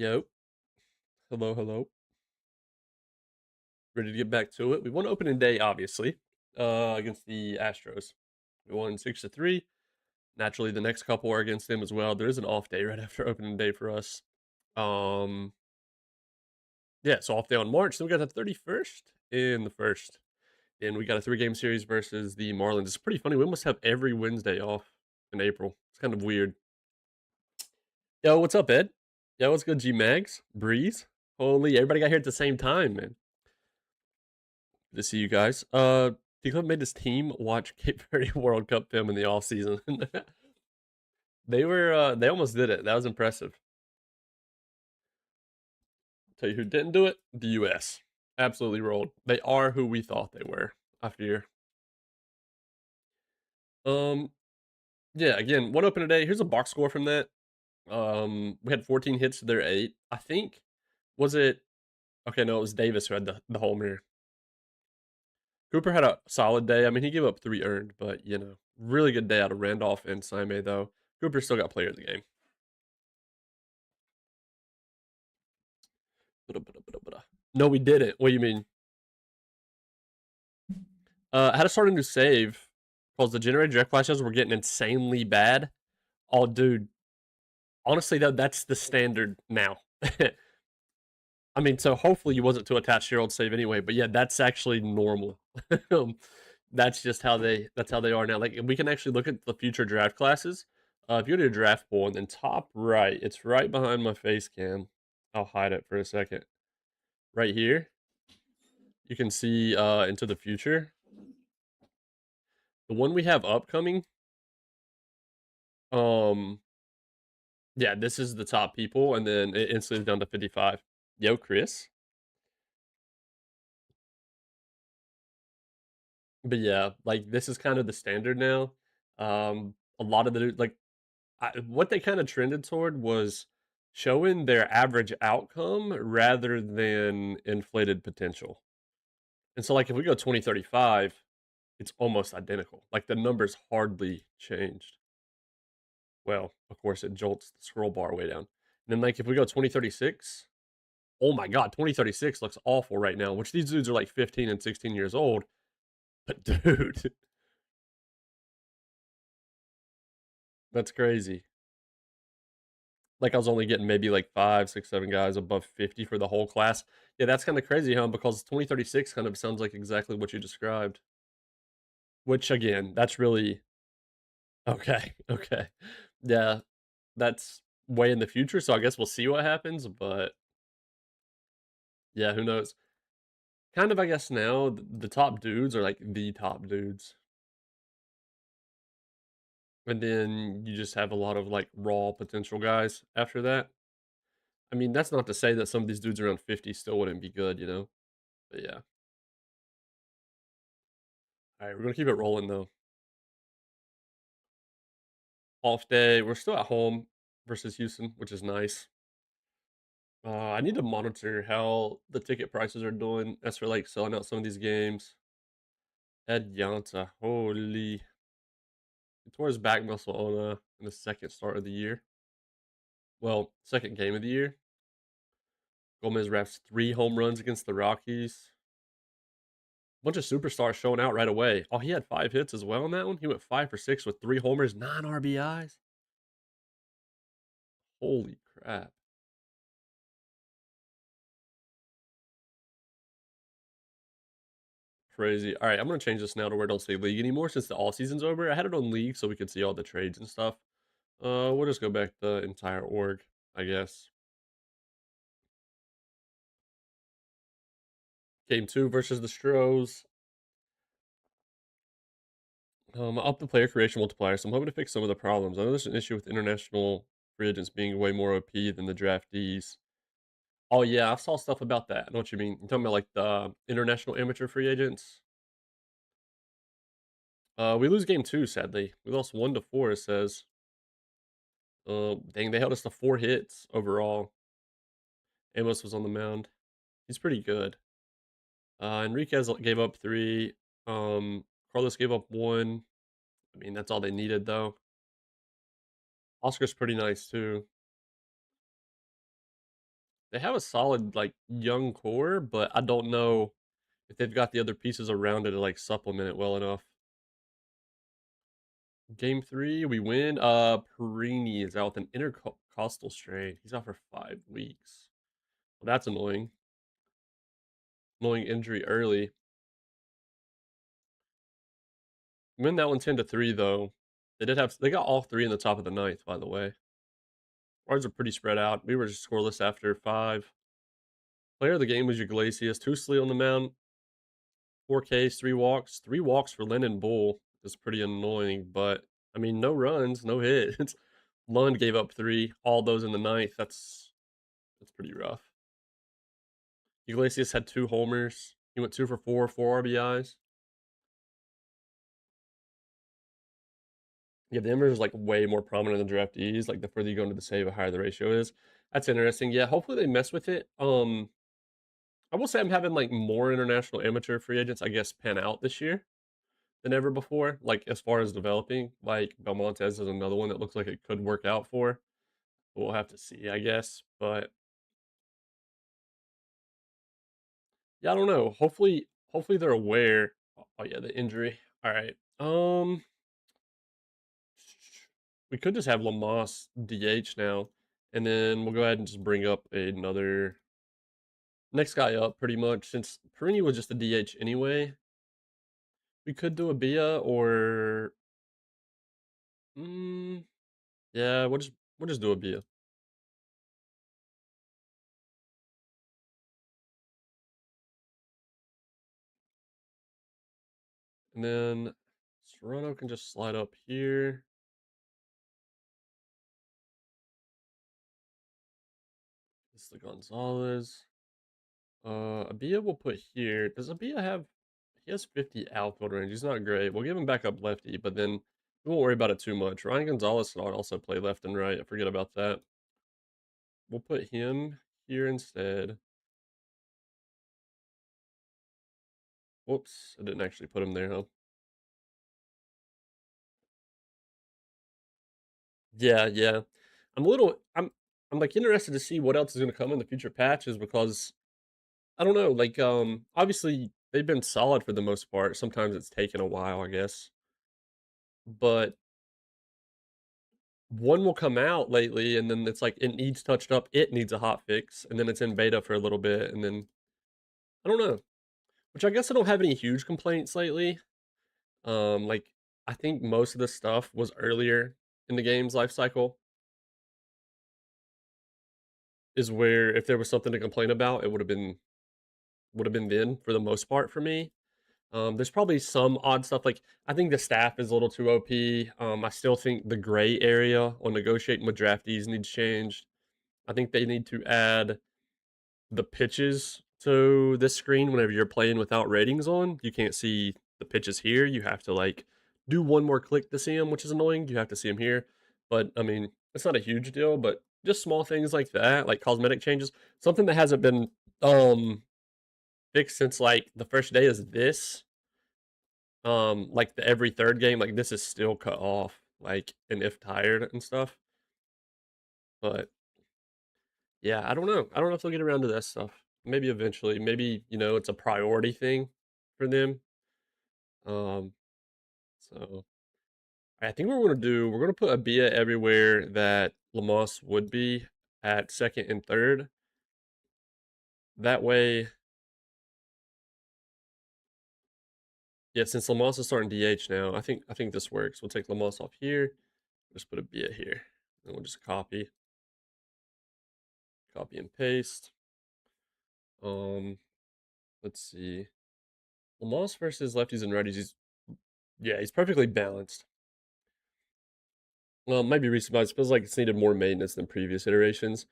Yo. Hello, hello. Ready to get back to it. We won opening day, obviously, against the Astros. We won 6-3. Naturally, the next couple are against them as well. There is an off day right after opening day for us. Um, yeah, so off day on March. Then we got the 31st in the first. And we got a 3-game series versus the Marlins. It's pretty funny. We almost have every Wednesday off in April. It's kind of weird. Yo, what's up, Ed? Yo, what's good, G Mags? Breeze? Holy, everybody got here at the same time, man. Good to see you guys. TeeClev made his team watch Cape Verde World Cup film in the off season. They almost did it. That was impressive. Tell you who didn't do it? The US. Absolutely rolled. They are who we thought they were, I fear. Um, yeah, again, one open today. Here's a box score from that. We had 14 hits to their 8. I think was it okay, no, it was Davis who had the homer. Cooper had a solid day. I mean, he gave up 3 earned, but really good day out of Randolph and Saime though. Cooper still got player of the game. No, we didn't. What do you mean? I had to start a new save because the generated direct flashes were getting insanely bad. Oh, dude. Honestly, though, that's the standard now. I mean, so hopefully you wasn't too attached to your old save anyway. But yeah, that's actually normal. That's just how they are now. Like we can actually look at the future draft classes. If you go to your draft pool and then top right, it's right behind my face cam. I'll hide it for a second. Right here, you can see into the future. The one we have upcoming, um, yeah, this is the top people, and then it instantly down to 55. Yo, Chris. But yeah, like this is kind of the standard now. A lot of the like what they kind of trended toward was showing their average outcome rather than inflated potential. And so, like, if we go 2035, it's almost identical. Like the numbers hardly changed. Well, of course, it jolts the scroll bar way down. And then, like, if we go 2036, oh my God, 2036 looks awful right now, which these dudes are like 15 and 16 years old. But, dude, that's crazy. Like, I was only getting maybe like 5, 6, 7 guys above 50 for the whole class. Yeah, that's kind of crazy, huh? Because 2036 kind of sounds like exactly what you described. Which, again, that's really okay. Okay. Yeah, that's way in the future. So I guess we'll see what happens. But yeah, who knows? Kind of, I guess now the top dudes are like the top dudes, and then you just have a lot of like raw potential guys after that. I mean, that's not to say that some of these dudes around 50 still wouldn't be good. But yeah. All right, we're gonna keep it rolling though. Off day, we're still at home versus Houston, which is nice. I need to monitor how the ticket prices are doing as for like selling out some of these games. Ed Yanta, holy, he tore his back muscle on in the second start of the year. Well, second game of the year. Gomez wraps 3 home runs against the Rockies. Bunch of superstars showing out right away. Oh, he had 5 hits as well in that one. He went 5 for 6 with 3 homers, 9 RBIs. Holy crap. Crazy. All right, I'm gonna change this now to where I don't say league anymore since the all season's over. I had it on league so we could see all the trades and stuff. We'll just go back to the entire org, I guess. Game 2 versus the Stros. Up the player creation multiplier, so I'm hoping to fix some of the problems. I know there's an issue with international free agents being way more OP than the draftees. Oh yeah, I saw stuff about that. I know what you mean. You're talking about like the international amateur free agents. We lose game 2, sadly. We lost 1-4, it says. Dang, they held us to 4 hits overall. Amos was on the mound. He's pretty good. Enriquez gave up 3. Carlos gave up 1. I mean, that's all they needed though. Oscar's pretty nice too. They have a solid, like, young core, but I don't know if they've got the other pieces around it to, like, supplement it well enough. Game 3, we win. Perini is out with an intercostal strain. He's out for 5 weeks. Well, that's annoying. Annoying injury early. Win that one 10-3 though. They got all 3 in the top of the ninth, by the way. Ours are pretty spread out. We were just scoreless after 5. Player of the game was Iglesias. 2 sleep on the mound. 4 Ks, 3 walks. 3 walks for Lennon Bull is pretty annoying, but I mean, no runs, no hits. Lund gave up 3, all those in the ninth. That's pretty rough. Iglesias had 2 homers. He went 2 for 4, 4 RBIs. Yeah, the Embers is like way more prominent than draftees. Like the further you go into the save, the higher the ratio is. That's interesting. Yeah, hopefully they mess with it. I will say I'm having like more international amateur free agents, I guess, pan out this year than ever before. Like as far as developing, like Belmontes is another one that looks like it could work out for. We'll have to see, I guess. But yeah, I don't know. Hopefully they're aware. Oh yeah, the injury. All right. We could just have Lamas DH now, and then we'll go ahead and just bring up another next guy up pretty much. Since Perini was just a DH anyway, we could do a Bia or yeah, we'll just do a Bia. And then Serrano can just slide up here. This is the Gonzalez. Abia will put here. Does Abia have? He has 50 outfield range. He's not great. We'll give him back up lefty, but then we won't worry about it too much. Ryan Gonzalez can also play left and right. I forget about that. We'll put him here instead. Whoops, I didn't actually put him there, huh? Yeah, yeah. I'm like interested to see what else is gonna come in the future patches because I don't know, like obviously they've been solid for the most part. Sometimes it's taken a while, I guess. But one will come out lately and then it's like it needs touched up, it needs a hot fix, and then it's in beta for a little bit, and then I don't know. Which I guess I don't have any huge complaints lately. Like I think most of the stuff was earlier in the game's life cycle is where if there was something to complain about, it would have been then for the most part for me. There's probably some odd stuff like I think the staff is a little too OP. I still think the gray area on negotiating with draftees needs changed. I think they need to add the pitches to this screen whenever you're playing without ratings on. You can't see the pitches here. You have to like do one more click to see them, which is annoying. You have to see them here. But I mean, it's not a huge deal, but just small things like that, like cosmetic changes. Something that hasn't been um fixed since like the first day is this. Like the every third game, like this is still cut off, like and if tired and stuff. But yeah, I don't know. I don't know if they'll get around to that stuff. Maybe eventually. Maybe, it's a priority thing for them. Um, so I think what we're gonna put a Bia everywhere that Lamas would be at second and third. That way, yeah, since Lamas is starting DH now, I think this works. We'll take Lamas off here, just put a Bia here. And we'll just copy and paste. Um, let's see. Lamas versus lefties and righties, he's perfectly balanced. Well, it might be recent, but it feels like it's needed more maintenance than previous iterations.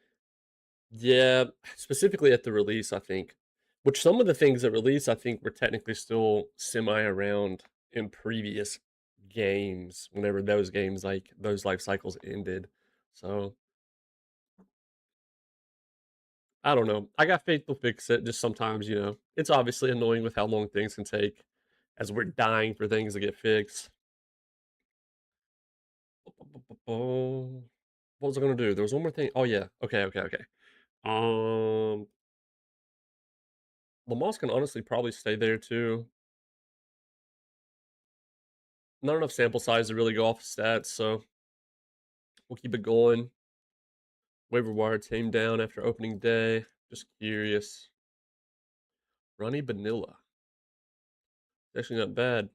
Yeah, specifically at the release, I think. Which some of the things at release, I think, were technically still semi around in previous games, whenever those games, like, those life cycles ended. So, I don't know. I got faith they'll fix it. Just sometimes, it's obviously annoying with how long things can take as we're dying for things to get fixed. What was I going to do? There was one more thing. Oh, yeah. Okay, okay, okay. Um, Lamas can honestly probably stay there too. Not enough sample size to really go off stats, so we'll keep it going. Waiver wire team down after opening day. Just curious. Ronnie Vanilla. Actually not bad.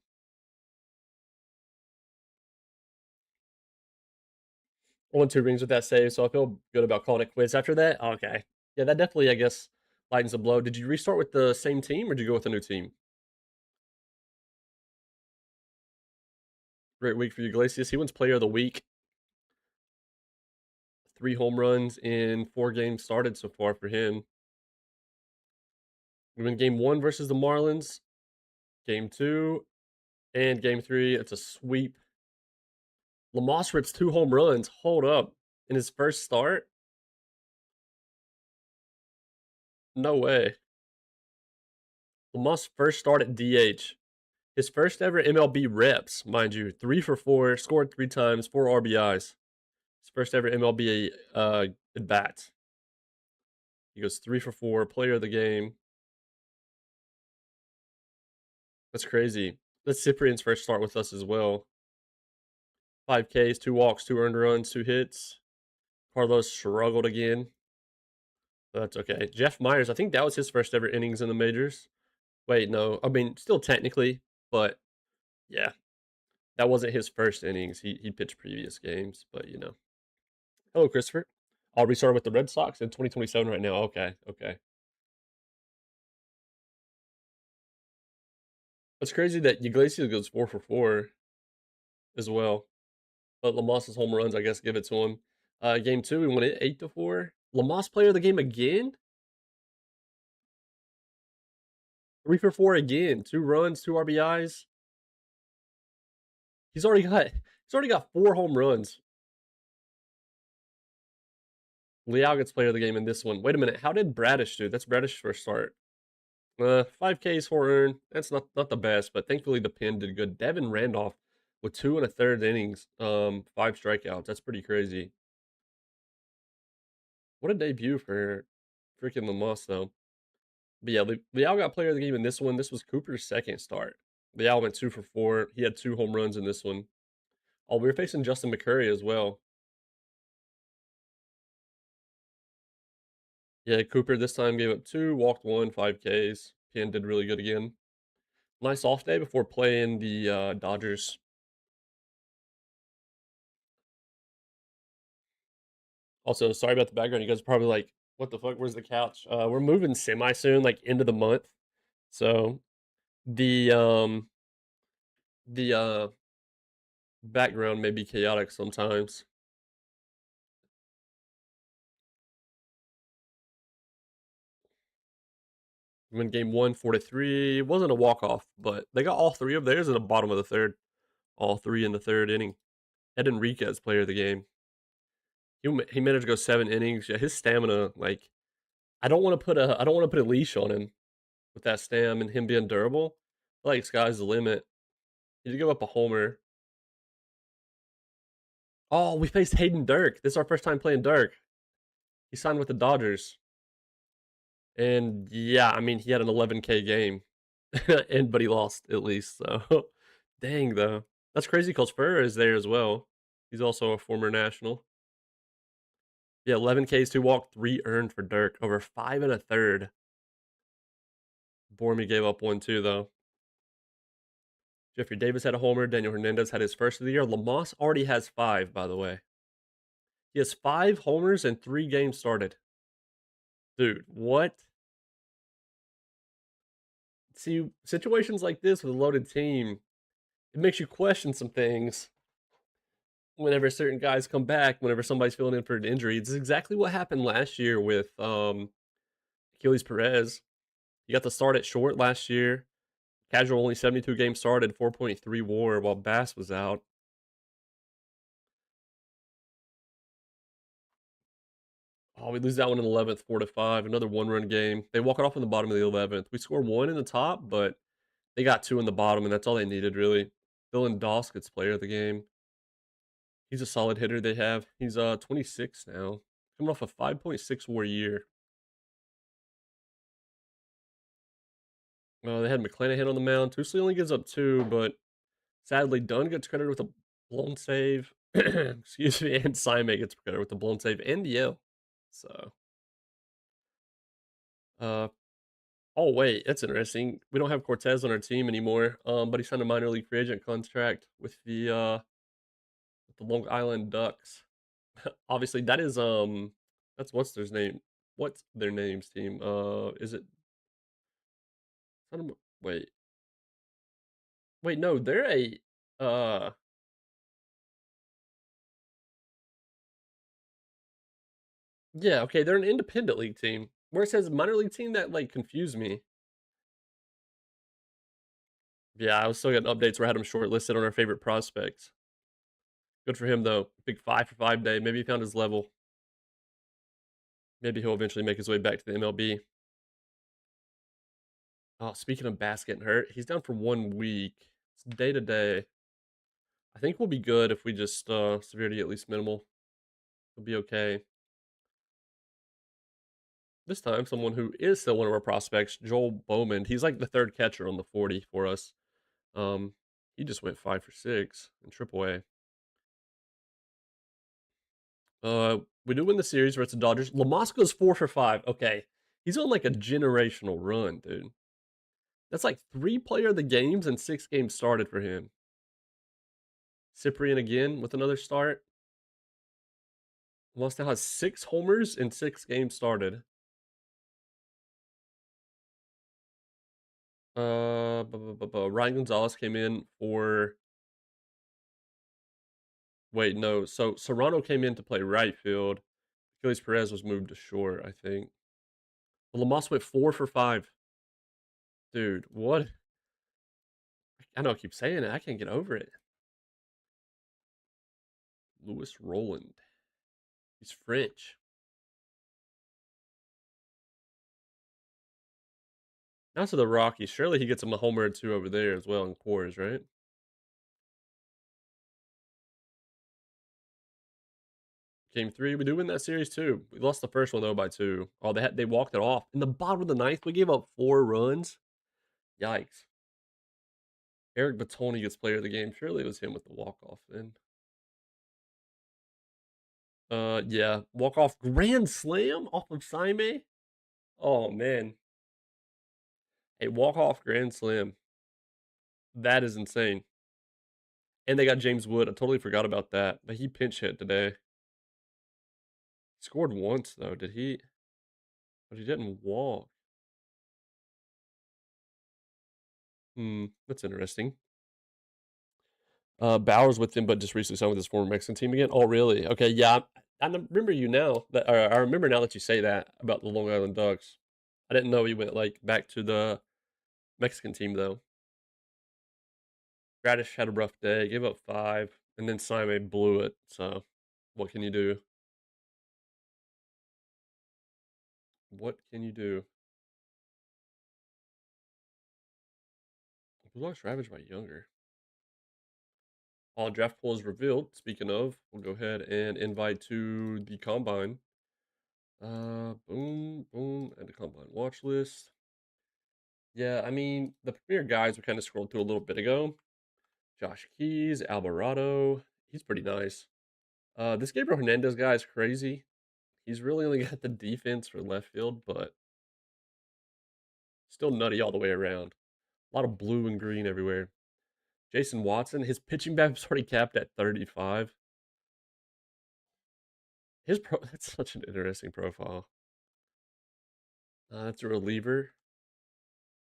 I won 2 rings with that save, so I feel good about calling it quits after that. Okay. Yeah, that definitely, I guess, lightens the blow. Did you restart with the same team or did you go with a new team? Great week for you, Iglesias. He wins player of the week. 3 home runs in 4 games started so far for him. We win game 1 versus the Marlins, game 2, and game 3. It's a sweep. Lamas rips 2 home runs. Hold up. In his first start? No way. Lamas' first start at DH. His first ever MLB reps, mind you. 3 for 4, scored 3 times, 4 RBIs. His first ever MLB at bat. He goes 3 for 4, player of the game. That's crazy. That's Cyprian's first start with us as well. 5 Ks, 2 walks, 2 earned runs, 2 hits. Carlos struggled again. But that's okay. Jeff Myers, I think that was his first ever innings in the majors. Wait, no. I mean, still technically, but yeah. That wasn't his first innings. He pitched previous games, but you know. Hello, Christopher. I'll restart with the Red Sox in 2027 right now. Okay, okay. It's crazy that Iglesias goes 4 for 4 as well. But Lamas's home runs, I guess, give it to him. Game 2, we won it 8 to 4. Lamas player of the game again? 3 for 4 again. 2 runs, 2 RBIs. He's already got 4 home runs. Leal gets player of the game in this one. Wait a minute, how did Bradish do? That's Bradish's first start. 5 Ks, 4 earned. That's not the best, but thankfully the pin did good. Devin Randolph with 2 and a third innings, 5 strikeouts. That's pretty crazy. What a debut for freaking Lamas, though. But yeah, Leal got player of the game in this one. This was Cooper's second start. Leal went 2 for 4. He had 2 home runs in this one. Oh, we were facing Justin McCurry as well. Yeah, Cooper this time gave up 2, walked 1, 5 Ks. Pin did really good again. Nice off day before playing the Dodgers. Also, sorry about the background. You guys are probably like, what the fuck? Where's the couch? We're moving semi soon, like end of the month. So the the background may be chaotic sometimes. We win game 1, 4-3. It wasn't a walk off, but they got all 3 of theirs in the bottom of the third. All 3 in the third inning. Ed Enriquez, player of the game. He managed to go 7 innings. Yeah, his stamina, like I don't want to put a leash on him with that stam and him being durable. Like sky's the limit. He did give up a homer. Oh, we faced Hayden Dirk. This is our first time playing Dirk. He signed with the Dodgers. And yeah, I mean he had an 11K game. But he lost at least. So dang though. That's crazy because Furr is there as well. He's also a former national. Yeah, 11 Ks, 2 walk, 3 earned for Dirk. Over 5 and a third. Bormy gave up 1 too, though. Jeffrey Davis had a homer. Daniel Hernandez had his first of the year. Lamas already has 5, by the way. He has 5 homers and 3 games started. Dude, what? See, situations like this with a loaded team, it makes you question some things whenever certain guys come back, whenever somebody's filling in for an injury. It's exactly what happened last year with Achilles Perez. He got the start at short last year. Casual only 72 games started, 4.3 WAR while Bass was out. Oh, we lose that one in the 11th, 4-5. Another 1-run game. They walk it off in the bottom of the 11th. We score 1 in the top, but they got 2 in the bottom, and that's all they needed, really. Dylan Doss gets player of the game. He's a solid hitter they have. He's 26 now. Coming off a 5.6 WAR year. They had McClanahan on the mound. Tusley only gives up 2, but sadly, Dunn gets credited with a blown save. Excuse me, and Simon gets credited with the blown save and the yell. So, uh, oh wait, that's interesting. We don't have Cortez on our team anymore. But he signed a minor league free agent contract with the Long Island Ducks. Obviously, that is that's what's their name? What's their name's team? Is it? Wait, wait, no, they're a uh yeah, okay, they're an independent league team. Where it says minor league team, that like confused me. Yeah, I was still getting updates where I had him shortlisted on our favorite prospects. Good for him though. Big 5 for 5 day. Maybe he found his level. Maybe he'll eventually make his way back to the MLB. Oh, speaking of Bass getting hurt, he's down for 1 week. It's day to day. I think we'll be good if we just severity at least minimal. We'll be okay. This time, someone who is still one of our prospects, Joel Bowman. He's like the third catcher on the 40 for us. Um, he just went 5 for 6 in AAA. We do win the series versus the Dodgers. Lamasco's 4 for 5. Okay, he's on like a generational run, dude. That's like 3 player of the games and 6 games started for him. Cyprian again with another start. Lost now has 6 homers in 6 games started. Ryan Gonzalez came in for. Wait, no. So Serrano came in to play right field. Achilles Perez was moved to short, I think. But Lamas went 4 for 5. Dude, what? I know I keep saying it. I can't get over it. Louis Roland. He's French. Now to the Rockies. Surely he gets him a homer or 2 over there as well in Coors, right? Game 3, we do win that series too. We lost the first one though by 2. Oh, they walked it off. In the bottom of the ninth, we gave up 4 runs. Yikes. Eric Batoni gets player of the game. Surely it was him with the walk-off then. Yeah. Walk-off grand slam off of Saime. Oh, man. A walk-off grand slam. That is insane. And they got James Wood. I totally forgot about that. But he pinch hit today. He scored once, though. Did he? But he didn't walk. That's interesting. Bauer's with him, but just recently signed with his former Mexican team again. Oh, really? Okay, yeah. I remember you now. I remember now that you say that about the Long Island Ducks. I didn't know he went like back to the Mexican team though. Radish had a rough day, gave up 5, and then Simon blew it. So, what can you do? What can you do? Blue Hawks ravaged by Younger. All draft pool is revealed. Speaking of, we'll go ahead and invite to the combine. Boom, boom, and the combine watch list. Yeah, I mean, the premier guys we kind of scrolled through a little bit ago. Josh Keys, Alvarado. He's pretty nice. This Gabriel Hernandez guy is crazy. He's really only got the defense for left field, but still nutty all the way around. A lot of blue and green everywhere. Jason Watson, his pitching BABIP's already capped at 35. That's such an interesting profile. That's a reliever.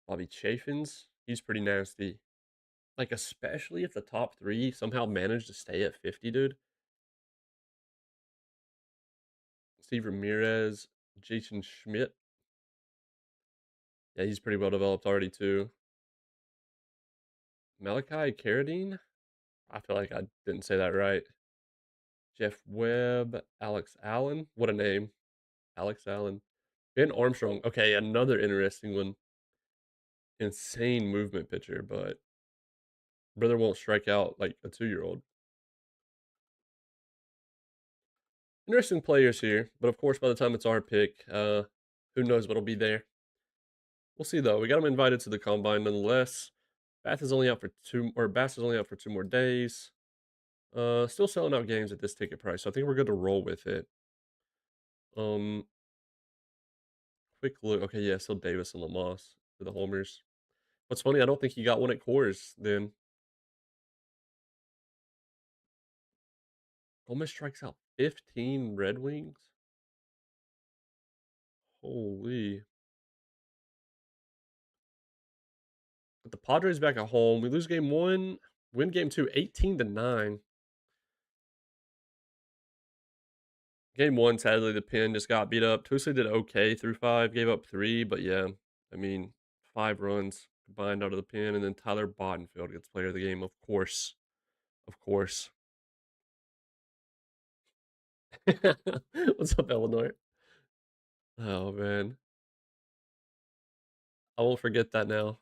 Bobby Chafin's. He's pretty nasty. Like, especially if the top 3 somehow manage to stay at 50, dude. Steve Ramirez, Jason Schmidt. Yeah, he's pretty well developed already, too. Malachi Carradine? I feel like I didn't say that right. Jeff Webb, Alex Allen. What a name. Alex Allen. Ben Armstrong. Okay, another interesting one. Insane movement pitcher, but brother won't strike out like a 2-year-old. Interesting players here, but of course, by the time it's our pick, who knows what'll be there. We'll see though. We got him invited to the combine nonetheless. Bass is only out for 2 more days. Still selling out games at this ticket price, so I think we're good to roll with it. Um, quick look. Okay, yeah, still Davis and Lamosse for the homers. What's funny, I don't think he got one at Coors then. Gomez strikes out 15 Red Wings? Holy. But the Padres back at home. We lose game 1, win game 2, 18-9. Game 1, sadly, the Pen just got beat up. Tuesday did okay through 5, gave up 3, but yeah, I mean, 5 runs combined out of the Pen, and then Tyler Bottenfield gets player of the game, of course. Of course. What's up, Eleanor? Oh, man. I won't forget that now.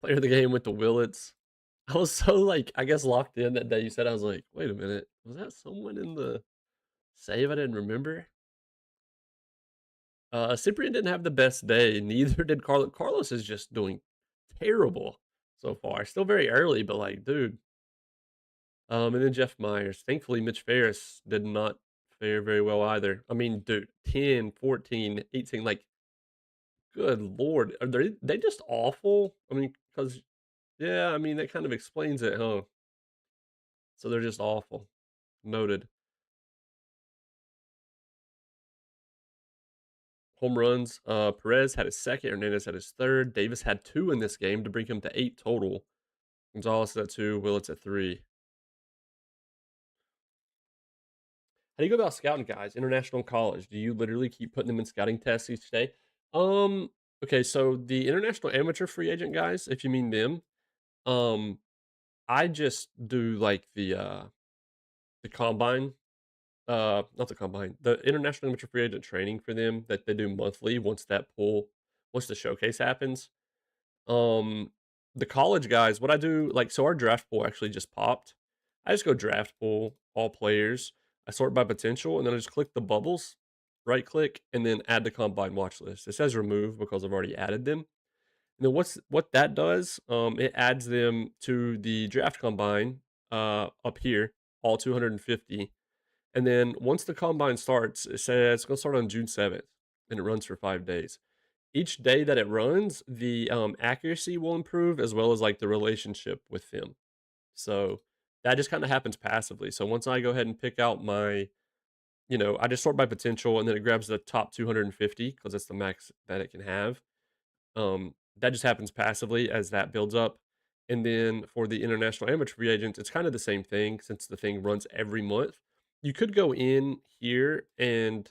Player of the game with the Willets. I was so, like, I guess locked in that day you said, I was like, "Wait a minute, was that someone in the save I didn't remember?" Cyprian didn't have the best day, neither did Carlos. Carlos is just doing terrible so far. Still very early, but, like, dude. And then Jeff Myers. Thankfully, Mitch Ferris did not fare very well either. I mean, dude, 10, 14, 18, like, good lord. Are they just awful? I mean, because yeah, I mean, that kind of explains it, huh? So they're just awful. Noted. Home runs. Perez had his second. Hernandez had his third. Davis had 2 in this game to bring him to 8 total. Gonzalez at 2. Willits at 3. How do you go about scouting guys, international and college? Do you literally keep putting them in scouting tests each day? Um, okay, so the international amateur free agent guys, if you mean them, um, I just do like the combine, not the combine, the international amateur free agent training for them that they do monthly once the showcase happens. Um, the college guys, what I do, like, so our draft pool actually just popped. I just go draft pool, all players. I sort by potential, and then I just click the bubbles, right click, and then add the combine watch list. It says remove because I've already added them. And then what that does, it adds them to the draft combine up here, all 250. And then once the combine starts, it says it's gonna start on June 7th, and it runs for 5 days. Each day that it runs, the accuracy will improve as well as like the relationship with them. So that just kind of happens passively. So once I go ahead and pick out I just sort by potential, and then it grabs the top 250 because that's the max that it can have. That just happens passively as that builds up. And then for the international amateur free agents, it's kind of the same thing since the thing runs every month. You could go in here and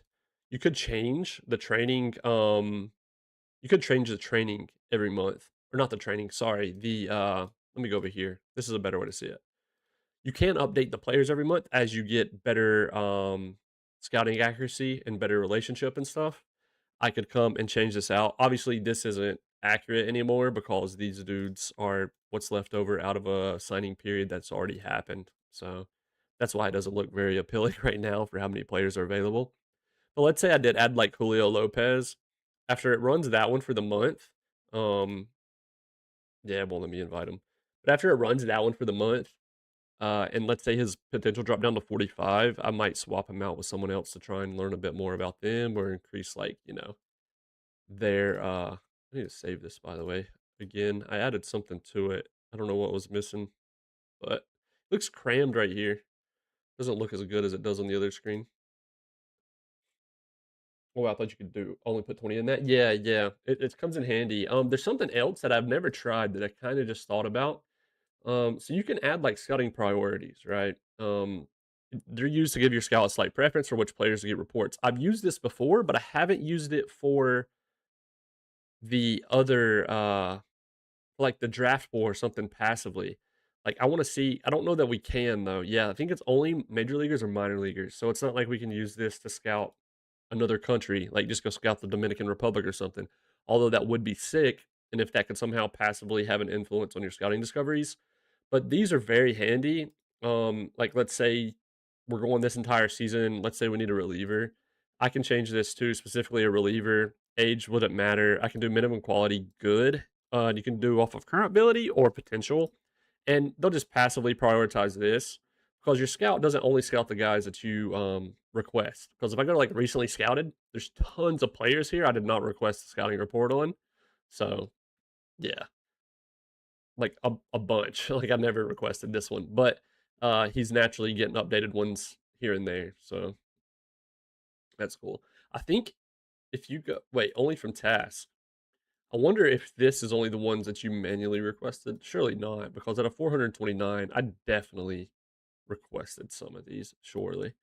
you could change the training. You could change the training every month, or not the training. Sorry, let me go over here. This is a better way to see it. You can update the players every month as you get better scouting accuracy and better relationship and stuff. I could come and change this out. Obviously, this isn't accurate anymore because these dudes are what's left over out of a signing period that's already happened. So that's why it doesn't look very appealing right now for how many players are available. But let's say I did add like Julio Lopez. After it runs that one for the month, um, yeah, it won't let me invite him. But after it runs that one for the month, and let's say his potential dropped down to 45, I might swap him out with someone else to try and learn a bit more about them or increase their I need to save this by the way. Again, I added something to it. I don't know what was missing, but it looks crammed right here. Doesn't look as good as it does on the other screen. Oh, I thought you could do only put 20 in that. Yeah, yeah. It comes in handy. There's something else that I've never tried that I kind of just thought about. So you can add like scouting priorities, right? They're used to give your scout a slight preference for which players to get reports. I've used this before, but I haven't used it for the other like the draft pool or something passively. Like I want to see, I don't know that we can though. Yeah, I think it's only major leaguers or minor leaguers. So it's not like we can use this to scout another country, like just go scout the Dominican Republic or something. Although that would be sick, and if that could somehow passively have an influence on your scouting discoveries. But these are very handy. Like let's say we're going this entire season. Let's say we need a reliever. I can change this to specifically a reliever. Age wouldn't matter. I can do minimum quality good. You can do off of current ability or potential. And they'll just passively prioritize this because your scout doesn't only scout the guys that you request. Because if I go to like recently scouted, there's tons of players here I did not request the scouting report on. So yeah, like a bunch. Like I never requested this one, but he's naturally getting updated ones here and there. So that's cool. I think if you go wait, only from tasks. I wonder if this is only the ones that you manually requested. Surely not, because out of 429, I definitely requested some of these, surely.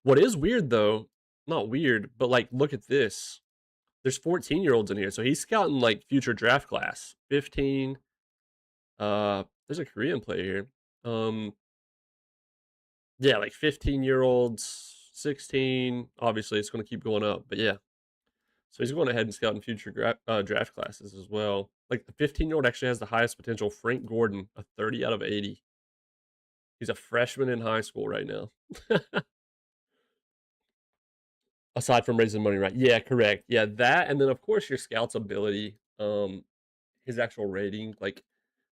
What is weird though, not weird, but like look at this. There's 14-year-olds in here, so he's scouting like future draft class. 15. There's a Korean player here. Yeah, like 15-year-olds, 16. Obviously, it's going to keep going up, but yeah. So he's going ahead and scouting future draft classes as well. Like the 15-year-old actually has the highest potential. Frank Gordon, a 30 out of 80. He's a freshman in high school right now. Aside from raising money, right? Yeah, correct. Yeah, that, and then of course your scout's ability, his actual rating, like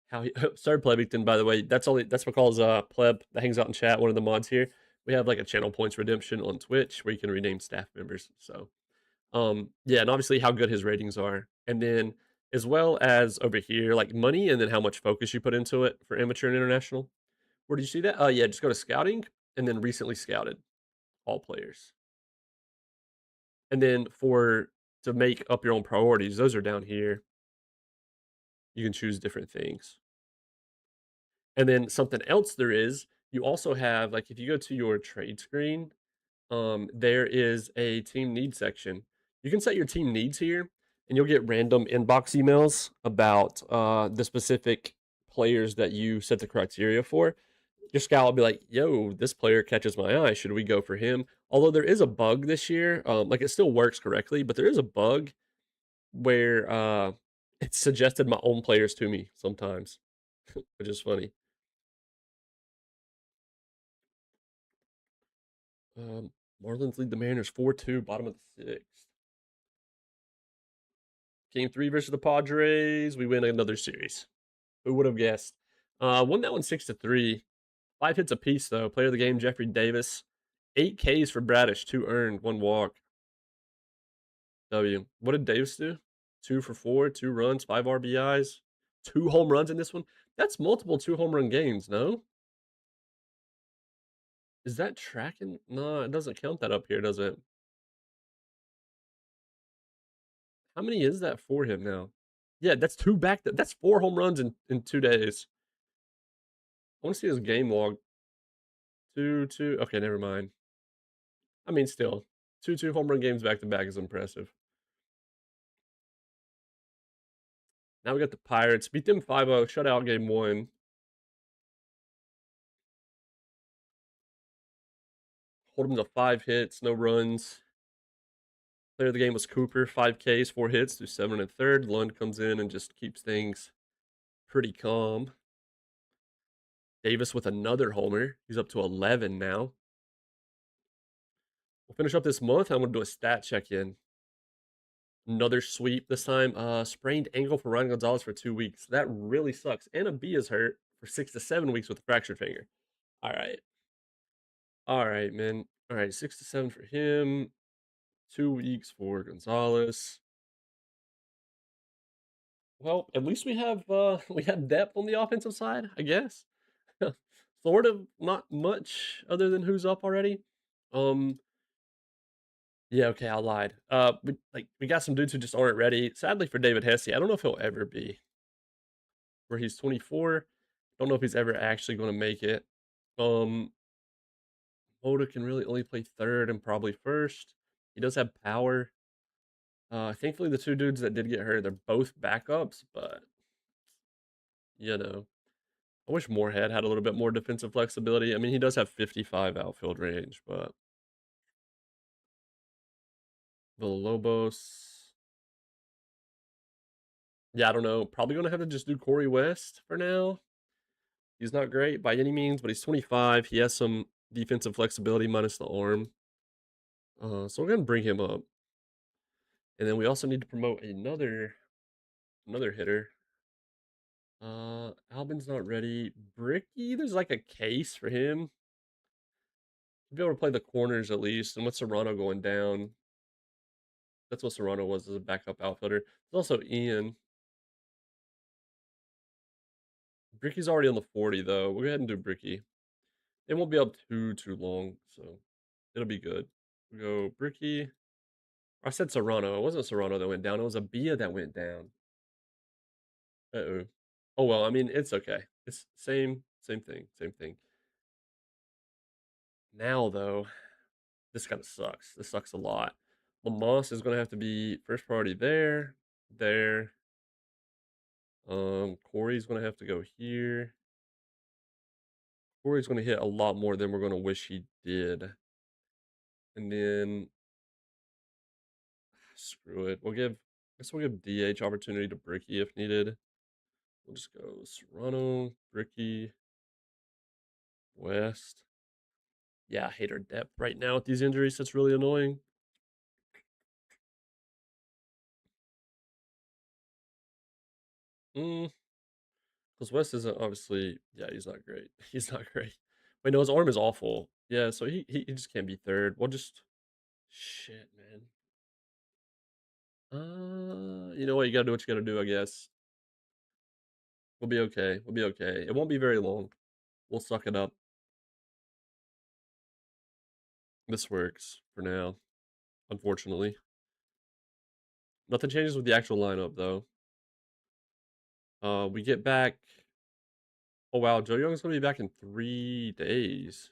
how he Sir Plebington, by the way, that's what calls pleb that hangs out in chat, one of the mods here. We have like a channel points redemption on Twitch where you can rename staff members. So yeah, and obviously how good his ratings are. And then as well as over here, like money and then how much focus you put into it for amateur and international. Where did you see that? Oh yeah, just go to scouting and then recently scouted all players. And then for to make up your own priorities, those are down here. You can choose different things. And then something else there is, you also have like if you go to your trade screen, there is a team needs section. You can set your team needs here, and you'll get random inbox emails about the specific players that you set the criteria for. Your scout will be like, "Yo, this player catches my eye. Should we go for him?" Although there is a bug this year, like it still works correctly, but there is a bug where it suggested my own players to me sometimes, which is funny. Um, Marlins lead the Mariners 4-2, bottom of the sixth. Game three versus the Padres. We win another series. Who would have guessed? Won that one 6-3. 5 hits apiece though. Player of the game, Jeffrey Davis. 8 Ks for Bradish, 2 earned, 1 walk. W. What did Davis do? 2 for 4, 2 runs, 5 RBIs, 2 home runs in this one. That's multiple 2 home run games, no? Is that tracking? No, it doesn't count that up here, does it? How many is that for him now? Yeah, that's two back. That's 4 home runs in 2 days. I want to see his game log. 2-2. Okay, never mind. I mean, still, 2 home run games back to back is impressive. Now we got the Pirates. Beat them 5-0. Shutout game one. Hold them to 5 hits, no runs. Player of the game was Cooper. 5 Ks, 4 hits, through 7 1/3. Lund comes in and just keeps things pretty calm. Davis with another homer. He's up to 11 now. We'll finish up this month. I'm going to do a stat check in. Another sweep this time. Sprained ankle for Ryan Gonzalez for 2 weeks. That really sucks. And a B is hurt for 6 to 7 weeks with a fractured finger. All right. All right, man. All right, 6 to 7 for him. 2 weeks for Gonzalez. Well, at least we have we have depth on the offensive side, I guess. Sort of, not much other than who's up already. Um, yeah, okay, I lied. We got some dudes who just aren't ready. Sadly for David Hesse, I don't know if he'll ever be. Where he's 24, don't know if he's ever actually going to make it. Oda can really only play third and probably first. He does have power. Thankfully, the two dudes that did get hurt, they're both backups, but you know, I wish Moorhead had a little bit more defensive flexibility. I mean, he does have 55 outfield range, but Villalobos. Yeah, I don't know. Probably gonna have to just do Corey West for now. He's not great by any means, but he's 25. He has some defensive flexibility minus the arm. So we're gonna bring him up, and then we also need to promote another hitter. Albin's not ready. Bricky, there's like a case for him. He'll be able to play the corners at least. And with Serrano going down, that's what Serrano was as a backup outfielder. There's also Ian. Bricky's already on the 40 though. We'll go ahead and do Bricky. It won't be up too long, so it'll be good. We go Bricky. I said Serrano. It wasn't Serrano that went down. It was Abia that went down. Uh-oh. Oh well, I mean, it's okay. It's same thing, same thing. Now though, this kind of sucks. This sucks a lot. Lamas is gonna have to be first priority there, there. Corey's gonna have to go here. Corey's gonna hit a lot more than we're gonna wish he did. And then screw it. We'll give DH opportunity to Bricky if needed. We'll just go Serrano, Bricky, West. Yeah, I hate our depth right now with these injuries. That's really annoying. Because West isn't obviously. Yeah, he's not great. He's not great. Wait, no, his arm is awful. Yeah, so he just can't be third. We'll just. Shit, man. You know what? You gotta do what you gotta do, I guess. We'll be okay. We'll be okay. It won't be very long. We'll suck it up. This works for now, unfortunately. Nothing changes with the actual lineup, though. We get back. Oh wow, Joe Young's gonna be back in 3 days.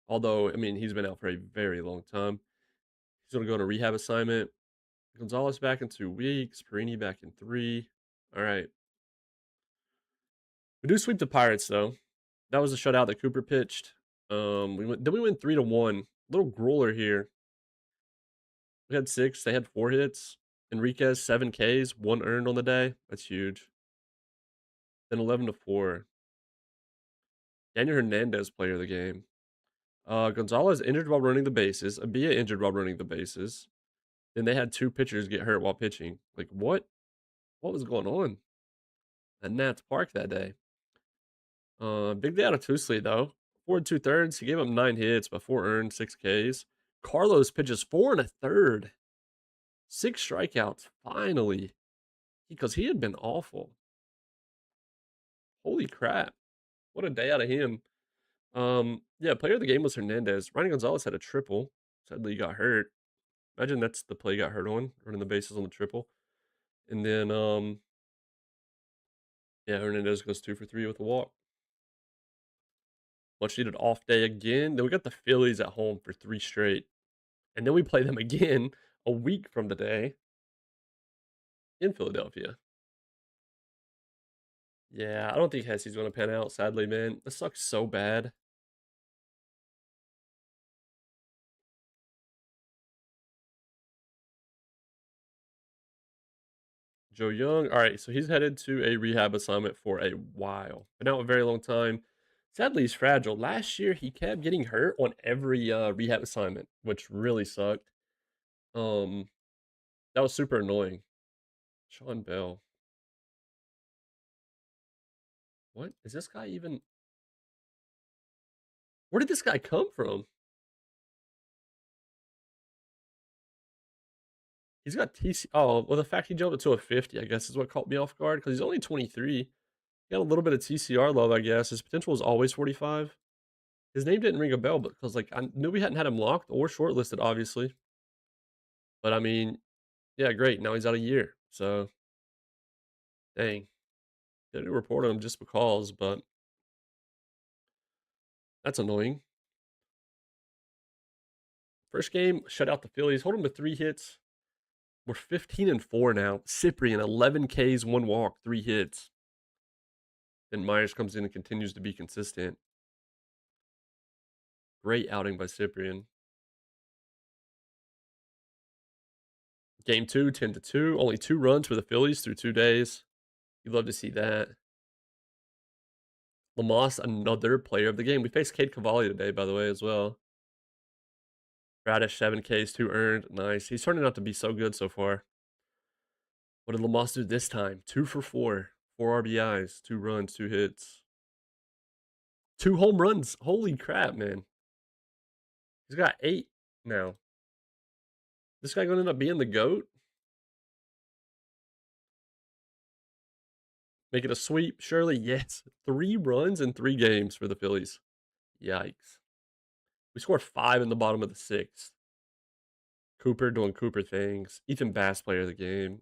Although, I mean, he's been out for a very long time. He's gonna go on a rehab assignment. Gonzalez back in 2 weeks. Perini back in 3. All right. We do sweep the Pirates though. That was a shutout that Cooper pitched. We went 3-1. Little grueler here. We had 6. They had 4 hits. Enriquez 7 Ks, 1 earned on the day. That's huge. Then 11-4. Daniel Hernandez, player of the game. Gonzalez injured while running the bases. Abia injured while running the bases. Then they had 2 pitchers get hurt while pitching. Like what? What was going on at Nats Park that day? Big day out of Tusley though. 4 2/3. He gave up 9 hits, but 4 earned, 6 Ks. Carlos pitches 4 1/3. 6 strikeouts, finally. Because he had been awful. Holy crap. What a day out of him. Yeah, player of the game was Hernandez. Ryan Gonzalez had a triple. Sadly, he got hurt. Imagine that's the play he got hurt on, running the bases on the triple. And then, yeah, Hernandez goes 2 for 3 with a walk. Much needed off day again. Then we got the Phillies at home for 3 straight. And then we play them again a week from today in Philadelphia. Yeah, I don't think Hesse's going to pan out, sadly, man. This sucks so bad. Joe Young. All right, so he's headed to a rehab assignment for a while. Been out a very long time. Sadly, he's fragile. Last year, he kept getting hurt on every rehab assignment, which really sucked. Um, that was super annoying. Sean Bell. What is this guy even? Where did this guy come from? He's got TC. Oh, well, the fact he jumped to a 50, I guess, is what caught me off guard because he's only 23. He got a little bit of TCR love, I guess. His potential was always 45. His name didn't ring a bell because, like, I knew we hadn't had him locked or shortlisted, obviously. But I mean, yeah, great. Now he's out a year. So, dang. Didn't report on him just because, but that's annoying. First game, shut out the Phillies. Hold him to 3 hits. We're 15-4 now. Cyprian, 11 Ks, 1 walk, 3 hits. Then Myers comes in and continues to be consistent. Great outing by Cyprian. Game 2, 10-2. Only 2 runs for the Phillies through 2 days. You'd love to see that. Lamas, another player of the game. We faced Cade Cavalli today, by the way, as well. Radish 7Ks, 2 earned. Nice. He's turning out to be so good so far. What did Lamas do this time? 2 for 4. 4 RBIs, 2 runs, 2 hits. 2 home runs. Holy crap, man. He's got 8 now. This guy gonna end up being the GOAT? Make it a sweep? Surely, yes. 3 runs in 3 games for the Phillies. Yikes. We scored 5 in the bottom of the 6th. Cooper doing Cooper things. Ethan Bass, player of the game.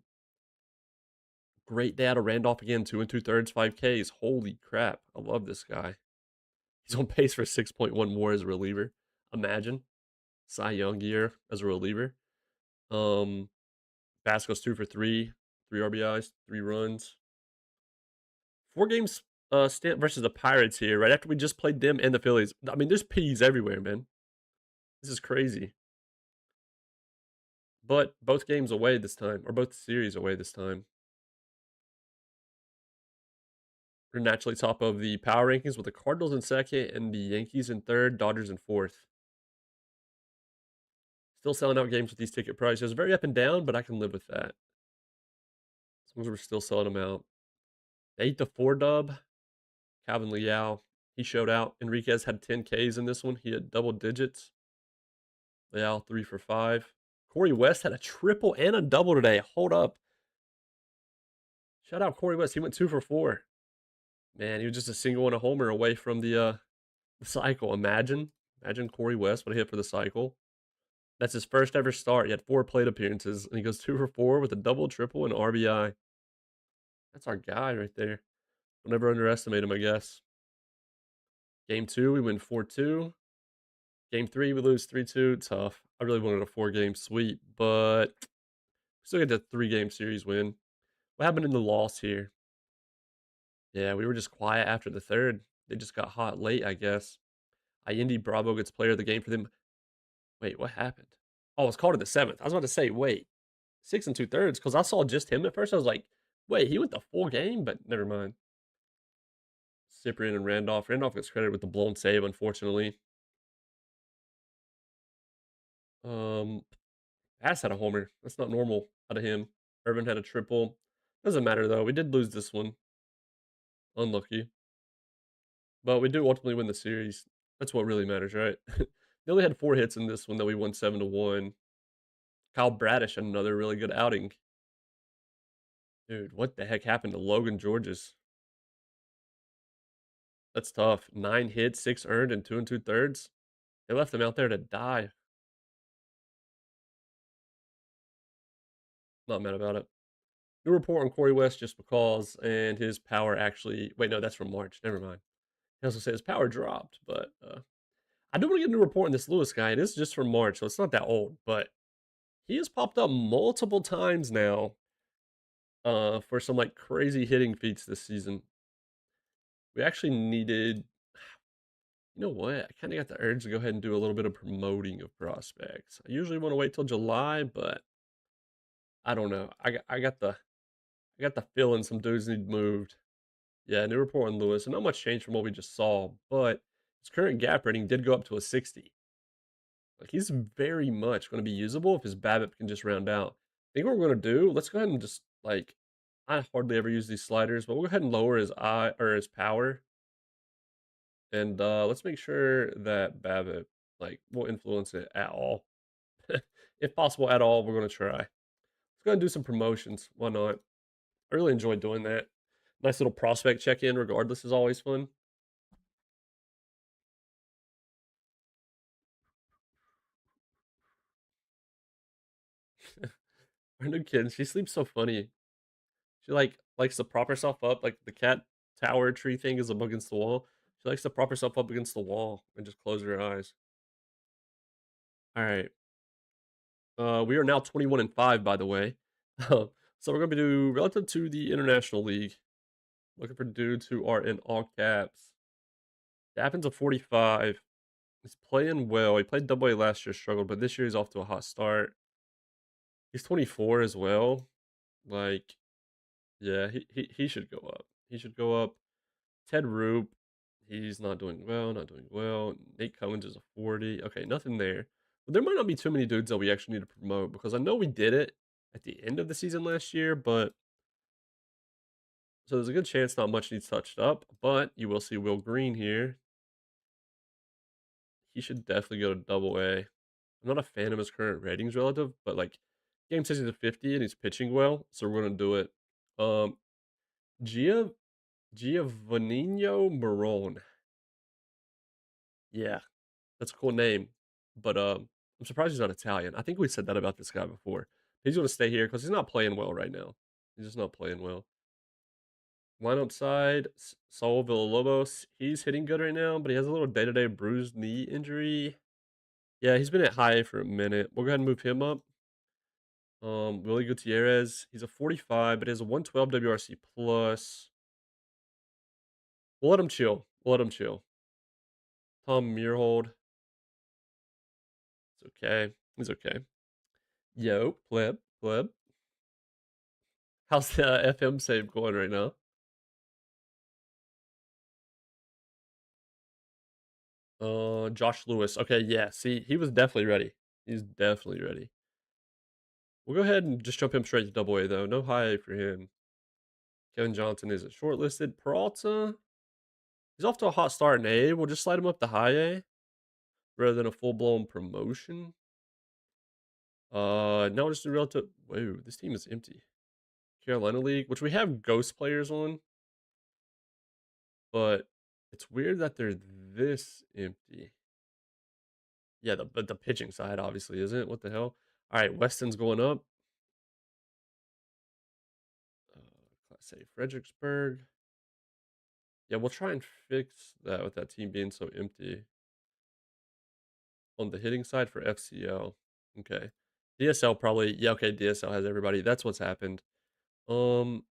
Great day out of Randolph again. 2 2/3, 5Ks. Holy crap. I love this guy. He's on pace for 6.1 WAR as a reliever. Imagine. Cy Young year as a reliever. Bass goes 2 for 3. 3 RBIs, 3 runs. 4 games stint versus the Pirates here, right after we just played them and the Phillies. I mean, there's P's everywhere, man. This is crazy. But both games away this time, or both series away this time. We're naturally top of the power rankings with the Cardinals in second and the Yankees in third, Dodgers in fourth. Still selling out games with these ticket prices. Very up and down, but I can live with that. As long as we're still selling them out. 8-4 dub. Calvin Liao, he showed out. Enriquez had 10 Ks in this one. He had double digits. Liao 3 for 5. Corey West had a triple and a double today. Hold up. Shout out Corey West. He went 2 for 4. Man, he was just a single and a homer away from the cycle. Imagine Corey West would have hit for the cycle. That's his first ever start. He had 4 plate appearances, and he goes 2 for 4 with a double, triple, and RBI. That's our guy right there. Don't ever underestimate him, I guess. Game 2, we win 4-2. Game 3, we lose 3-2. Tough. I really wanted a 4-game sweep, but still get the 3-game series win. What happened in the loss here? Yeah, we were just quiet after the third. They just got hot late, I guess. Indy Bravo gets player of the game for them. Wait, what happened? Oh, it's called in the 7th. I was about to say, wait, 6 2/3, because I saw just him at first. I was like, wait, he went the full game, but never mind. Cyprian and Randolph. Randolph gets credited with the blown save, unfortunately. Bass had a homer. That's not normal out of him. Irvin had a triple. Doesn't matter though. We did lose this one. Unlucky. But we do ultimately win the series. That's what really matters, right? They only had 4 hits in this one, that we won 7-1. Kyle Bradish had another really good outing. Dude, what the heck happened to Logan Georges? That's tough. 9 hits, 6 earned, and 2 2/3. They left him out there to die. Not mad about it. New report on Corey West just because, and his power actually. Wait, no, that's from March. Never mind. He also said his power dropped, but I do want to get a new report on this Lewis guy. It is just from March, so it's not that old, but he has popped up multiple times now for some like crazy hitting feats this season. We actually needed, you know what? I kind of got the urge to go ahead and do a little bit of promoting of prospects. I usually want to wait till July, but I don't know. I got the feeling some dudes need moved. Yeah, new report on Lewis, and not much change from what we just saw, but his current gap rating did go up to a 60. Like, he's very much going to be usable if his BABIP can just round out. I think what we're going to do, let's go ahead and just, like, I hardly ever use these sliders, but we'll go ahead and lower his eye or his power. And let's make sure that BABIP, like, will influence it at all. If possible at all, we're going to try. Let's go ahead and do some promotions. Why not? I really enjoy doing that. Nice little prospect check-in regardless is always fun. Our new kid, she sleeps so funny. She like likes to prop herself up, like the cat tower tree thing is up against the wall. She likes to prop herself up against the wall and just close her eyes. All right. We are now 21-5, by the way. So we're gonna do relative to the International League. Looking for dudes who are in all caps. Dappin's a 45. He's playing well. He played Double A last year, struggled, but this year he's off to a hot start. He's 24 as well. Like, yeah, he should go up. He should go up. Ted Roop, he's not doing well, not doing well. Nate Cummins is a 40. Okay, nothing there. There might not be too many dudes that we actually need to promote because I know we did it at the end of the season last year, but so there's a good chance not much needs touched up, but you will see Will Green here. He should definitely go to double A. I'm not a fan of his current ratings relative, but like game says he's a 50 and he's pitching well, so we're gonna do it. Um Gia Giovannino Marone. Yeah, that's a cool name. But I'm surprised he's not Italian. I think we said that about this guy before. He's gonna stay here because he's not playing well right now. He's just not playing well. Lineup side, Saul Villalobos. He's hitting good right now, but he has a little day-to-day bruised knee injury. Yeah, he's been at high for a minute. We'll go ahead and move him up. Willie Gutierrez. He's a 45, but he has a 112 WRC plus. We'll let him chill. We'll let him chill. Tom Muirhold. It's okay. He's okay. Yo, pleb, pleb. How's the FM save going right now? Josh Lewis. Okay, yeah. See, he was definitely ready. He's definitely ready. We'll go ahead and just jump him straight to double A though. No high A for him. Kevin Johnson isn't shortlisted. Peralta, he's off to a hot start in A. We'll just slide him up to high A rather than a full blown promotion. No, just a relative. Whoa, this team is empty. Carolina League, which we have ghost players on, but it's weird that they're this empty. Yeah, but the pitching side obviously isn't. What the hell? All right, Weston's going up. Class A Fredericksburg. Yeah, we'll try and fix that with that team being so empty. On the hitting side for FCL. Okay. DSL probably, yeah, okay, DSL has everybody. That's what's happened. Um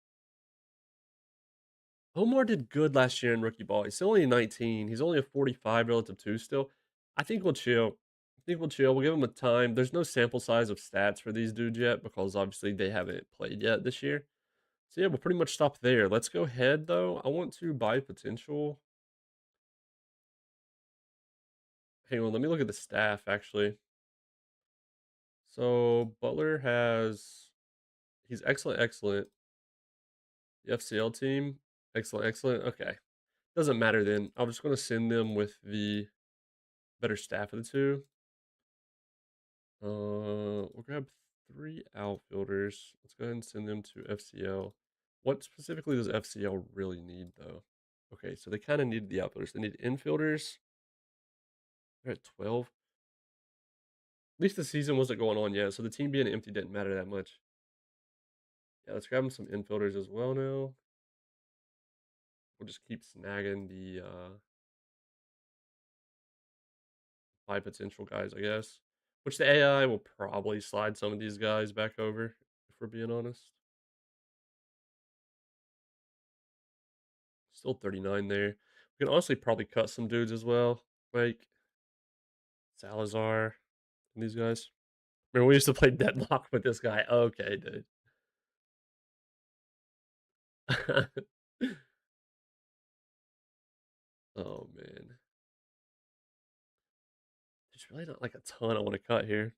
Omar did good last year in rookie ball. He's only 19. He's only a 45 relative to still. I think we'll chill. I think we'll chill. We'll give him a time. There's no sample size of stats for these dudes yet because obviously they haven't played yet this year. So yeah, we'll pretty much stop there. Let's go ahead though. I want to buy potential. Hang on, let me look at the staff actually. So Butler has he's excellent, excellent. The FCL team, excellent, excellent. Okay, doesn't matter then. I'm just gonna send them with the better staff of the two. We'll grab 3 outfielders. Let's go ahead and send them to FCL. What specifically does FCL really need though? Okay, so they kind of need the outfielders. They need infielders. They're at 12. At least the season wasn't going on yet, so the team being empty didn't matter that much. Yeah, let's grab them some infielders as well now. We'll just keep snagging the high potential guys, I guess. Which the AI will probably slide some of these guys back over, if we're being honest. Still 39 there. We can honestly probably cut some dudes as well, like Salazar and these guys. Remember, we used to play Deadlock with this guy. Okay, dude. Oh, man. There's really not like a ton I want to cut here.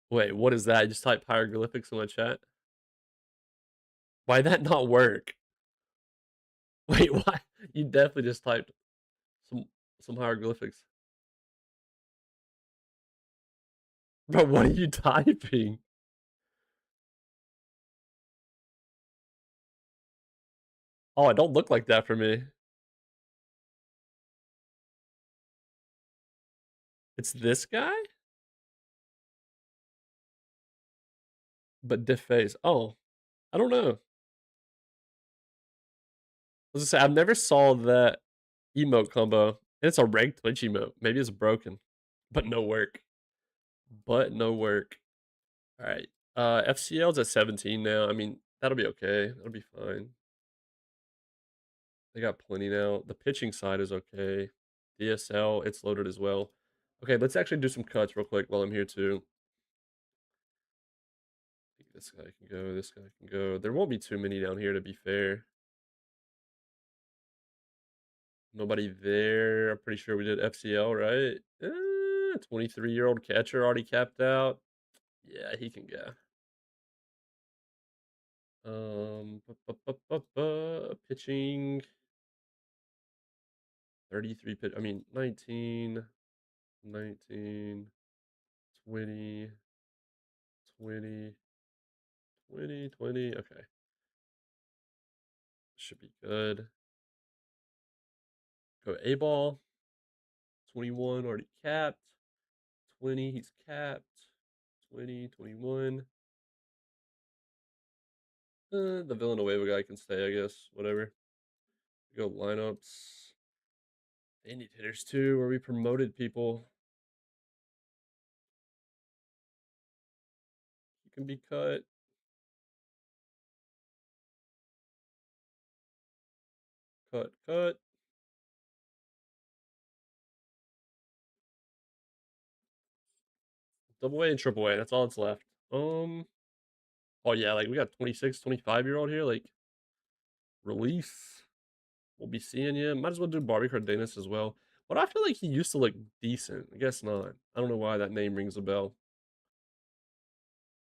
Wait, what is that? I just type hieroglyphics in my chat. Why'd that not work? Wait, why? You definitely just typed some some hieroglyphics. Bro, what are you typing? Oh, it don't look like that for me. It's this guy? But diff face. Oh, I don't know. I was gonna say, I've never saw that emote combo. And it's a reg Twitch emote. Maybe it's broken. But no work. But no work. Alright. FCL's at 17 now. I mean, that'll be okay. That'll be fine. They got plenty now. The pitching side is okay. DSL, it's loaded as well. Okay, let's actually do some cuts real quick while I'm here too. This guy can go, this guy can go. There won't be too many down here to be fair. Nobody there. I'm pretty sure we did FCL, right? 23-year-old catcher already capped out. Yeah, he can go. Pitching 33 pitch. I mean, 19, 19, 20, 20, 20, 20. Okay, should be good. Go A ball. 21 already capped. 20, he's capped. 20, 21. The Villanueva guy can stay, I guess. Whatever. Go lineups. They need hitters too, where we promoted people. He can be cut. Cut, cut. Double A and triple A. That's all that's left. Oh yeah, like we got 26, 25-year-old here. Like, release. We'll be seeing you. Might as well do Bobby Cardenas as well. But I feel like he used to look decent. I guess not. I don't know why that name rings a bell.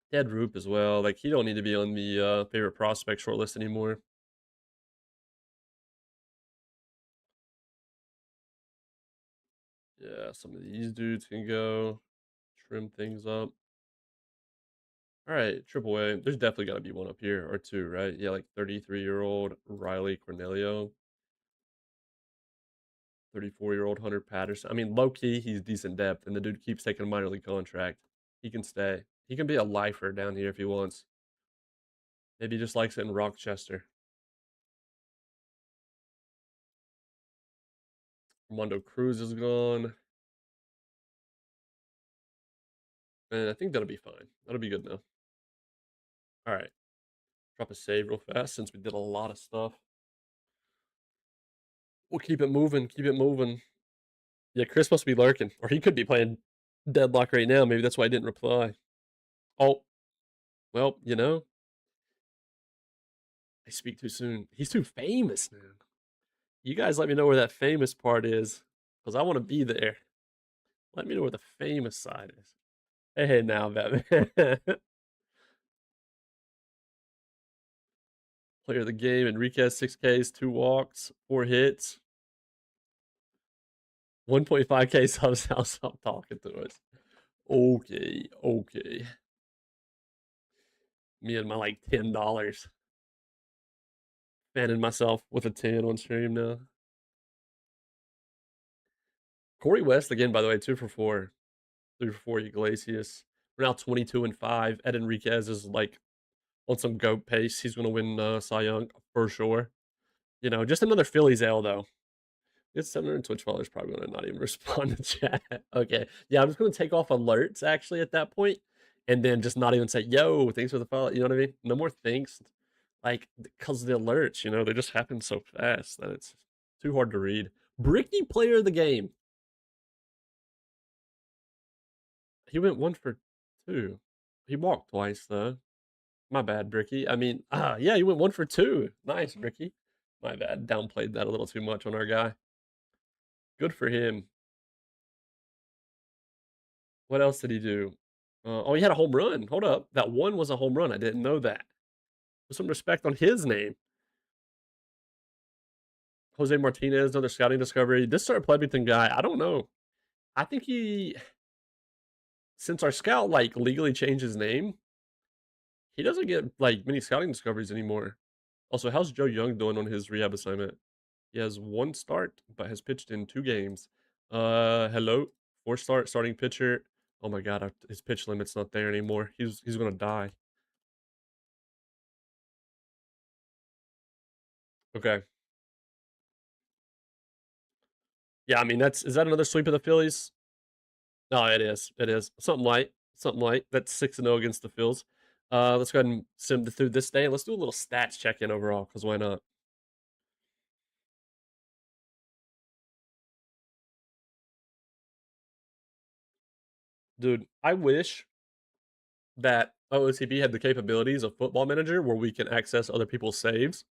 Dead Roop as well. Like, he don't need to be on the favorite prospect shortlist anymore. Yeah, some of these dudes can go. Trim things up. All right, triple A. There's definitely got to be one up here or two, right? Yeah, like 33-year-old Riley Cornelio. 34-year-old Hunter Patterson. I mean, low key, he's decent depth, and the dude keeps taking a minor league contract. He can stay. He can be a lifer down here if he wants. Maybe he just likes it in Rochester. Armando Cruz is gone. And I think that'll be fine. That'll be good now. All right. Drop a save real fast since we did a lot of stuff. We'll keep it moving. Keep it moving. Yeah, Chris must be lurking. Or he could be playing Deadlock right now. Maybe that's why I didn't reply. Oh, well, you know, I speak too soon. He's too famous, man. You guys let me know where that famous part is. Because I want to be there. Let me know where the famous side is. Hey, now, Batman. Player of the game, Enriquez, 6Ks, 2 walks, 4 hits, 1.5K subs. Now stop talking to us. Okay, okay. Me and my like $10. Fanning myself with a 10 on stream now. Corey West again, by the way, 2 for 4. 3 for 4 Iglesias. We're now 22-5. Ed Enriquez is like on some goat pace. He's gonna win Cy Young for sure. You know, just another Phillies L though. It's 700 Twitch followers probably gonna not even respond to chat. Okay. Yeah, I'm just gonna take off alerts actually at that point, and then just not even say, yo, thanks for the follow. You know what I mean? No more thanks. Like, because the alerts, you know, they just happen so fast that it's too hard to read. Bricky player of the game. He went 1 for 2. He walked twice though. My bad, Bricky. I mean, yeah, he went 1 for 2. Nice, Bricky. My bad. Downplayed that a little too much on our guy. Good for him. What else did he do? Oh, he had a home run. Hold up. That one was a home run. I didn't know that. Put some respect on his name. Jose Martinez, another scouting discovery. This Sir Plebington guy, I don't know. I think he, since our scout like legally changed his name, he doesn't get like many scouting discoveries anymore. Also, how's Joe Young doing on his rehab assignment? He has 1 start, but has pitched in 2 games. Hello, 4 starting pitcher. Oh my God, his pitch limit's not there anymore. He's gonna die. Okay. Yeah, I mean is that another sweep of the Phillies? No, it is. It is. Something light. Something light. That's 6-0 against the Phils. Let's go ahead and sim through this day. Let's do a little stats check-in overall, because why not? Dude, I wish that OOTP had the capabilities of Football Manager where we can access other people's saves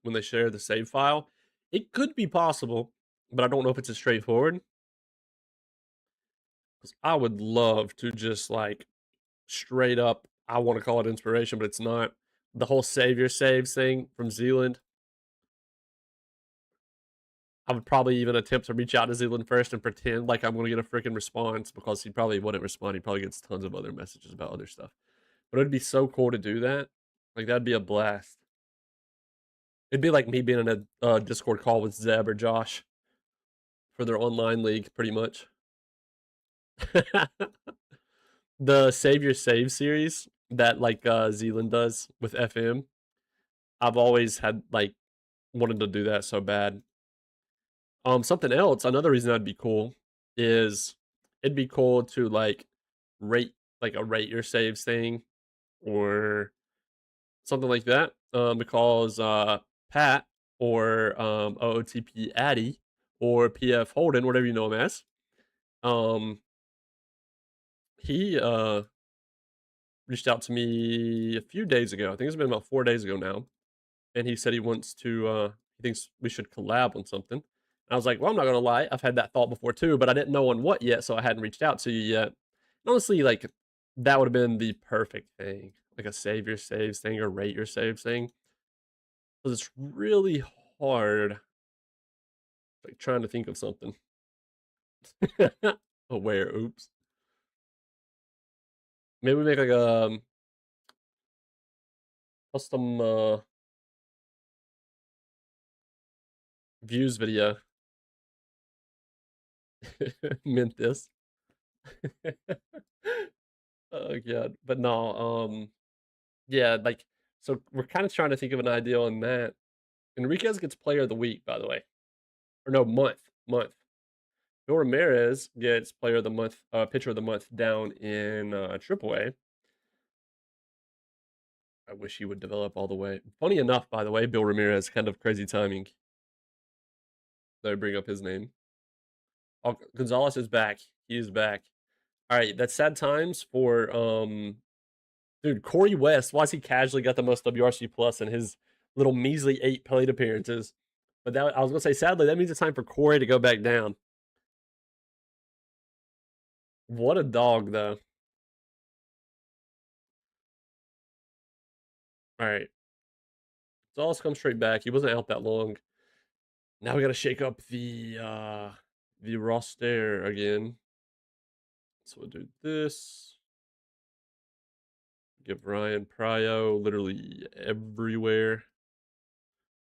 when they share the save file. It could be possible, but I don't know if it's as straightforward. I would love to just like straight up, I want to call it inspiration, but it's not. The whole save your saves thing from Zealand. I would probably even attempt to reach out to Zealand first and pretend like I'm going to get a freaking response because he probably wouldn't respond. He probably gets tons of other messages about other stuff. But it'd be so cool to do that. Like, that'd be a blast. It'd be like me being in a Discord call with Zeb or Josh for their online league, pretty much. The Save Your Save series that like Zealand does with FM. I've always had like wanted to do that so bad. Something else, another reason that'd be cool is it'd be cool to like rate like a rate your saves thing or something like that. Because Pat or OOTP Addy or PF Holden, whatever you know him as, um, he reached out to me a few days ago. I think it's been about 4 days ago now, and he said he wants to. He thinks we should collab on something. And I was like, well, I'm not gonna lie, I've had that thought before too, but I didn't know on what yet, so I hadn't reached out to you yet. And honestly, like that would have been the perfect thing, like a save your saves thing or rate your saves thing, because it's really hard. Like trying to think of something. Aware, oops. Maybe we make like a custom views video. Mint this. Oh god. But no, yeah, like so we're kind of trying to think of an idea on that. Enriquez gets player of the week, by the way. Or no, month. Bill Ramirez gets player of the month, pitcher of the month down in AAA. I wish he would develop all the way. Funny enough, by the way, Bill Ramirez, kind of crazy timing that I bring up his name. Oh, Gonzalez is back. He is back. All right, that's sad times for dude, Corey West. Why has he casually got the most WRC plus in his little measly 8 plate appearances? But that I was gonna say, sadly, that means it's time for Corey to go back down. What a dog, though. All right, Gonzalez comes straight back. He wasn't out that long. Now we got to shake up the roster again. So we'll do this. Give Ryan Pryo literally everywhere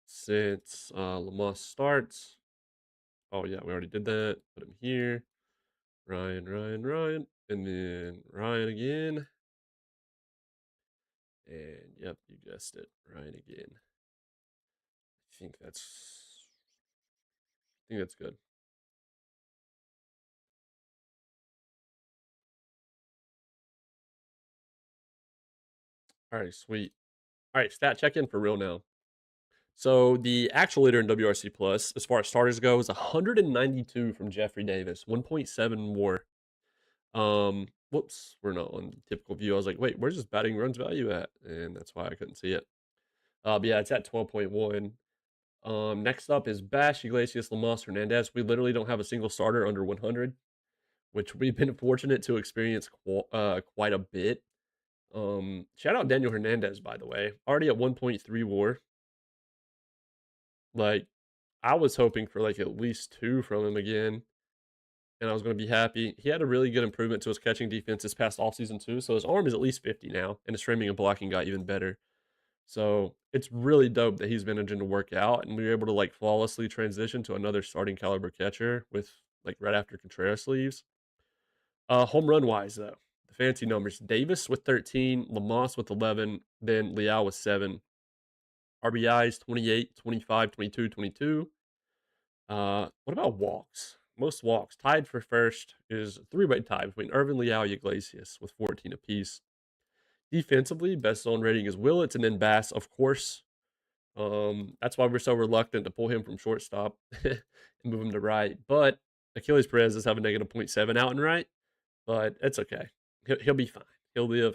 since Lamas starts. Oh yeah, we already did that. Put him here. Ryan, and then Ryan again. And yep, you guessed it, Ryan again. I think that's good. All right, sweet. All right, stat check in for real now. So the actual leader in WRC plus, as far as starters go, is 192 from Jeffrey Davis, 1.7 WAR. Whoops, we're not on typical view. I was like, wait, where's his batting runs value at? And that's why I couldn't see it. But yeah, it's at 12.1. Next up is Bash, Iglesias, Lamas, Hernandez. We literally don't have a single starter under 100, which we've been fortunate to experience quite a bit. Shout out Daniel Hernandez, by the way, already at 1.3 WAR. Like, I was hoping for like at least 2 from him again, and I was going to be happy. He had a really good improvement to his catching defense this past offseason too, so his arm is at least 50 now, and his framing and blocking got even better. So it's really dope that he's managing to work out, and we were able to like flawlessly transition to another starting caliber catcher with like right after Contreras leaves. Home run wise though, the fancy numbers: Davis with 13, Lamas with 11, then Liao with 7. RBIs 28, 25, 22, 22. What about walks? Most walks tied for first is a three-way tie between Irvin, Liao, Iglesias with 14 apiece. Defensively, best zone rating is Willits and then Bass, of course. That's why we're so reluctant to pull him from shortstop and move him to right. But Achilles Perez does have a negative 0.7 out and right, but it's okay. He'll be fine. He'll live.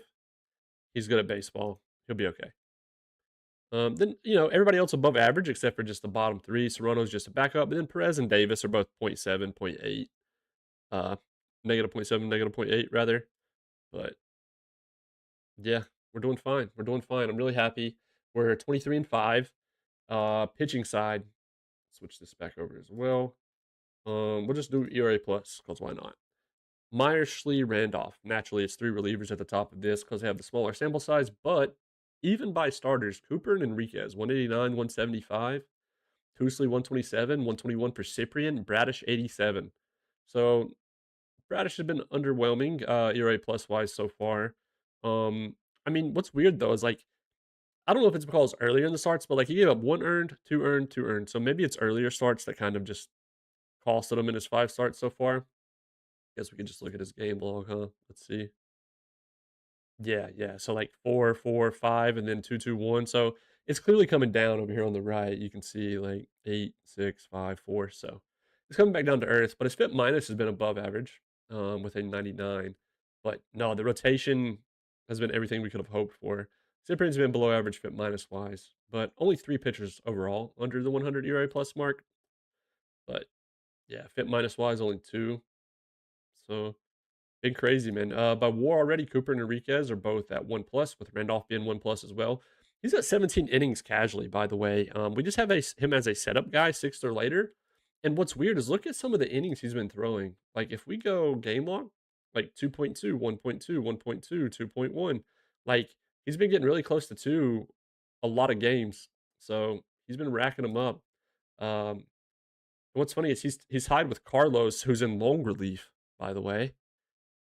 He's good at baseball. He'll be okay. Then everybody else above average except for just the bottom 3. Serrano's just a backup, and then Perez and Davis are both 0.7, 0.8. negative point 0.7, negative point 0.8 rather. But yeah, we're doing fine. We're doing fine. I'm really happy. We're 23-5. Pitching side, switch this back over as well. We'll just do ERA plus because why not? Myers, Schlee, Randolph. Naturally, it's three relievers at the top of this because they have the smaller sample size. But even by starters, Cooper and Enriquez, 189, 175. Tousley, 127, 121 for Cyprian. Bradish, 87. So Bradish has been underwhelming, ERA plus wise so far. Um, I mean, what's weird though is like I don't know if it's because earlier in the starts, but like he gave up one earned, two earned, two earned. So maybe it's earlier starts that kind of just costed him in his five starts so far. Guess we could just look at his game log, huh? Let's see. Yeah, yeah. So like 4, 4, 5, and then 2, 2, 1. So it's clearly coming down over here on the right. You can see like 8, 6, 5, 4. So it's coming back down to earth, but his fit minus has been above average, with a 99. But no, the rotation has been everything we could have hoped for. Cyprian's been below average fit minus wise, but only three pitchers overall under the 100 ERA plus mark. But yeah, fit minus wise, only two. So been crazy, man. By WAR already, Cooper and Enriquez are both at 1 plus, with Randolph being 1 plus as well. He's at 17 innings casually, by the way. We just have him as a setup guy, sixth or later. And what's weird is look at some of the innings he's been throwing. Like if we go game log, like 2.2, 1.2, 1.2, 2.1, like he's been getting really close to two a lot of games. So he's been racking them up. Um, and what's funny is he's tied with Carlos, who's in long relief, by the way,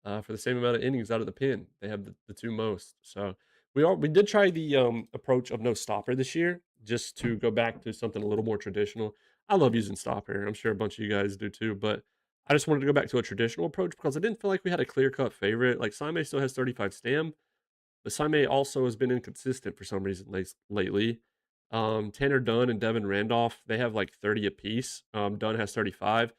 for the same amount of innings out of the pen. They have the two most. So we did try the approach of no stopper this year, just to go back to something a little more traditional. I love using stopper. I'm sure a bunch of you guys do too, but I just wanted to go back to a traditional approach because I didn't feel like we had a clear cut favorite. Like Saime still has 35 stam, but Saime also has been inconsistent for some reason lately. Tanner Dunn and Devin Randolph, they have like 30 apiece. Dunn has 35.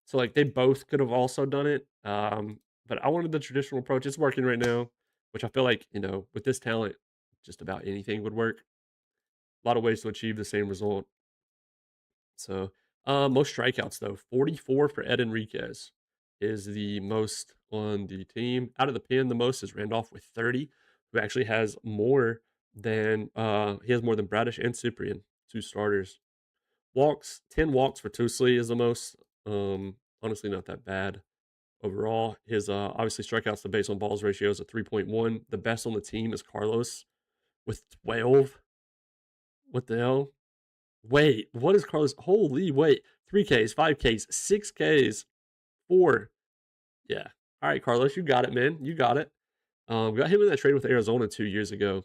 So, like, they both could have also done it, but I wanted the traditional approach. It's working right now, which I feel like, with this talent, just about anything would work. A lot of ways to achieve the same result. So, most strikeouts, though, 44 for Ed Enriquez is the most on the team. Out of the pen, the most is Randolph with 30, who actually has more he has more than Bradish and Cyprian, two starters. Walks, 10 walks for Tousley is the most. Honestly, not that bad overall. His obviously strikeouts to base on balls ratio is a 3.1. The best on the team is Carlos with 12. What the hell? Wait, what is Carlos? Holy wait. 3Ks, 5Ks, 6Ks, 4. Yeah. All right, Carlos, you got it, man. You got it. Got him in that trade with Arizona 2 years ago.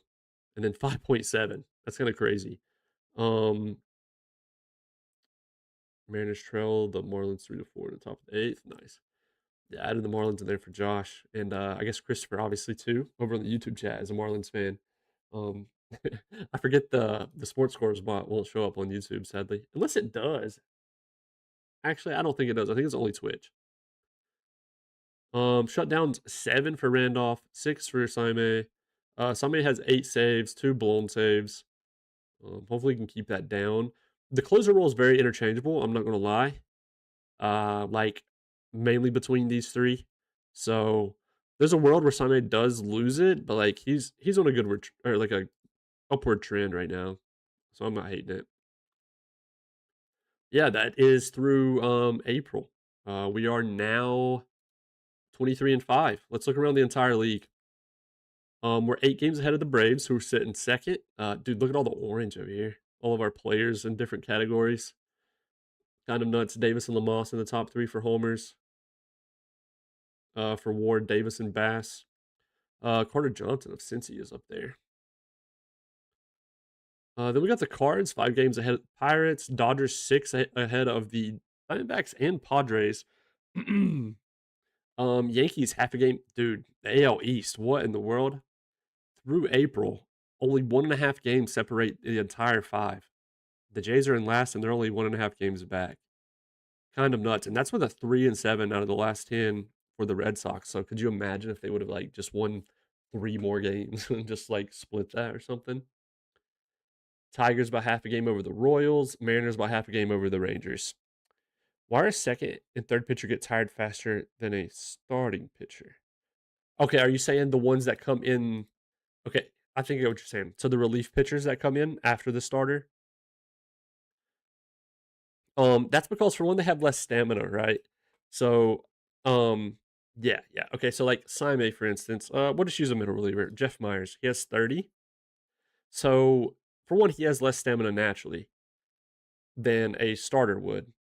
And then 5.7. That's kind of crazy. Um, Mariners trail the Marlins 3-4 in the top of the eighth. Nice. Yeah, added the Marlins in there for Josh, and I guess Christopher obviously too over on the YouTube chat as a Marlins fan. Um, I forget the sports scores bot won't show up on YouTube sadly, unless it does. Actually, I don't think it does. I think it's only Twitch. Shutdowns 7 for Randolph, 6 for Saime. Saime has 8 saves, 2 blown saves. Hopefully, he can keep that down. The closer role is very interchangeable. I'm not gonna lie. Like mainly between these three. So there's a world where Sane does lose it, but like he's on a good or like a upward trend right now. So I'm not hating it. Yeah, that is through April. We are now 23-5. Let's look around the entire league. We're 8 games ahead of the Braves, who are sitting second. Dude, look at all the orange over here. All of our players in different categories. Kind of nuts. Davis and Lamosse in the top 3 for homers. For Ward, Davis, and Bass. Carter Johnson of Cincy is up there. Then we got the Cards, 5 games ahead of the Pirates. Dodgers, 6 ahead of the Diamondbacks and Padres. Yankees, half a game. Dude, the AL East, what in the world? Through April, only 1.5 games separate the entire 5. The Jays are in last, and they're only 1.5 games back. Kind of nuts. And that's with a 3-7 out of the last 10 for the Red Sox. So could you imagine if they would have like just won 3 more games and just like split that or something? Tigers by half a game over the Royals. Mariners by half a game over the Rangers. Why are second and third pitcher get tired faster than a starting pitcher? Okay, are you saying the ones that come in? Okay, I think I get what you're saying. So the relief pitchers that come in after the starter, that's because for one they have less stamina, right? So, yeah. Okay, so like Sime, for instance, we'll just use a middle reliever, Jeff Myers. He has 30. So for one, he has less stamina naturally than a starter would.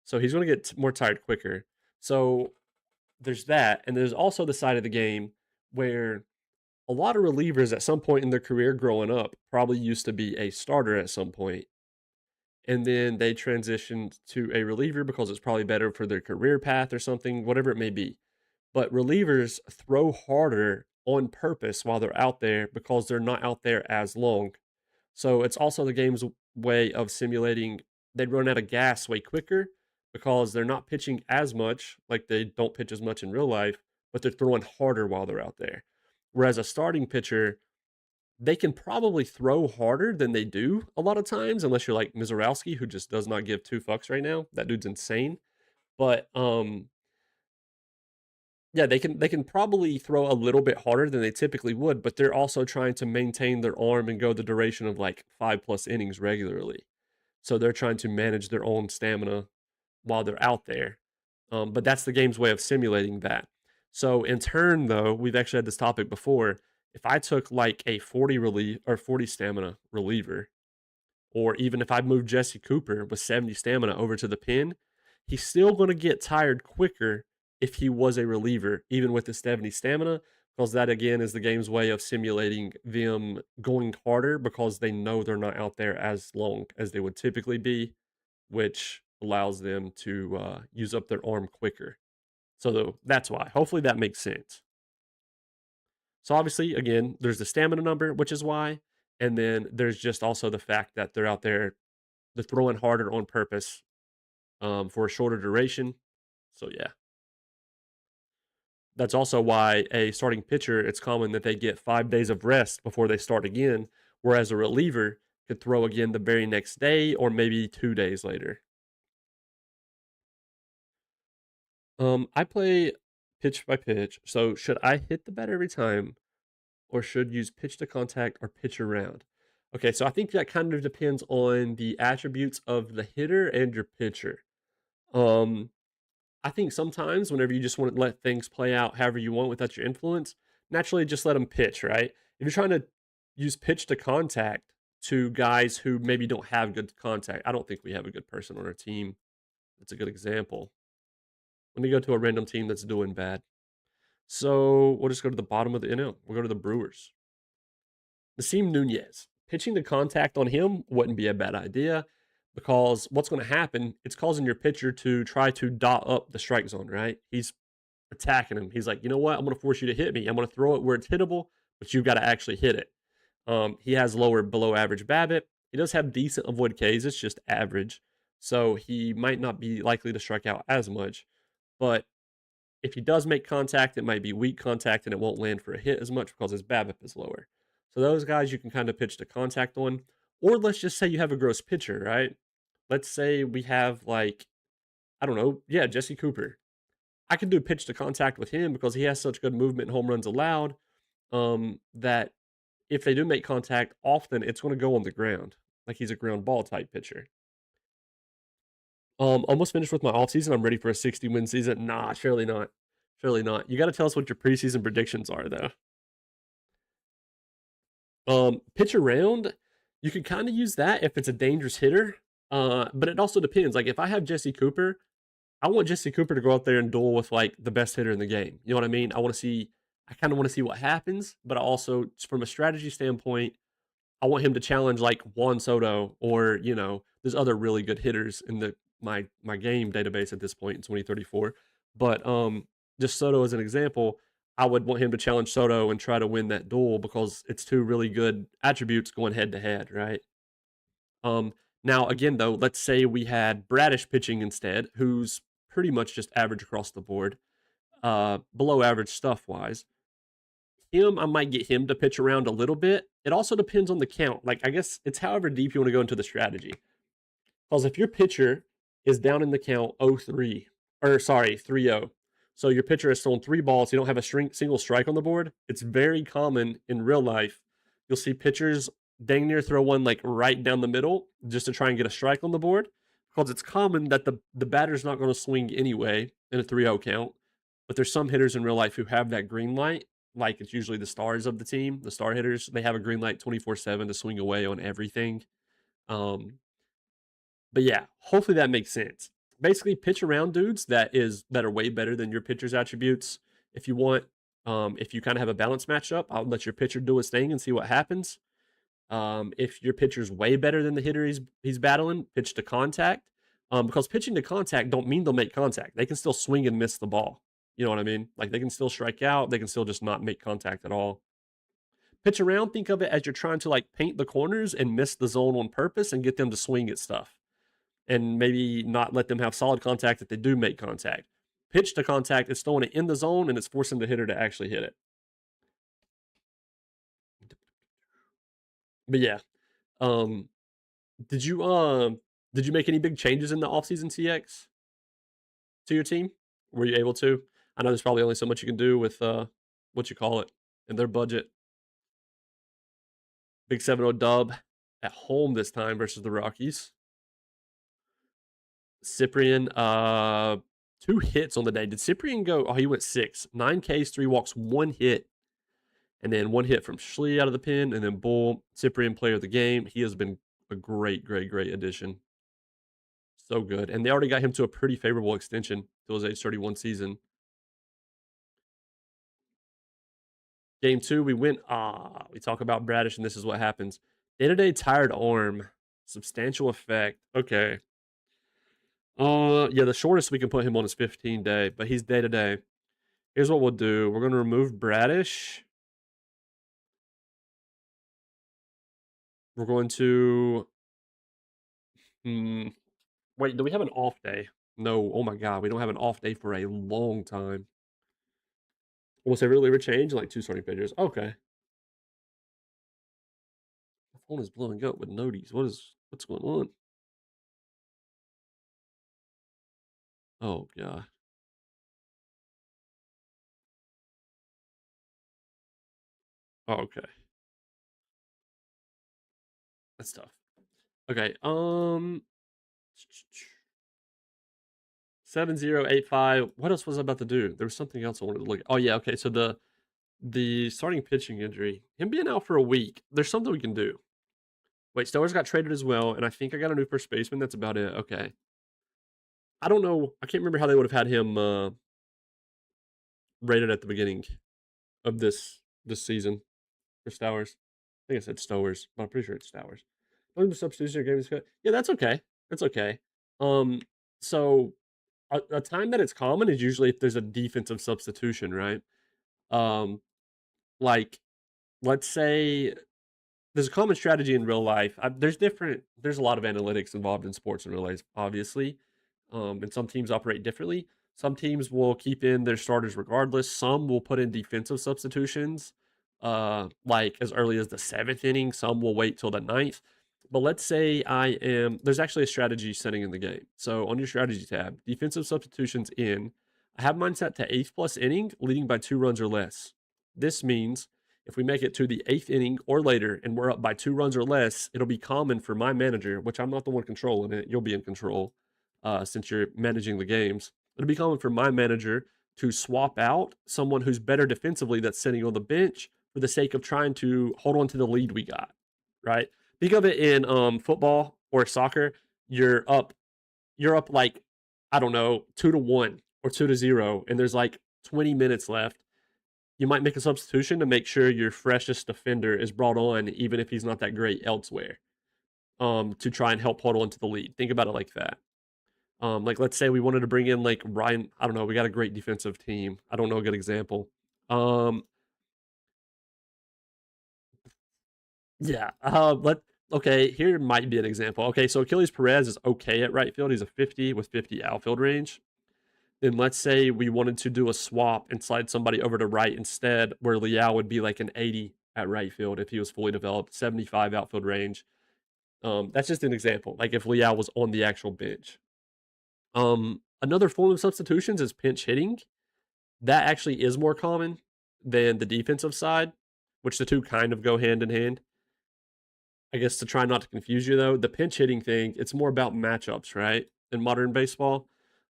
So he's going to get more tired quicker. So there's that, and there's also the side of the game where a lot of relievers at some point in their career growing up probably used to be a starter at some point, and then they transitioned to a reliever because it's probably better for their career path or something, whatever it may be. But relievers throw harder on purpose while they're out there because they're not out there as long. So it's also the game's way of simulating they'd run out of gas way quicker because they're not pitching as much, like they don't pitch as much in real life, but they're throwing harder while they're out there. Whereas a starting pitcher, they can probably throw harder than they do a lot of times, unless you're like Mizorowski, who just does not give two fucks right now. That dude's insane. But yeah, they can probably throw a little bit harder than they typically would, but they're also trying to maintain their arm and go the duration of like 5+ innings regularly. So they're trying to manage their own stamina while they're out there. But that's the game's way of simulating that. So in turn, though, we've actually had this topic before. If I took like a 40 relief or 40 stamina reliever, or even if I moved Jesse Cooper with 70 stamina over to the pin, he's still going to get tired quicker if he was a reliever, even with the 70 stamina, because that again is the game's way of simulating them going harder because they know they're not out there as long as they would typically be, which allows them to use up their arm quicker. So that's why. Hopefully that makes sense. So obviously, again, there's the stamina number, which is why, and then there's just also the fact that they're out there, they're throwing harder on purpose for a shorter duration. So yeah, that's also why a starting pitcher, it's common that they get 5 days of rest before they start again, whereas a reliever could throw again the very next day or maybe 2 days later. I play pitch by pitch. So should I hit the bat every time or should use pitch to contact or pitch around? Okay, so I think that kind of depends on the attributes of the hitter and your pitcher. Um, I think sometimes whenever you just want to let things play out however you want without your influence, naturally just let them pitch, right? If you're trying to use pitch to contact to guys who maybe don't have good contact, I don't think we have a good person on our team. That's a good example. Let me go to a random team that's doing bad. So we'll just go to the bottom of the NL. We'll go to the Brewers. Nasim Nunez. Pitching the contact on him wouldn't be a bad idea because what's going to happen, it's causing your pitcher to try to dot up the strike zone, right? He's attacking him. He's like, you know what? I'm going to force you to hit me. I'm going to throw it where it's hittable, but you've got to actually hit it. He has lower below average BABIP. He does have decent avoid Ks. It's just average. So he might not be likely to strike out as much. But if he does make contact, it might be weak contact and it won't land for a hit as much because his BABIP is lower. So those guys you can kind of pitch to contact on. Or let's just say you have a gross pitcher, right? Let's say we have like, I don't know, yeah, Jesse Cooper. I could do pitch to contact with him because he has such good movement and home runs allowed that if they do make contact, often it's going to go on the ground. Like he's a ground ball type pitcher. Almost finished with my off season. I'm ready for a 60-win season. Nah, surely not. Surely not. You got to tell us what your preseason predictions are, though. Pitch around, you can kind of use that if it's a dangerous hitter. But it also depends. Like if I have Jesse Cooper, I want Jesse Cooper to go out there and duel with like the best hitter in the game. You know what I mean? I kind of want to see what happens, but also from a strategy standpoint, I want him to challenge like Juan Soto or, there's other really good hitters in my game database at this point in 2034. But just Soto as an example, I would want him to challenge Soto and try to win that duel because it's two really good attributes going head to head, right? Now again though, let's say we had Bradish pitching instead, who's pretty much just average across the board, below average stuff wise. I might get him to pitch around a little bit. It also depends on the count. Like, I guess it's however deep you want to go into the strategy. Because if your pitcher is down in the count 0-3, or sorry, 3-0. So your pitcher has thrown 3 balls. You don't have a single strike on the board. It's very common in real life. You'll see pitchers dang near throw one like right down the middle just to try and get a strike on the board, because it's common that the batter's not going to swing anyway in a 3-0 count. But there's some hitters in real life who have that green light, like it's usually the stars of the team, the star hitters. They have a green light 24/7 to swing away on everything. But yeah, hopefully that makes sense. Basically, pitch around dudes that are way better than your pitcher's attributes. If you want, if you kind of have a balanced matchup, I'll let your pitcher do his thing and see what happens. If your pitcher's way better than the hitter he's battling, pitch to contact. Because pitching to contact don't mean they'll make contact. They can still swing and miss the ball. You know what I mean? Like they can still strike out. They can still just not make contact at all. Pitch around, think of it as you're trying to like paint the corners and miss the zone on purpose and get them to swing at stuff. And maybe not let them have solid contact if they do make contact. Pitch to contact is throwing it in the zone and it's forcing the hitter to actually hit it. But yeah, did you make any big changes in the offseason, CX, to your team? Were you able to? I know there's probably only so much you can do with what you call it in their budget. Big 7-0 dub at home this time versus the Rockies. Cyprian, 2 hits on the day. Did Cyprian go? Oh, he went 6. 9 Ks, 3 walks, 1 hit. And then 1 hit from Schlee out of the pen. And then Bull, Cyprian player of the game. He has been a great, great, great addition. So good. And they already got him to a pretty favorable extension till his age 31 season. Game 2, we went, we talk about Bradish, and this is what happens. Day-to-day tired arm. Substantial effect. Okay. Yeah, the shortest we can put him on is 15-day, but he's day-to-day. Here's what we'll do. We're going to remove Bradish. We're going to... Wait, do we have an off day? No. Oh my god, we don't have an off day for a long time. Was there really a change? Like 2 starting pitchers. Okay. My phone is blowing up with noties. What's going on? Oh god. Oh, okay. That's tough. Okay, 7085. What else was I about to do? There was something else I wanted to look at. Oh yeah, okay. So the starting pitching injury, him being out for a week, there's something we can do. Wait, Stowers got traded as well, and I think I got a new first baseman. That's about it. Okay. I don't know. I can't remember how they would have had him rated at the beginning of this season for Stowers. I think I said Stowers, but I'm pretty sure it's Stowers. The substitution game is good. Yeah, that's okay. That's okay. So a time that it's common is usually if there's a defensive substitution, right? Like let's say there's a common strategy in real life. There's a lot of analytics involved in sports in real life, obviously. And some teams operate differently. Some teams will keep in their starters regardless. Some will put in defensive substitutions, like as early as the 7th inning. Some will wait till the 9th. But let's say there's actually a strategy setting in the game. So on your strategy tab, defensive substitutions in, I have mine set to 8th plus inning, leading by 2 runs or less. This means if we make it to the 8th inning or later and we're up by 2 runs or less, it'll be common for my manager, which I'm not the one controlling it, you'll be in control since you're managing the games. It'll be common for my manager to swap out someone who's better defensively that's sitting on the bench for the sake of trying to hold on to the lead we got, right? Think of it in football or soccer. You're up like, I don't know, 2-1 or 2-0, and there's like 20 minutes left. You might make a substitution to make sure your freshest defender is brought on, even if he's not that great elsewhere, to try and help hold on to the lead. Think about it like that. Like let's say we wanted to bring in like Ryan. I don't know. We got a great defensive team. I don't know a good example. Yeah. Okay, here might be an example. Okay, so Achilles Perez is okay at right field. He's a 50 with 50 outfield range. Then let's say we wanted to do a swap and slide somebody over to right instead, where Liao would be like an 80 at right field if he was fully developed, 75 outfield range. That's just an example. Like if Liao was on the actual bench. Another form of substitutions is pinch hitting. That actually is more common than the defensive side, which the two kind of go hand in hand. I guess to try not to confuse you though, the pinch hitting thing, it's more about matchups, right? In modern baseball.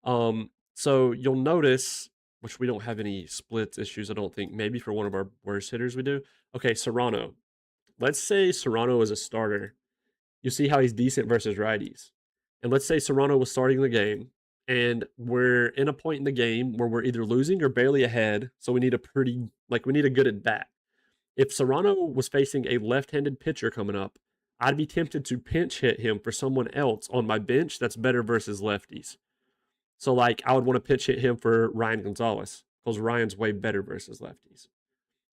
So you'll notice, which we don't have any splits issues, I don't think. Maybe for one of our worst hitters we do. Okay, Serrano. Let's say Serrano is a starter. You see how he's decent versus righties. And let's say Serrano was starting the game, and we're in a point in the game where we're either losing or barely ahead. So we need we need a good at bat. If Serrano was facing a left-handed pitcher coming up, I'd be tempted to pinch hit him for someone else on my bench that's better versus lefties. So like I would want to pitch hit him for Ryan Gonzalez because Ryan's way better versus lefties.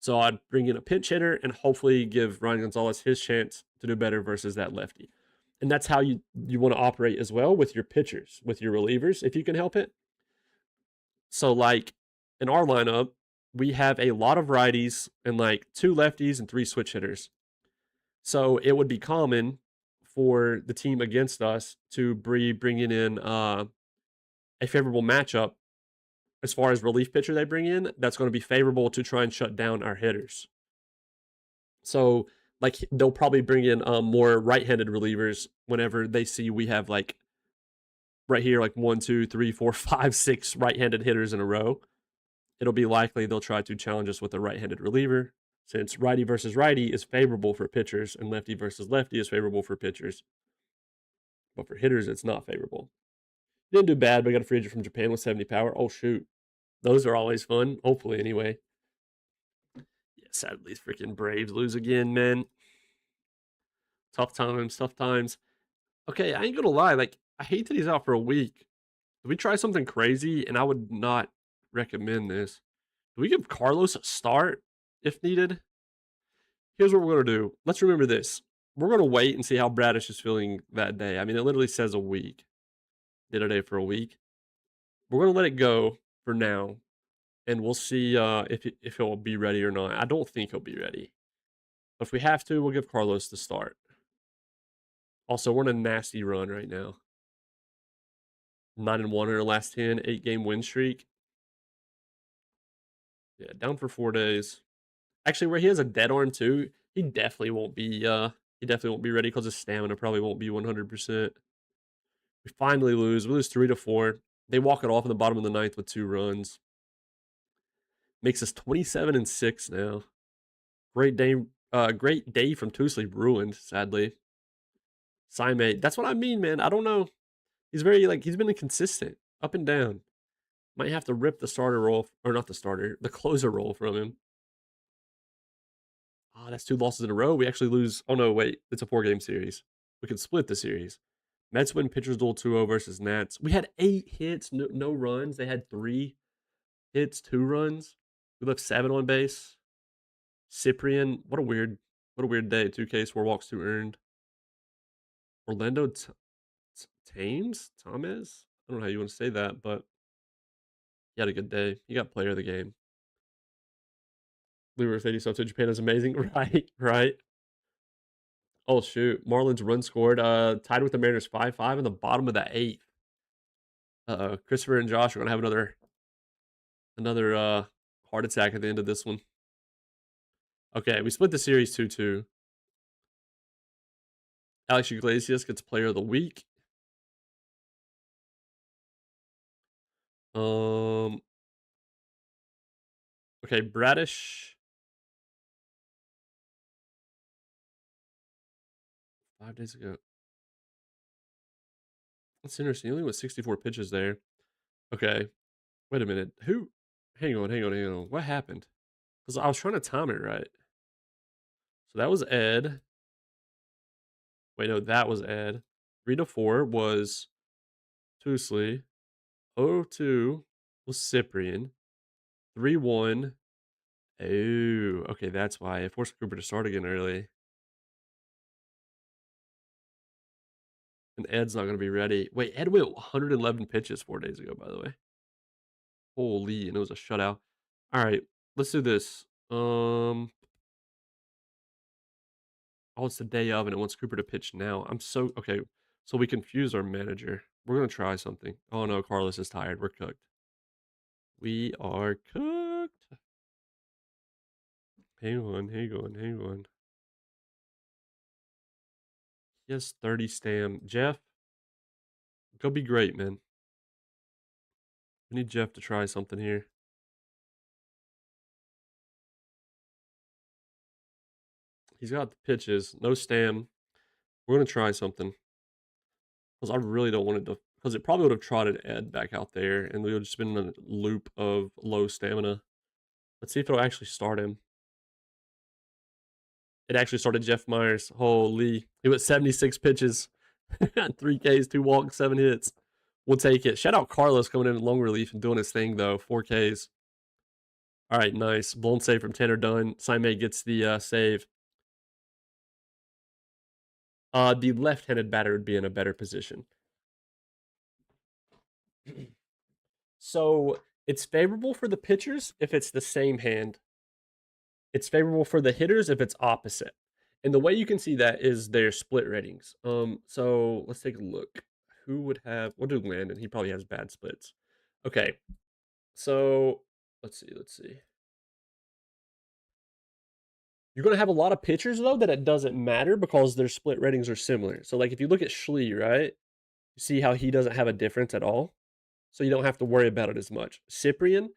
So I'd bring in a pinch hitter and hopefully give Ryan Gonzalez his chance to do better versus that lefty. And that's how you want to operate as well with your pitchers, with your relievers, if you can help it. So like in our lineup, we have a lot of righties and like 2 lefties and 3 switch hitters. So it would be common for the team against us to be bringing in a favorable matchup as far as relief pitcher they bring in. That's going to be favorable to try and shut down our hitters. So like they'll probably bring in more right-handed relievers whenever they see we have like right here like 1, 2, 3, 4, 5, 6 right-handed hitters in a row. It'll be likely they'll try to challenge us with a right-handed reliever, since righty versus righty is favorable for pitchers and lefty versus lefty is favorable for pitchers. But for hitters, it's not favorable. Didn't do bad, but I got a free agent from Japan with 70 power. Oh, shoot. Those are always fun. Hopefully, anyway. Yeah, sadly, freaking Braves lose again, man. Tough times, tough times. Okay, I ain't gonna lie. Like, I hate that he's out for a week. Do we try something crazy? And I would not recommend this. Do we give Carlos a start if needed? Here's what we're going to do. Let's remember this. We're going to wait and see how Bradish is feeling that day. I mean, it literally says a week. Did a day for a week. We're going to let it go for now, and we'll see if he'll be ready or not. I don't think he'll be ready. But if we have to, we'll give Carlos the start. Also, we're in a nasty run right now. 9-1 in our last 10, 8-game win streak. Yeah, down for 4 days. Actually, where he has a dead arm too, he definitely won't be ready because his stamina probably won't be 100%. We finally lose. We lose 3-4. They walk it off in the bottom of the ninth with 2 runs. Makes us 27-6 now. Great day from Tuesday ruined, sadly. Simate. That's what I mean, man. I don't know. He's he's been inconsistent. Up and down. Might have to rip the starter role, or not the starter, the closer role from him. Oh, that's 2 losses in a row. We actually lose. Oh, no, wait. It's a 4-game series. We could split the series. Mets win pitchers duel 2-0 versus Nats. We had 8 hits, no runs. They had 3 hits, 2 runs. We left 7 on base. Cyprian, what a weird day. 2 Ks, 4 walks, 2 earned. Orlando Thames? Thomas? I don't know how you want to say that, but he had a good day. He got player of the game. Leroy 80 to Japan is amazing. Right, right. Oh, shoot. Marlins run scored. Tied with the Mariners 5-5 in the bottom of the 8th. Christopher and Josh are going to have another heart attack at the end of this one. Okay, we split the series 2-2. Alex Iglesias gets player of the week. Okay, Bradish. 5 days ago. That's interesting. He only went 64 pitches there. Okay. Wait a minute. Who? Hang on. What happened? Because I was trying to time it right. So that was Ed. Wait, no, that was Ed. 3-4 was Tusley. 0-2 was Cyprian. 3-1. Oh, okay, that's why. I forced Cooper to start again early. And Ed's not going to be ready. Wait, Ed went 111 pitches 4 days ago, by the way. Holy, and it was a shutout. All right, let's do this. Oh, it's the day of, and it wants Cooper to pitch now. Okay. So we confuse our manager. We're gonna try something. Oh no, Carlos is tired. We're cooked. We are cooked. Hang on, hang on, hang on. He has 30 stam. Jeff, go be great, man. We need Jeff to try something here. He's got the pitches, no stam. We're gonna try something. Because I really don't want it to, because it probably would have trotted Ed back out there, and we would have just been in a loop of low stamina. Let's see if it'll actually start him. It actually started Jeff Myers. Holy. He went 76 pitches, 3 Ks, 2 walks, 7 hits. We'll take it. Shout out Carlos coming in long relief and doing his thing, though. 4 Ks. All right, nice. Blown save from Tanner Dunn. Simei gets the save. The left-handed batter would be in a better position. So it's favorable for the pitchers if it's the same hand. It's favorable for the hitters if it's opposite. And the way you can see that is their split ratings. So let's take a look. Who would have, we'll do Landon. He probably has bad splits. Okay. So let's see. You're going to have a lot of pitchers, though, that it doesn't matter because their split ratings are similar. So, like, if you look at Schlee, right? You see how he doesn't have a difference at all? So you don't have to worry about it as much. Cyprian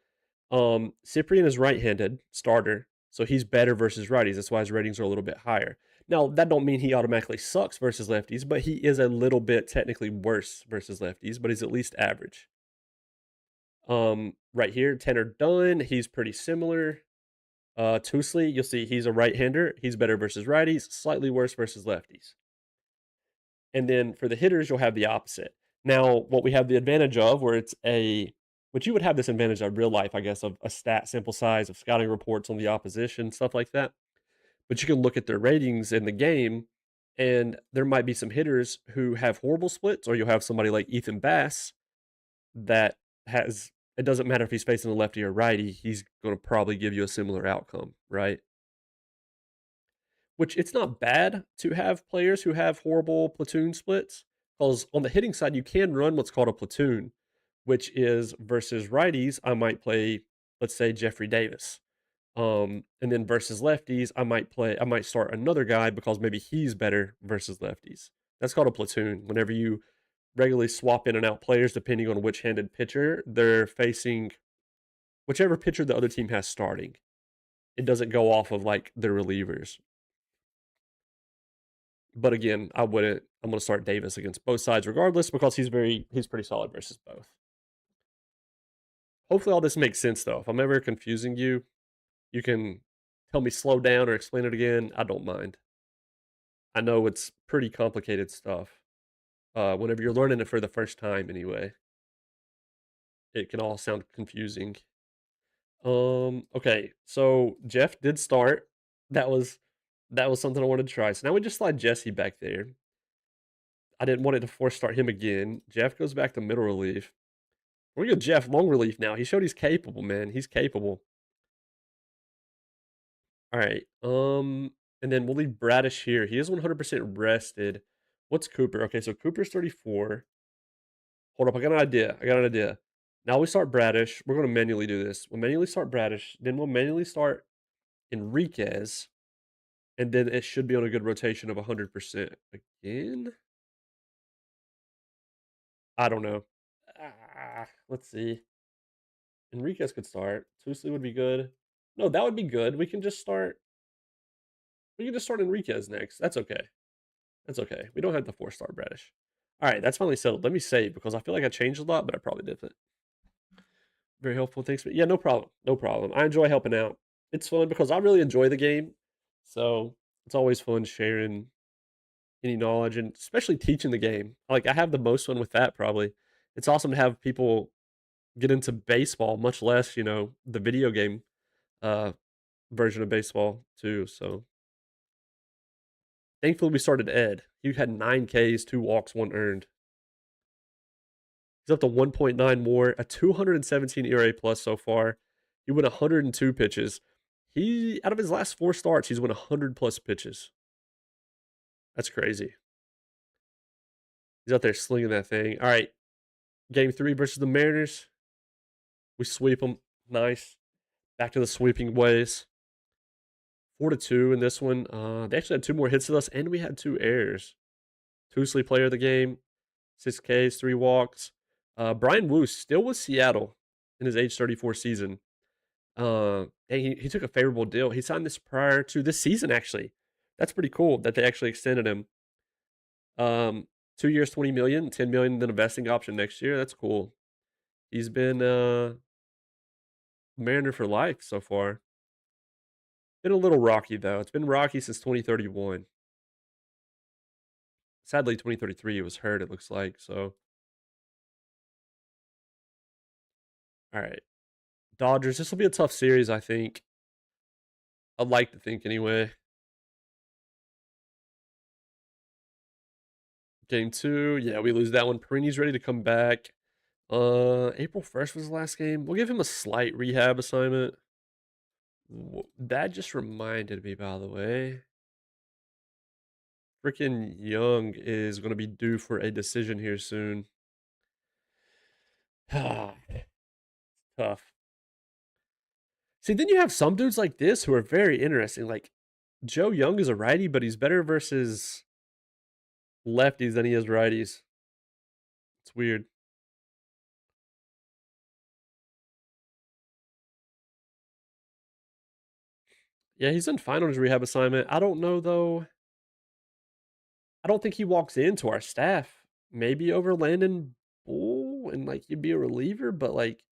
is right-handed starter, so he's better versus righties. That's why his ratings are a little bit higher. Now, that don't mean he automatically sucks versus lefties, but he is a little bit technically worse versus lefties, but he's at least average. Right here, Tanner Dunn, he's pretty similar. Tousley, you'll see he's a right-hander. He's better versus righties, slightly worse versus lefties. And then for the hitters, you'll have the opposite. Now, what we have the advantage of, where it's which you would have this advantage of real life, I guess, of a stat sample size, of scouting reports on the opposition, stuff like that. But you can look at their ratings in the game, and there might be some hitters who have horrible splits, or you'll have somebody like Ethan Bass that has, it doesn't matter if he's facing a lefty or righty, he's going to probably give you a similar outcome, right? Which it's not bad to have players who have horrible platoon splits, because on the hitting side, you can run what's called a platoon, which is versus righties, I might play, let's say, Jeffrey Davis. And then versus lefties, I might start another guy because maybe he's better versus lefties. That's called a platoon. Whenever you regularly swap in and out players depending on which handed pitcher they're facing, whichever pitcher the other team has starting. It doesn't go off of like their relievers. But again, I'm going to start Davis against both sides regardless because he's pretty solid versus both. Hopefully all this makes sense though. If I'm ever confusing you, you can tell me slow down or explain it again. I don't mind. I know it's pretty complicated stuff. Whenever you're learning it for the first time anyway, it can all sound confusing. Okay, so Jeff did start. That was something I wanted to try. So now we just slide Jesse back there. I didn't want it to force start him again. Jeff goes back to middle relief. We're gonna go Jeff long relief now. He showed he's capable, man. He's capable. All right. And then we'll leave Bradish here. He is 100% rested. What's Cooper? Okay, so Cooper's 34. Hold up, I got an idea. Now we start Bradish. We're gonna manually do this. We'll manually start Bradish. Then we'll manually start Enriquez. And then it should be on a good rotation of 100%. Again? I don't know. Let's see. Enriquez could start. Tusley would be good. No, that would be good. We can just start Enriquez next. That's okay. That's okay. We don't have the 4-star Bradish. All right, that's finally settled. Let me save because I feel like I changed a lot, but I probably didn't. Very helpful. Thanks. Yeah, no problem. No problem. I enjoy helping out. It's fun because I really enjoy the game. So it's always fun sharing any knowledge and especially teaching the game. Like I have the most fun with that probably. It's awesome to have people get into baseball, much less, the video game version of baseball too. So thankfully we started Ed. He had 9 Ks, 2 walks, 1 earned. He's up to 1.9 more, a 217 ERA plus so far. He went 102 pitches. Out of his last 4 starts, he's went 100 plus pitches. That's crazy. He's out there slinging that thing. All right, Game 3 versus the Mariners. We sweep them. Nice. Back to the sweeping ways. 4-2 in this one. They actually had 2 more hits than us, and we had 2 errors. Tusley player of the game, 6 Ks, 3 walks. Brian Wu still with Seattle in his age 34 season. And he took a favorable deal. He signed this prior to this season, actually. That's pretty cool that they actually extended him. 2 years, 20 million, 10 million, then a vesting option next year. That's cool. He's been Mariner for life so far. Been a little rocky though. It's been rocky since 2031. Sadly, 2033 he was hurt. It looks like so. All right, Dodgers. This will be a tough series, I think. I'd like to think anyway. Game 2, yeah, we lose that one. Perini's ready to come back. April 1st was the last game. We'll give him a slight rehab assignment. That just reminded me, by the way. Freaking Young is going to be due for a decision here soon. Tough. See, then you have some dudes like this who are very interesting. Like Joe Young is a righty, but he's better versus lefties than he is righties. It's weird. Yeah, he's in finals rehab assignment. I don't know though. I don't think he walks into our staff. Maybe over Landon Bull and like he'd be a reliever, but like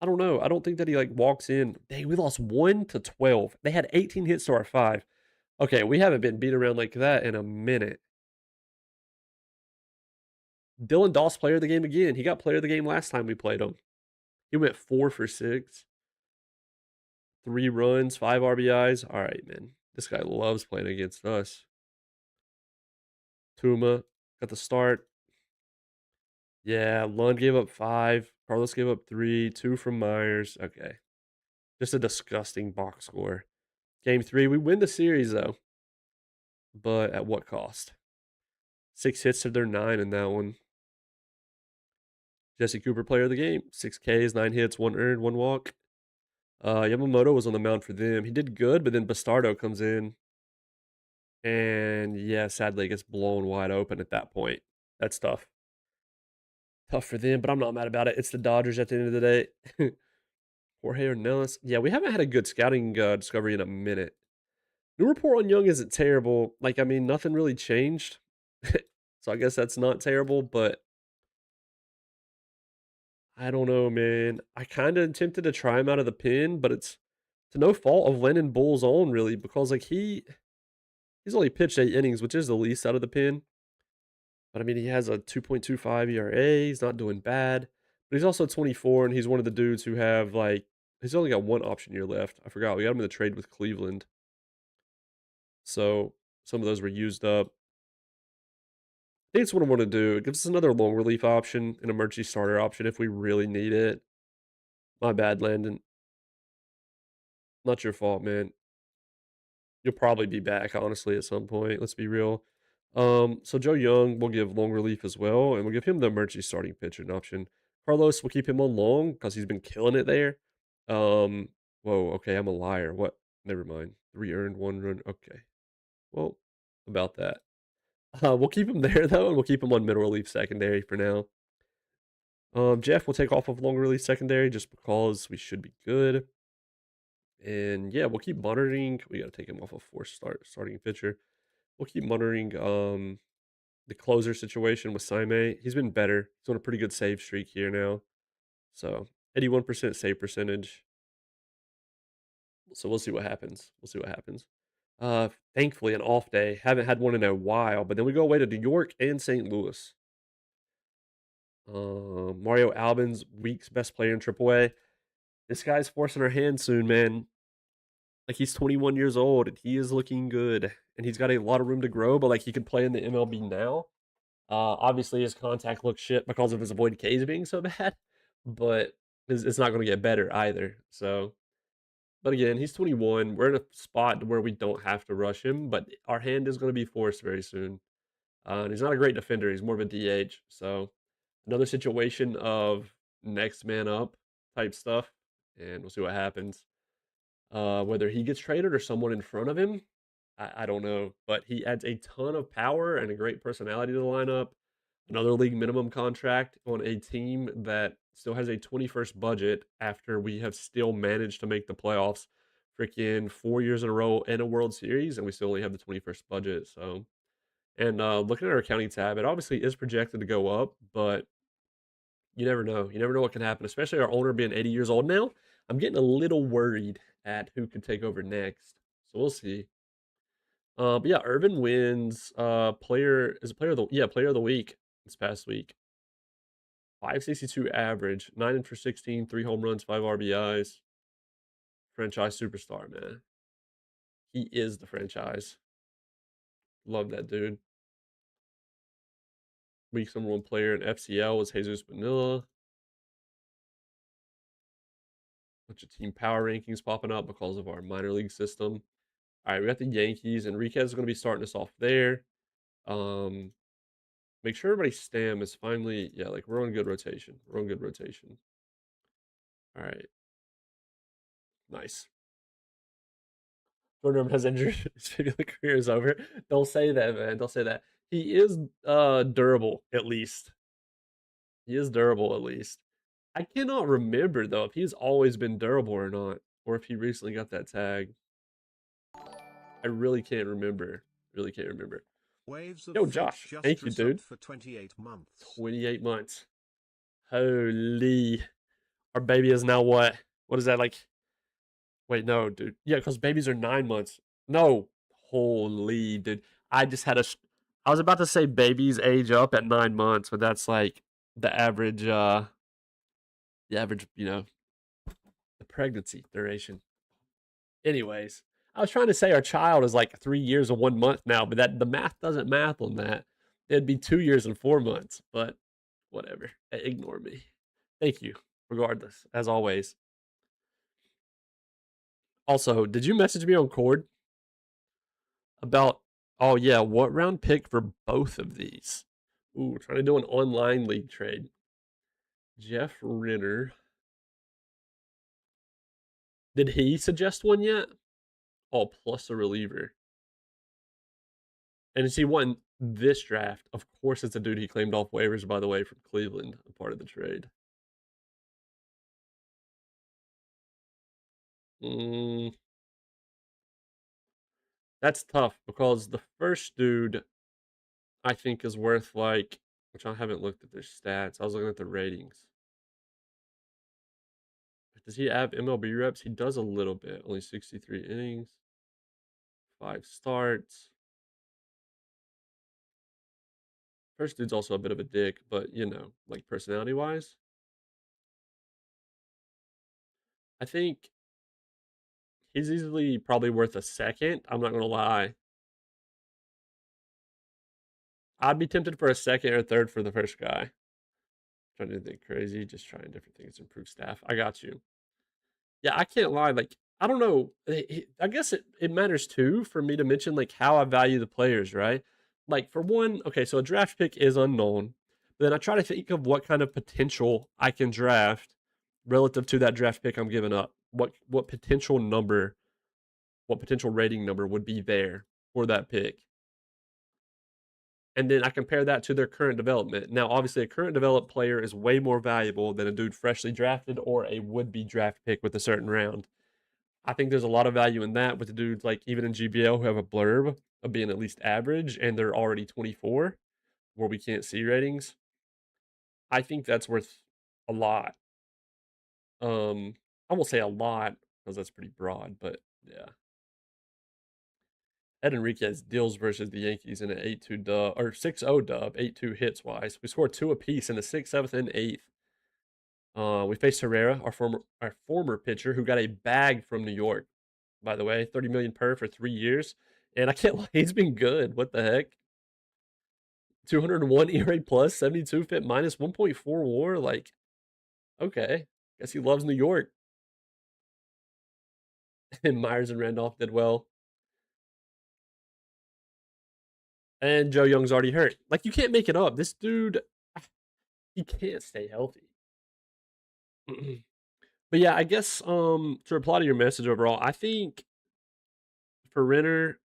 I don't know. I don't think that he like walks in. Dang, we lost 1-12. They had 18 hits to our 5. Okay, we haven't been beat around like that in a minute. Dylan Doss, player of the game again. He got player of the game last time we played him. He went 4 for 6. 3 runs, 5 RBIs. All right, man. This guy loves playing against us. Tuma got the start. Yeah, Lund gave up 5. Carlos gave up 3. 2 from Myers. Okay. Just a disgusting box score. Game 3, we win the series though. But at what cost? 6 hits to their 9 in that one. Jesse Cooper, player of the game. 6 Ks, 9 hits, 1 earned, 1 walk. Yamamoto was on the mound for them. He did good, but then Bastardo comes in. And yeah, sadly, it gets blown wide open at that point. That's tough. Tough for them, but I'm not mad about it. It's the Dodgers at the end of the day. Jorge Ornelas. Yeah, we haven't had a good scouting discovery in a minute. New report on Young isn't terrible. Like, I mean, nothing really changed. So I guess that's not terrible, but I don't know, man. I kind of tempted to try him out of the pen, but it's to no fault of Lennon Bull's own, really, because like he's only pitched 8 innings, which is the least out of the pen. But I mean, he has a 2.25 ERA. He's not doing bad, but he's also 24, and he's one of the dudes who have like he's only got 1 option year left. I forgot we got him in the trade with Cleveland, so some of those were used up. I think it's what I want to do. It gives us another long relief option, an emergency starter option if we really need it. My bad, Landon. Not your fault, man. You'll probably be back, honestly, at some point. Let's be real. So Joe Young will give long relief as well, and we'll give him the emergency starting pitching option. Carlos, we'll keep him on long because he's been killing it there. Um, whoa, okay, I'm a liar. What? Never mind. 3 earned, 1 run. Okay. Well, about that. We'll keep him there though, and we'll keep him on middle relief secondary for now. Jeff will take off of long relief secondary just because we should be good. And yeah, we'll keep monitoring. We got to take him off of starting pitcher. We'll keep monitoring the closer situation with Saime. He's been better. He's on a pretty good save streak here now. So 81% save percentage. So we'll see what happens. We'll see what happens. Thankfully, an off day. Haven't had one in a while, but then we go away to New York and St. Louis. Mario Albin's week's best player in AAA. This guy's forcing our hand soon, man. Like he's 21 years old and he is looking good, and he's got a lot of room to grow. But like he could play in the MLB now. Obviously his contact looks shit because of his avoid Ks being so bad, but it's not going to get better either. So, but again, he's 21. We're in a spot where we don't have to rush him, but our hand is going to be forced very soon. And he's not a great defender. He's more of a DH. So Another situation of next man up type stuff, and we'll see what happens. Whether he gets traded or someone in front of him, I don't know. But he adds a ton of power and a great personality to the lineup. Another league minimum contract on a team that still has a 21st budget after we have still managed to make the playoffs freaking 4 years in a row in a World Series, and we still only have the 21st budget. So, and looking at our accounting tab, it obviously is projected to go up, but you never know. You never know what can happen, especially our owner being 80 years old now. I'm getting a little worried at who could take over next. So we'll see. But yeah, Irvin wins. Player of the week this past week. 562 average, 9 for 16, 3 home runs, 5 RBIs. Franchise superstar, man. He is the franchise. Love that dude. Week's #1 player in FCL was Jesus Manila. Bunch of team power rankings popping up because of our minor league system. All right, we got the Yankees. Enriquez is going to be starting us off there. Um, Make sure everybody's stam is finally, yeah, like we're on good rotation. We're on good rotation. All right, nice. Jordan has injured. His career is over. Don't say that, man. Don't say that. He is durable, at least. He is durable, at least. I cannot remember though if he's always been durable or not, or if he recently got that tag. I really can't remember. Really can't remember. Waves of Yo, Fate Josh, just thank you, resubbed dude. for 28 months. 28 months. Holy. Our baby is now what? What is that like? Wait, no, dude. Yeah, because babies are 9 months. No. Holy, dude. I just had a. I was about to say babies age up at 9 months, but that's like the average, the pregnancy duration. Anyways, I was trying to say our child is like 3 years and 1 month now, but that the math doesn't math on that. It'd be 2 years and 4 months, but whatever. Ignore me. Thank you, regardless, as always. Also, did you message me on Cord about, oh yeah, what round pick for both of these? Ooh, trying to do an online league trade. Jeff Ritter. Did he suggest one yet? Oh, plus a reliever. And is he won this draft? Of course, it's a dude he claimed off waivers, by the way, from Cleveland, a part of the trade. Mm, that's tough because the first dude I think is worth like, which I haven't looked at their stats. I was looking at the ratings. Does he have MLB reps? He does a little bit. Only 63 innings, 5 starts. First dude's also a bit of a dick, but like personality wise, I think he's easily probably worth a second. I'm not gonna lie. I'd be tempted for a second or third for the first guy. Trying to think crazy, just trying different things to improve staff. I got you. Yeah, I can't lie. Like, I don't know. I guess it matters too for me to mention like how I value the players, right? Like for one, okay, so a draft pick is unknown. But then I try to think of what kind of potential I can draft relative to that draft pick I'm giving up. What potential number, what potential rating number would be there for that pick? And then I compare that to their current development. Now, obviously, a current developed player is way more valuable than a dude freshly drafted or a would-be draft pick with a certain round. I think there's a lot of value in that with the dudes like even in GBL who have a blurb of being at least average and they're already 24 where we can't see ratings. I think that's worth a lot. I won't say a lot because that's pretty broad, but yeah. Ed Enriquez deals versus the Yankees in an 8-2 dub or 6-0 dub, 8-2 hits wise. We scored 2 apiece in the 6th, 7th, and 8th. We faced Herrera, our former pitcher, who got a bag from New York. By the way, 30 million per for 3 years, and I can't lie, he's been good. What the heck? 201 ERA plus, 72 FIP minus, 1.4 WAR. Like, okay, guess he loves New York. And Myers and Randolph did well, and Joe Young's already hurt. Like, you can't make it up. This dude, He can't stay healthy. But yeah, I guess to reply to your message overall, I think for Renner,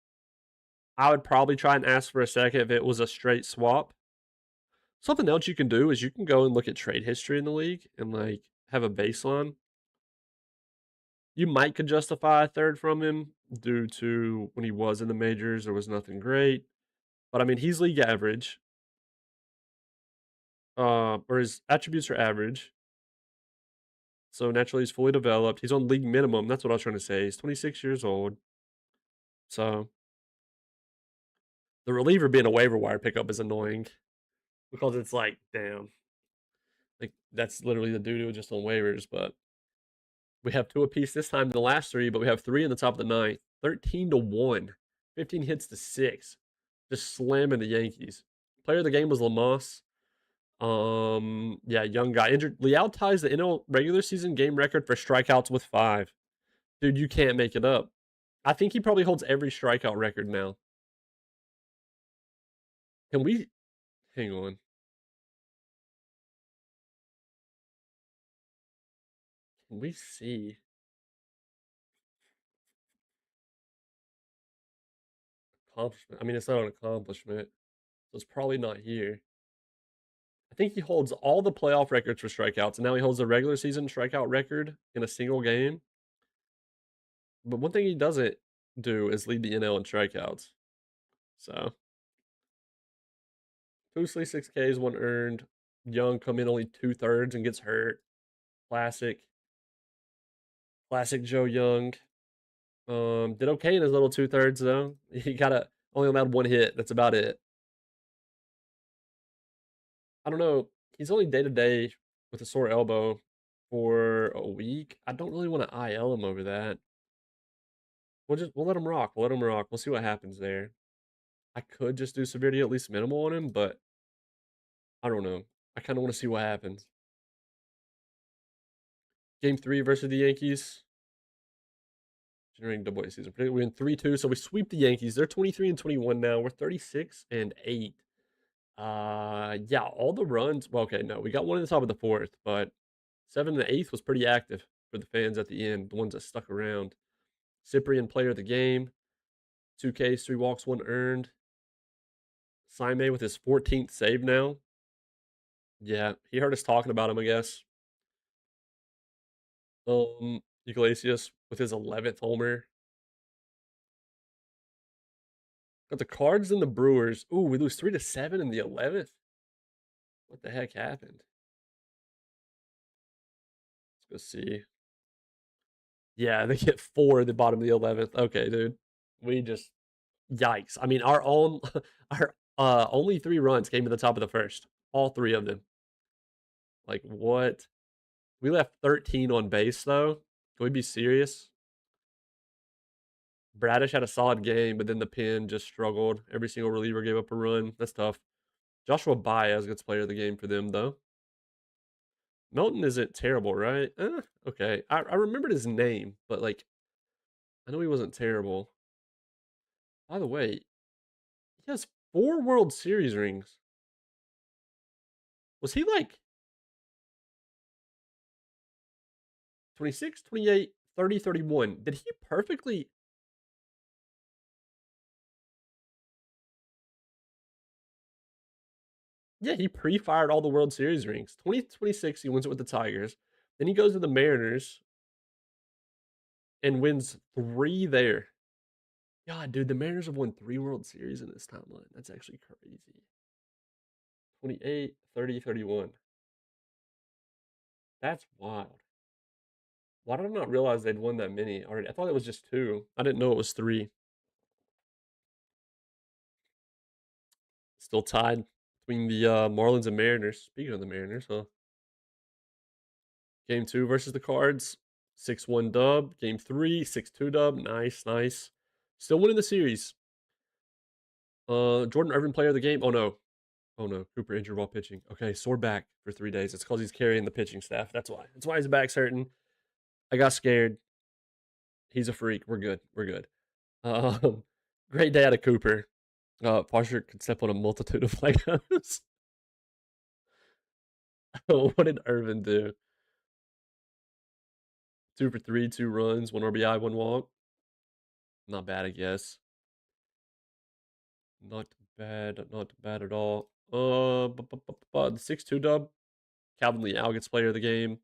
I would probably try and ask for a second if it was a straight swap. Something else you can do is you can go and look at trade history in the league and like have a baseline. You might could justify a third from him due to when he was in the majors, there was nothing great. But I mean, he's league average, or his attributes are average. So naturally, he's fully developed. He's on league minimum. That's what I was trying to say. He's 26 years old. So the reliever being a waiver wire pickup is annoying because it's like, damn, like that's literally the dude who was just on waivers. But we have two apiece this time in the last three, but we have three in the top of the ninth. 13-1, 15 hits to 6, just slamming the Yankees. Player of the game was Lamas. Yeah, young guy injured. Liao ties the NL regular season game record for strikeouts with 5. Dude, you can't make it up. I think he probably holds every strikeout record now. Can we hang on? Can we see accomplishment? I mean, it's not an accomplishment, so it's probably not here. I think he holds all the playoff records for strikeouts, and now he holds the regular season strikeout record in a single game. But one thing he doesn't do is lead the NL in strikeouts. So 6 Ks, 1 earned. Young come in only 2/3 and gets hurt. Classic, classic Joe Young. Did okay in his little 2/3 though. He got only allowed 1 hit. That's about it. I don't know. He's only day to day with a sore elbow for a week. I don't really want to IL him over that. We'll let him rock. We'll let him rock. We'll see what happens there. I could just do severity at least minimal on him, but I don't know. I kind of want to see what happens. Game 3 versus the Yankees. Generating double A season. We win 3-2, so we sweep the Yankees. They're 23-21 now. We're 36-8. Yeah, all the runs. Well, okay, no, we got one in the top of the 4th, but 7 in the 8th was pretty active for the fans at the end, the ones that stuck around. Cyprian, player of the game. 2 Ks, 3 walks, 1 earned. Saime with his 14th save now. Yeah, he heard us talking about him, I guess. Iglesias with his 11th homer. Got the Cards and the Brewers. Ooh, we lose 3-7 in the 11th. What the heck happened? Let's go see. Yeah, they get 4 at the bottom of the 11th. Okay, dude. We just yikes. I mean, our own our only 3 runs came to the top of the first. All 3 of them. Like what? We left 13 on base though. Can we be serious? Bradish had a solid game, but then the pin just struggled. Every single reliever gave up a run. That's tough. Joshua Baez gets player of the game for them though. Melton isn't terrible, right? Okay. I remembered his name, but like I know he wasn't terrible. By the way, he has 4 World Series rings. Was he like 26, 28, 30, 31? Did he perfectly? Yeah, he pre-fired all the World Series rings. 2026, he wins it with the Tigers. Then he goes to the Mariners and wins 3 there. God, dude, the Mariners have won 3 World Series in this timeline. That's actually crazy. 28, 30, 31. That's wild. Why did I not realize they'd won that many already? I thought it was just 2. I didn't know it was 3. Still tied between the Marlins and Mariners. Speaking of the Mariners, huh? Game 2 versus the Cards. 6-1 dub. Game 3, 6-2 dub. Nice, nice. Still winning the series. Jordan Irvin, player of the game. Oh no. Oh no. Cooper injured while pitching. Okay, sore back for 3 days. It's because he's carrying the pitching staff. That's why. That's why his back's hurting. I got scared. He's a freak. We're good. We're good. Um, great day out of Cooper. Parcher could step on a multitude of Legos. What did Irvin do? 2 for 3, 2 runs, 1 RBI, 1 walk. Not bad, I guess. Not bad, not bad at all. The 6-2 dub. Calvin Leal gets player of the game.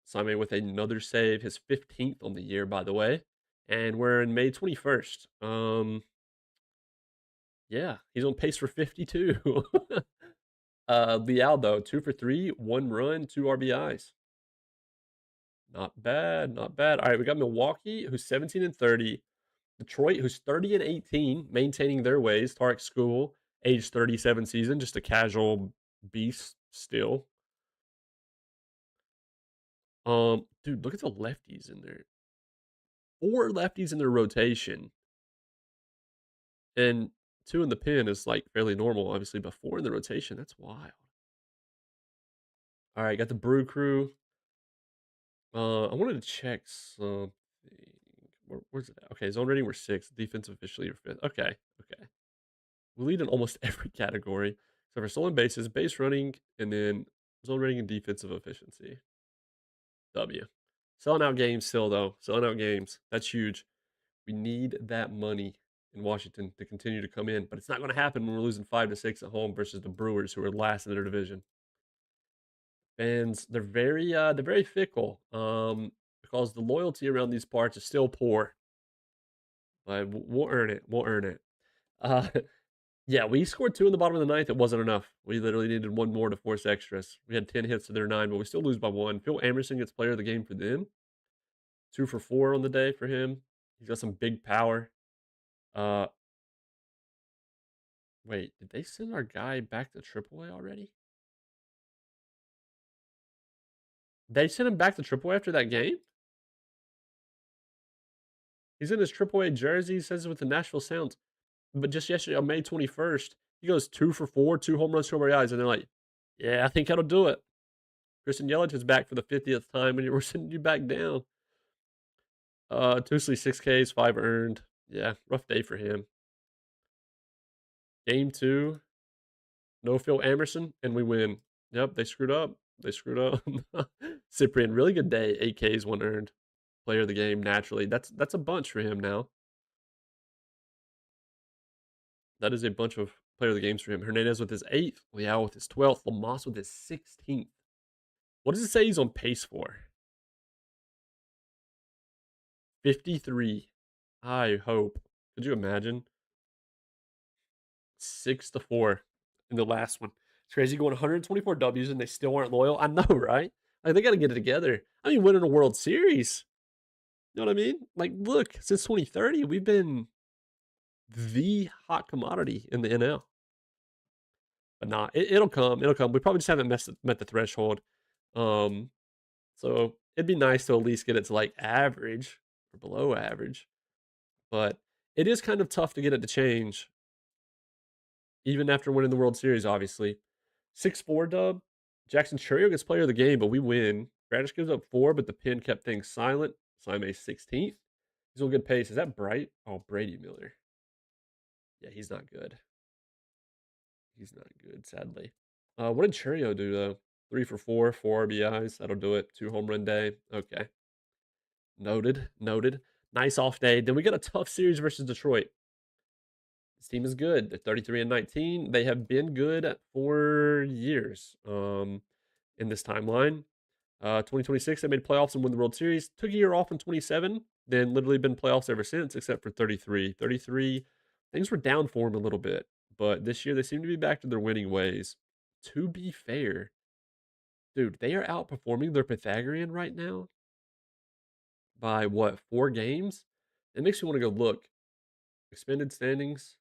Simon with another save, his 15th on the year, by the way. And we're in May 21st. Yeah, he's on pace for 52. Leal, though, 2 for 3, 1 run, 2 RBIs. Not bad, not bad. All right, we got Milwaukee, who's 17 and 30. Detroit, who's 30 and 18, maintaining their ways. Tarek School, age 37 season, just a casual beast still. Dude, look at the lefties in there. 4 lefties in their rotation. And 2 in the pen is like fairly normal, obviously, but 4 in the rotation, that's wild. All right, got the Brew Crew. I wanted to check something. Where's it at? Okay, zone rating we're 6th. Defensive officially we're 5th. Okay, okay. We lead in almost every category except for stolen bases, base running, and then zone rating and defensive efficiency. W. Selling out games still though. Selling out games. That's huge. We need that money in Washington to continue to come in, but it's not going to happen when we're losing 5-6 at home versus the Brewers, who are last in their division. Fans, they're very fickle. Because the loyalty around these parts is still poor, but we'll earn it. We'll earn it. Uh, yeah, we scored 2 in the bottom of the ninth. It wasn't enough. We literally needed 1 more to force extras. We had 10 hits to their 9, but we still lose by 1. Phil Emerson gets player of the game for them. 2 for 4 on the day for him. He's got some big power. Uh, Wait, did they send our guy back to AAA already? They sent him back to AAA after that game? He's in his AAA jersey. He says it with the Nashville Sounds. But just yesterday, on May 21st, he goes 2 for 4, 2 home runs, 2 RBIs, and they're like, yeah, I think that'll do it. Christian Yelich is back for the 50th time, and we're sending you back down. Tusley 6 Ks, 5 earned. Yeah, rough day for him. Game 2, no Phil Emerson, and we win. Yep, they screwed up. They screwed up. Cyprian, really good day. 8 Ks, 1 earned. Player of the game, naturally. That's a bunch for him now. That is a bunch of player of the games for him. Hernandez with his 8th. Leal with his 12th. Lamas with his 16th. What does it say he's on pace for? 53. I hope. Could you imagine? 6-4 in the last one. It's crazy going 124 W's and they still aren't loyal. I know, right? Like they got to get it together. I mean, winning a World Series. You know what I mean? Like, look, since 2030, we've been the hot commodity in the NL. But nah, it'll come. It'll come. We probably just haven't met the threshold. Um, so it'd be nice to at least get it to like average or below average. But it is kind of tough to get it to change, even after winning the World Series, obviously. 6-4 dub. Jackson Churio gets player of the game, but we win. Bradish gives up 4, but the pin kept things silent. Simon 16th. He's on good pace. Is that Bright? Oh, Brady Miller. Yeah, he's not good. He's not good, sadly. What did Churio do, though? 3 for 4, 4 RBIs. That'll do it. 2 home run day. Okay. Noted. Noted. Nice off day. Then we got a tough series versus Detroit. This team is good. They're 33 and 19. They have been good for years in this timeline. 2026, they made playoffs and won the World Series. Took a year off in 27, then literally been playoffs ever since, except for 33. 33, things were down for them a little bit, but this year they seem to be back to their winning ways. To be fair, dude, they are outperforming their Pythagorean right now by what, 4 games? It makes me want to go look. Expanded standings.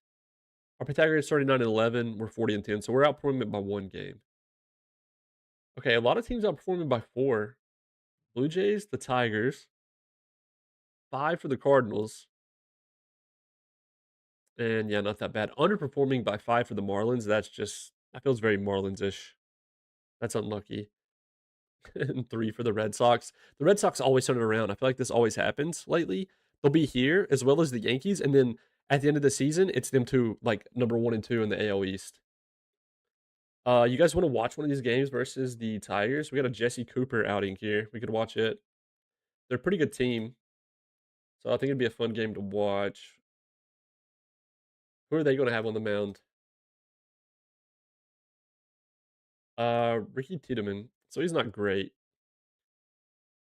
Our Pythagorean is 39 and 11. We're 40 and 10, so we're outperforming it by 1 game. Okay, a lot of teams outperforming by 4. Blue Jays, the Tigers, 5 for the Cardinals. And yeah, not that bad. Underperforming by 5 for the Marlins. That feels very Marlins-ish. That's unlucky. And 3 for the Red Sox. The Red Sox always turn it around. I feel like this always happens lately. They'll be here as well as the Yankees, and then at the end of the season, it's them two, like number 1 and 2 in the AL East. You guys want to watch one of these games versus the Tigers? We got a Jesse Cooper outing here. We could watch it. They're a pretty good team, so I think it'd be a fun game to watch. Who are they going to have on the mound? Ricky Tiedemann. So he's not great.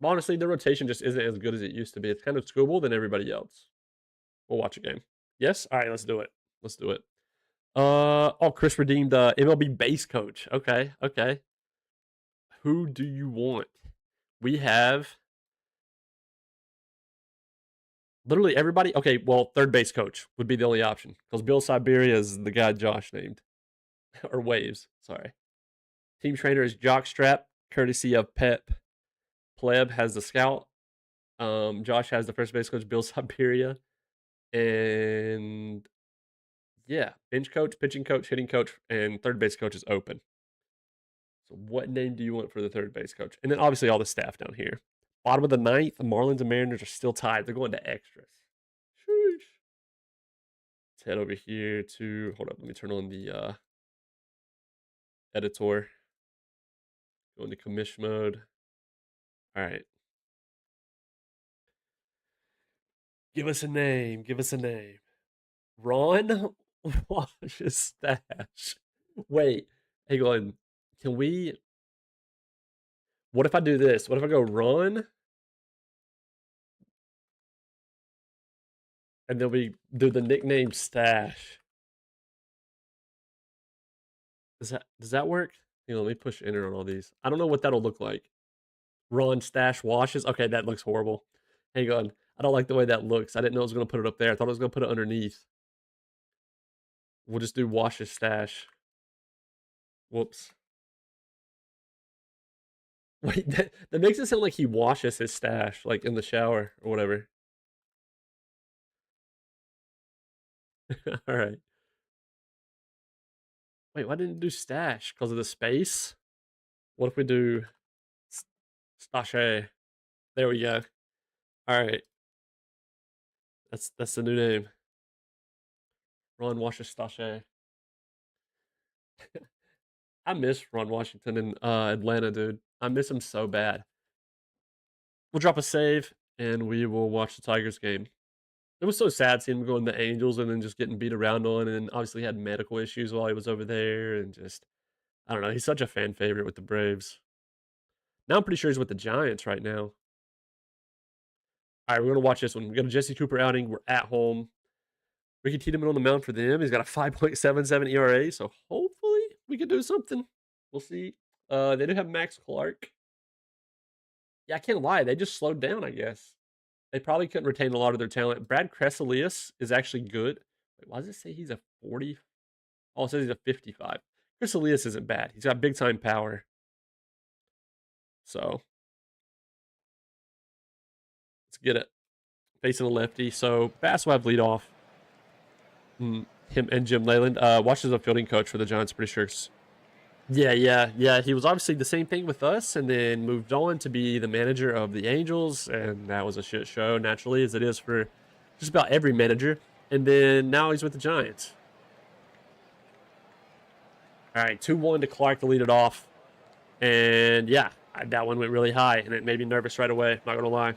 But honestly, the rotation just isn't as good as it used to be. It's kind of schoolable than everybody else. We'll watch a game. Yes? All right, let's do it. Let's do it. Oh, Chris redeemed MLB base coach. Okay, okay. Who do you want? We have literally everybody. Okay, well, third base coach would be the only option because Bill Siberia is the guy Josh named, or Waves. Sorry. Team trainer is Jockstrap, courtesy of Pep. Pleb has the scout. Josh has the first base coach, Bill Siberia, and yeah, bench coach, pitching coach, hitting coach, and third base coach is open. So what name do you want for the third base coach? And then obviously all the staff down here. Bottom of the ninth, the Marlins and Mariners are still tied. They're going to extras. Sheesh. Let's head over here to, hold up, let me turn on the editor. Go into commish mode. All right. Give us a name. Give us a name. Ron Wash's stash. Wait, hang on. Can we? What if I do this? What if I go Ron? And then we do the nickname stash. Does that work? Hang on, let me push enter on all these. I don't know what that'll look like. Ron stash washes. Okay, that looks horrible. Hang on. I don't like the way that looks. I didn't know I was gonna put it up there. I thought I was gonna put it underneath. We'll just do washes stash. Whoops. Wait, that makes it sound like he washes his stash, like in the shower or whatever. All right. Wait, why didn't it do stash? Because of the space? What if we do stash? There we go. All right. That's the new name. Ron Washer stash. I miss Ron Washington in Atlanta, dude. I miss him so bad. We'll drop a save and we will watch the Tigers game. It was so sad seeing him going to the Angels and then just getting beat around on, and obviously he had medical issues while he was over there, and just I don't know. He's such a fan favorite with the Braves. Now I'm pretty sure he's with the Giants right now. All right, we're gonna watch this one. We got a Jesse Cooper outing. We're at home. Ricky Tiedemann on the mound for them. He's got a 5.77 ERA, so hopefully we can do something. We'll see. They do have Max Clark. Yeah, I can't lie. They just slowed down, I guess. They probably couldn't retain a lot of their talent. Brad Cresalius is actually good. Wait, why does it say he's a 40? Oh, it says he's a 55. Cresalius isn't bad. He's got big time power. So let's get it. Facing a lefty. So Bass will have lead off. Him and Jim Leyland. Wash as a fielding coach for the Giants, pretty sure. Yeah. He was obviously the same thing with us, and then moved on to be the manager of the Angels, and that was a shit show, naturally, as it is for just about every manager. And then now he's with the Giants. All right, 2-1 to Clark to lead it off. And yeah, that one went really high, and it made me nervous right away, not gonna lie.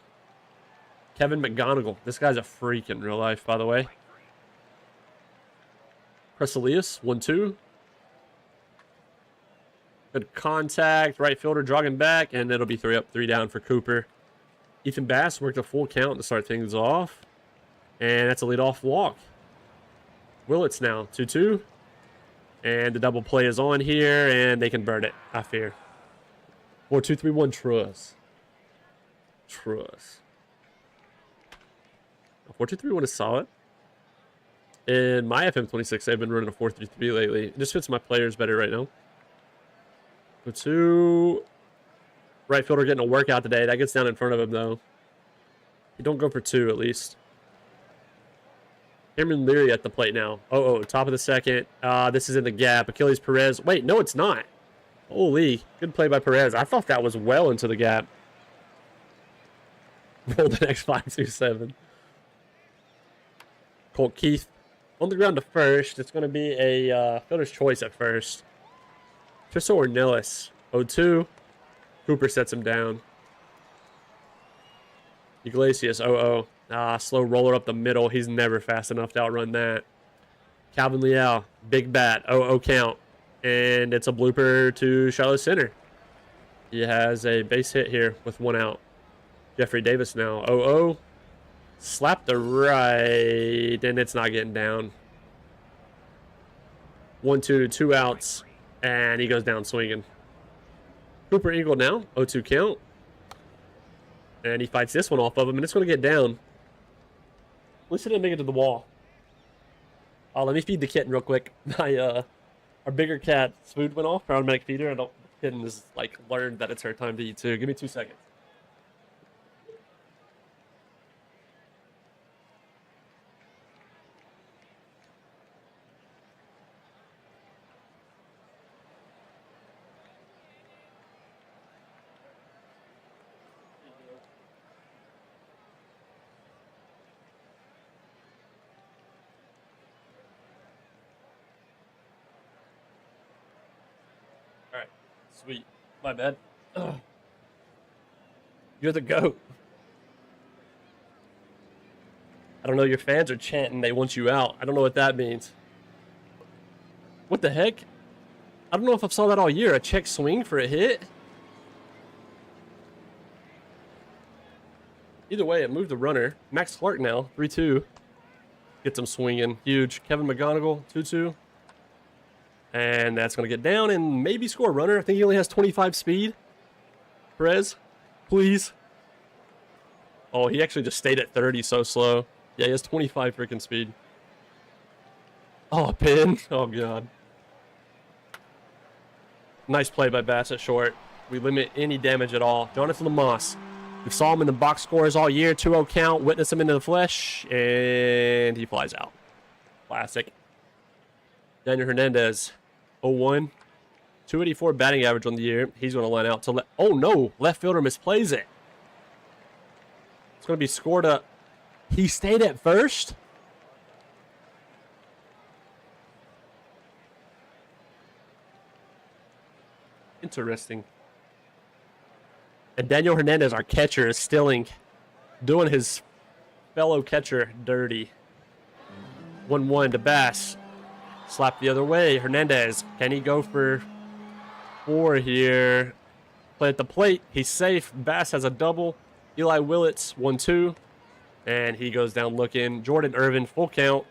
Kevin McGonigal. This guy's a freak in real life, by the way. Cresalius, 1-2. Good contact, right fielder jogging back, and it'll be 3 up, 3 down for Cooper. Ethan Bass worked a full count to start things off, and that's a leadoff walk. Willits now, 2-2. And the double play is on here, and they can burn it, I fear. 4-2-3-1, Truss. 4-2-3-1 is solid. In my FM26, they've been running a 4-3-3 lately. It just fits my players better right now. 2. Right fielder getting a workout today. That gets down in front of him, though. You don't go for 2, at least. Cameron Leary at the plate now. Top of the second. This is in the gap. Achilles Perez. Wait, no, it's not. Holy. Good play by Perez. I thought that was well into the gap. Roll the next 5-2-7. Colt Keith on the ground to first. It's going to be a fielder's choice at first. Tristan Ornelas, 0-2. Cooper sets him down. Iglesias, 0-0. Slow roller up the middle. He's never fast enough to outrun that. Calvin Leal, big bat, 0-0 count. And it's a blooper to Charlotte Center. He has a base hit here with 1 out. Jeffrey Davis now, 0-0. Slap the right, and it's not getting down. 1-2, 2 outs, and he goes down swinging. Cooper Eagle now, 0-2 count. And he fights this one off of him, and it's going to get down. At least it didn't make it to the wall. Let me feed the kitten real quick. Our bigger cat's food went off, our automatic feeder, and the kitten has like learned that it's her time to eat too. Give me 2 seconds. Alright, sweet. My bad. Ugh. You're the GOAT. I don't know, your fans are chanting they want you out. I don't know what that means. What the heck? I don't know if I saw that all year. A check swing for a hit? Either way, it moved the runner. Max Clark now, 3-2. Gets him swinging. Huge. Kevin McGonigal, 2-2. And that's going to get down and maybe score a runner. I think he only has 25 speed. Perez, please. Oh, he actually just stayed at 30 so slow. Yeah, he has 25 freaking speed. Oh, a pin. Oh, God. Nice play by Bassett short. We limit any damage at all. Jonathan Lamas. We saw him in the box scores all year. 2-0 count. Witness him into the flesh. And he flies out. Classic. Daniel Hernandez. 0-1. 284 batting average on the year. He's going to line out to oh, no. Left fielder misplays it. It's going to be scored up. He stayed at first? Interesting. And Daniel Hernandez, our catcher, is stilling, doing his fellow catcher dirty. 1-1 to Bass. Slap the other way. Hernandez, can he go for 4 here? Play at the plate. He's safe. Bass has a double. Eli Willits, 1-2. And he goes down looking. Jordan Irvin, full count.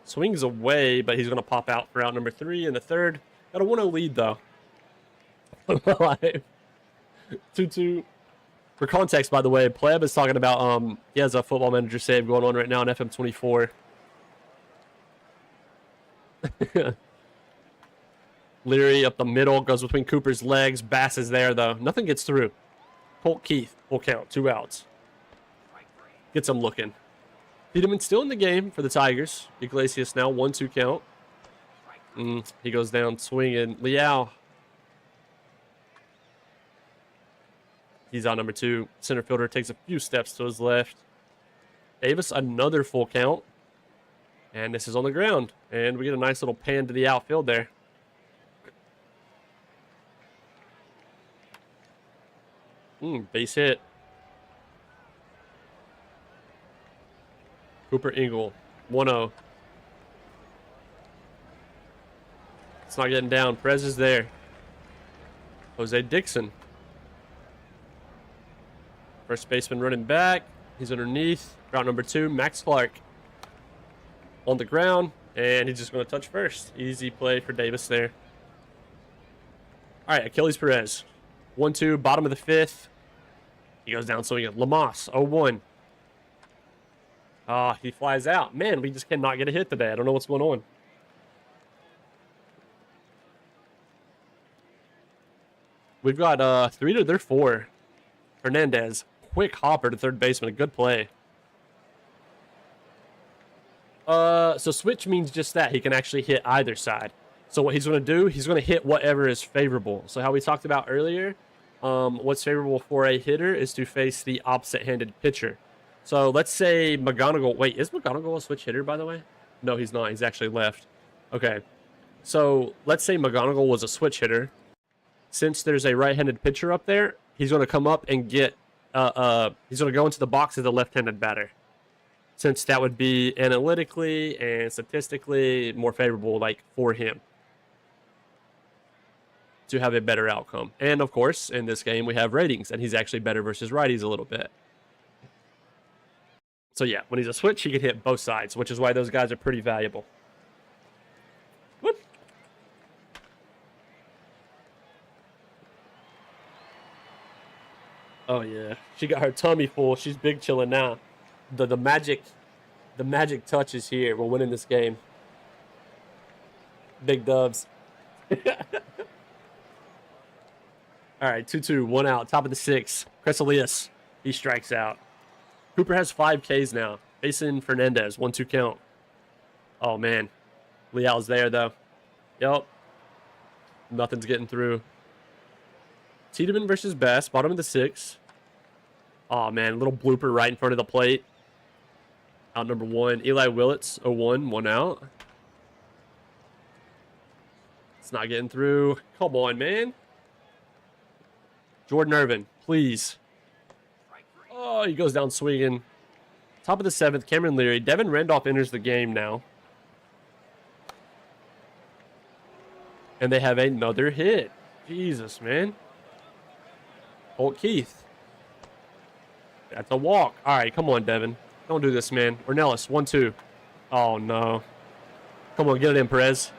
Swings away, but he's going to pop out for out number 3 in the third. Got a 1-0 lead, though. 2-2. For context, by the way, Pleb is talking about he has a Football Manager save going on right now on FM24. Leary up the middle, goes between Cooper's legs. Bass is there, though. Nothing gets through. Colt Keith, full count, 2 outs. Gets him looking. Peterman still in the game for the Tigers. Iglesias now, 1-2 count. He goes down swinging. Liao. He's on number 2. Center fielder takes a few steps to his left. Davis, another full count. And this is on the ground. And we get a nice little pan to the outfield there. Base hit. Cooper Ingle, 1-0. It's not getting down. Perez is there. Jose Dixon. First baseman running back. He's underneath. Route number 2, Max Clark. On the ground, and he's just going to touch first. Easy play for Davis there. All right, Achilles Perez. 1-2, bottom of the 5th. He goes down swinging. Lamas, 0-1. He flies out. Man, we just cannot get a hit today. I don't know what's going on. We've got 3 to their 4. Hernandez, quick hopper to third baseman. A good play. So switch means just that. He can actually hit either side. So what he's going to do, he's going to hit whatever is favorable. So how we talked about earlier, what's favorable for a hitter is to face the opposite-handed pitcher. So let's say McGonigal. Wait, is McGonigal a switch hitter, by the way? No, he's not. He's actually left. Okay. So let's say McGonagall was a switch hitter. Since there's a right-handed pitcher up there, he's going to come up and get. He's going to go into the box as a left-handed batter. Since that would be analytically and statistically more favorable, like for him to have a better outcome. And of course, in this game, we have ratings, and he's actually better versus righties a little bit. So yeah, when he's a switch, he can hit both sides, which is why those guys are pretty valuable. Whoop. Oh yeah, she got her tummy full. She's big chilling now. The magic touch is here. We're winning this game. Big dubs. All right, 2-2, 1 out. Top of the 6th. Crescelius, he strikes out. Cooper has 5 Ks now. Facing Fernandez, 1-2 count. Oh man, Leal's there though. Yep. Nothing's getting through. Tiedemann versus Bass, bottom of the 6th. Oh man, little blooper right in front of the plate. Out number 1. Eli Willits, 0-1, 1 out. It's not getting through. Come on, man. Jordan Irvin, please. Oh, he goes down swinging. Top of the 7th, Cameron Leary. Devin Randolph enters the game now. And they have another hit. Jesus, man. Holt Keith. That's a walk. All right, come on, Devin. Don't do this, man. Ornelas, 1-2. Oh, no. Come on, get it in, Perez.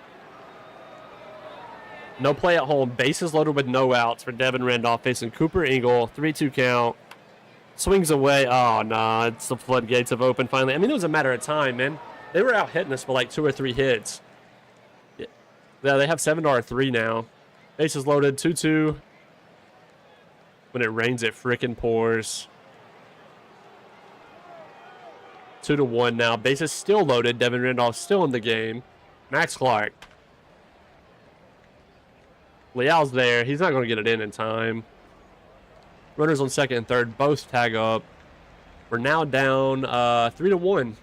No play at home. Bases loaded with no outs for Devin Randolph facing Cooper Ingle. 3-2 count. Swings away. Oh, nah. It's the floodgates have opened finally. I mean, it was a matter of time, man. They were out hitting us for like 2 or 3 hits. Yeah, they have 7-3 now. Bases loaded. 2-2. When it rains, it frickin' pours. 2-1 now. Bases still loaded. Devin Randolph still in the game. Max Clark. Leal's there. He's not going to get it in time. Runners on second and third both tag up. We're now down 3-1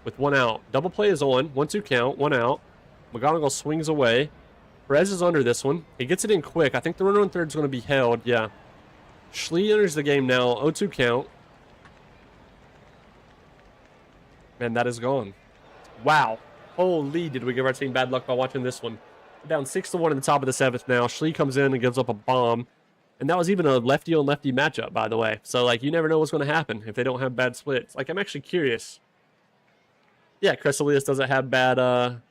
with 1 out. Double play is on. 1-2 count. 1 out. McGonagall swings away. Perez is under this one. He gets it in quick. I think the runner on third is going to be held. Yeah. Schlee enters the game now. 0-2 count. Man, that is gone. Wow. Holy, did we give our team bad luck by watching this one. Down 6-1 in the top of the 7th now. Schlee comes in and gives up a bomb. And that was even a lefty on lefty matchup, by the way. So, like, you never know what's going to happen if they don't have bad splits. Like, I'm actually curious. Yeah, Crescelius doesn't have bad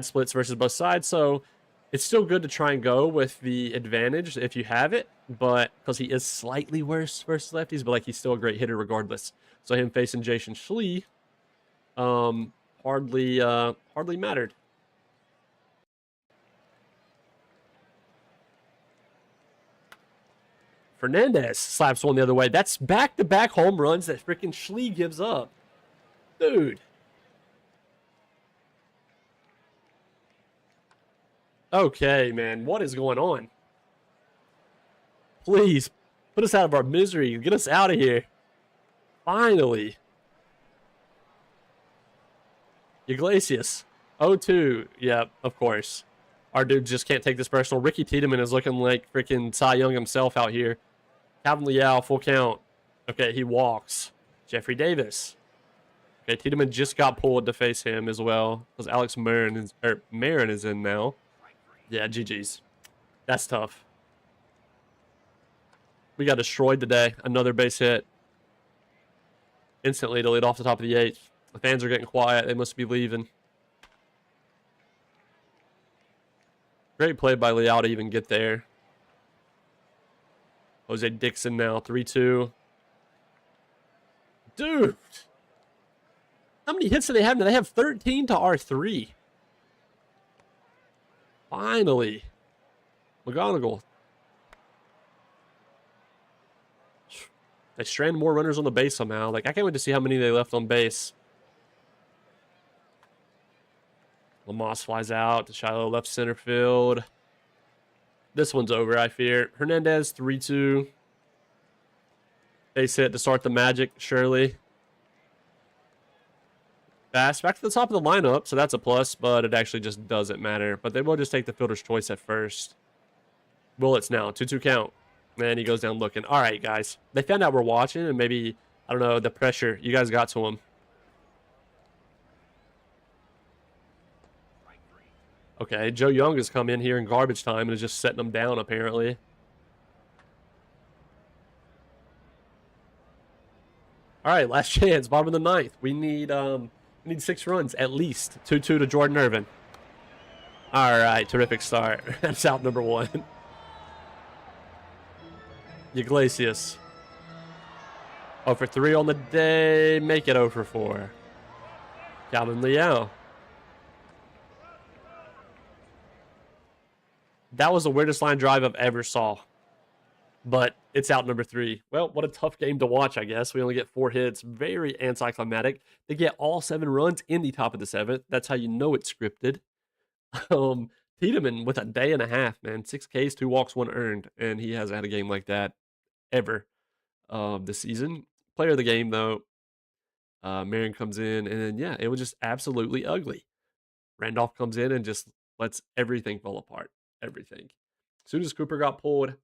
splits versus both sides. So, it's still good to try and go with the advantage if you have it. But, because he is slightly worse versus lefties. But, like, he's still a great hitter regardless. So, him facing Jason Schlee hardly mattered. Fernandez slaps one the other way. That's back-to-back home runs that freaking Schlee gives up. Dude. Okay, man. What is going on? Please, put us out of our misery. Get us out of here. Finally. Iglesias. 0-2. Yeah, of course. Our dude just can't take this personal. Ricky Tiedemann is looking like freaking Cy Young himself out here. Calvin Leal, full count. Okay, he walks. Jeffrey Davis. Okay, Tiedemann just got pulled to face him as well. Because Alex Marin is in now. Yeah, GG's. That's tough. We got destroyed today. Another base hit. Instantly to lead off the top of the 8th. The fans are getting quiet. They must be leaving. Great play by Leal to even get there. Jose Dixon now, 3-2. Dude! How many hits do they have now? They have 13 to R3. Finally. McGonagall. They strand more runners on the base somehow. Like, I can't wait to see how many they left on base. Lamas flies out to Shiloh left center field. This one's over, I fear. Hernandez, 3-2. Base hit to start the magic, surely. Fast, back to the top of the lineup, so that's a plus, but it actually just doesn't matter. But they will just take the fielder's choice at first. Bullets now, 2-2 count. And he goes down looking. All right, guys. They found out we're watching, and maybe, I don't know, the pressure you guys got to him. Okay, Joe Young has come in here in garbage time and is just setting them down, apparently. All right, last chance, bottom of the ninth. We need 6 runs at least. 2-2 to Jordan Irvin. All right, terrific start. That's out number 1. Iglesias. 0 for 3 on the day. Make it 0 for 4. Calvin Liao. That was the weirdest line drive I've ever saw. But it's out number 3. Well, what a tough game to watch, I guess. We only get 4 hits. Very anticlimactic. They get all 7 runs in the top of the 7th. That's how you know it's scripted. Tiedemann with a day and a half, man. 6 Ks, 2 walks, 1 earned. And he hasn't had a game like that ever this season. Player of the game, though, Marion comes in. And then, yeah, it was just absolutely ugly. Randolph comes in and just lets everything fall apart. Everything. As soon as Cooper got pulled,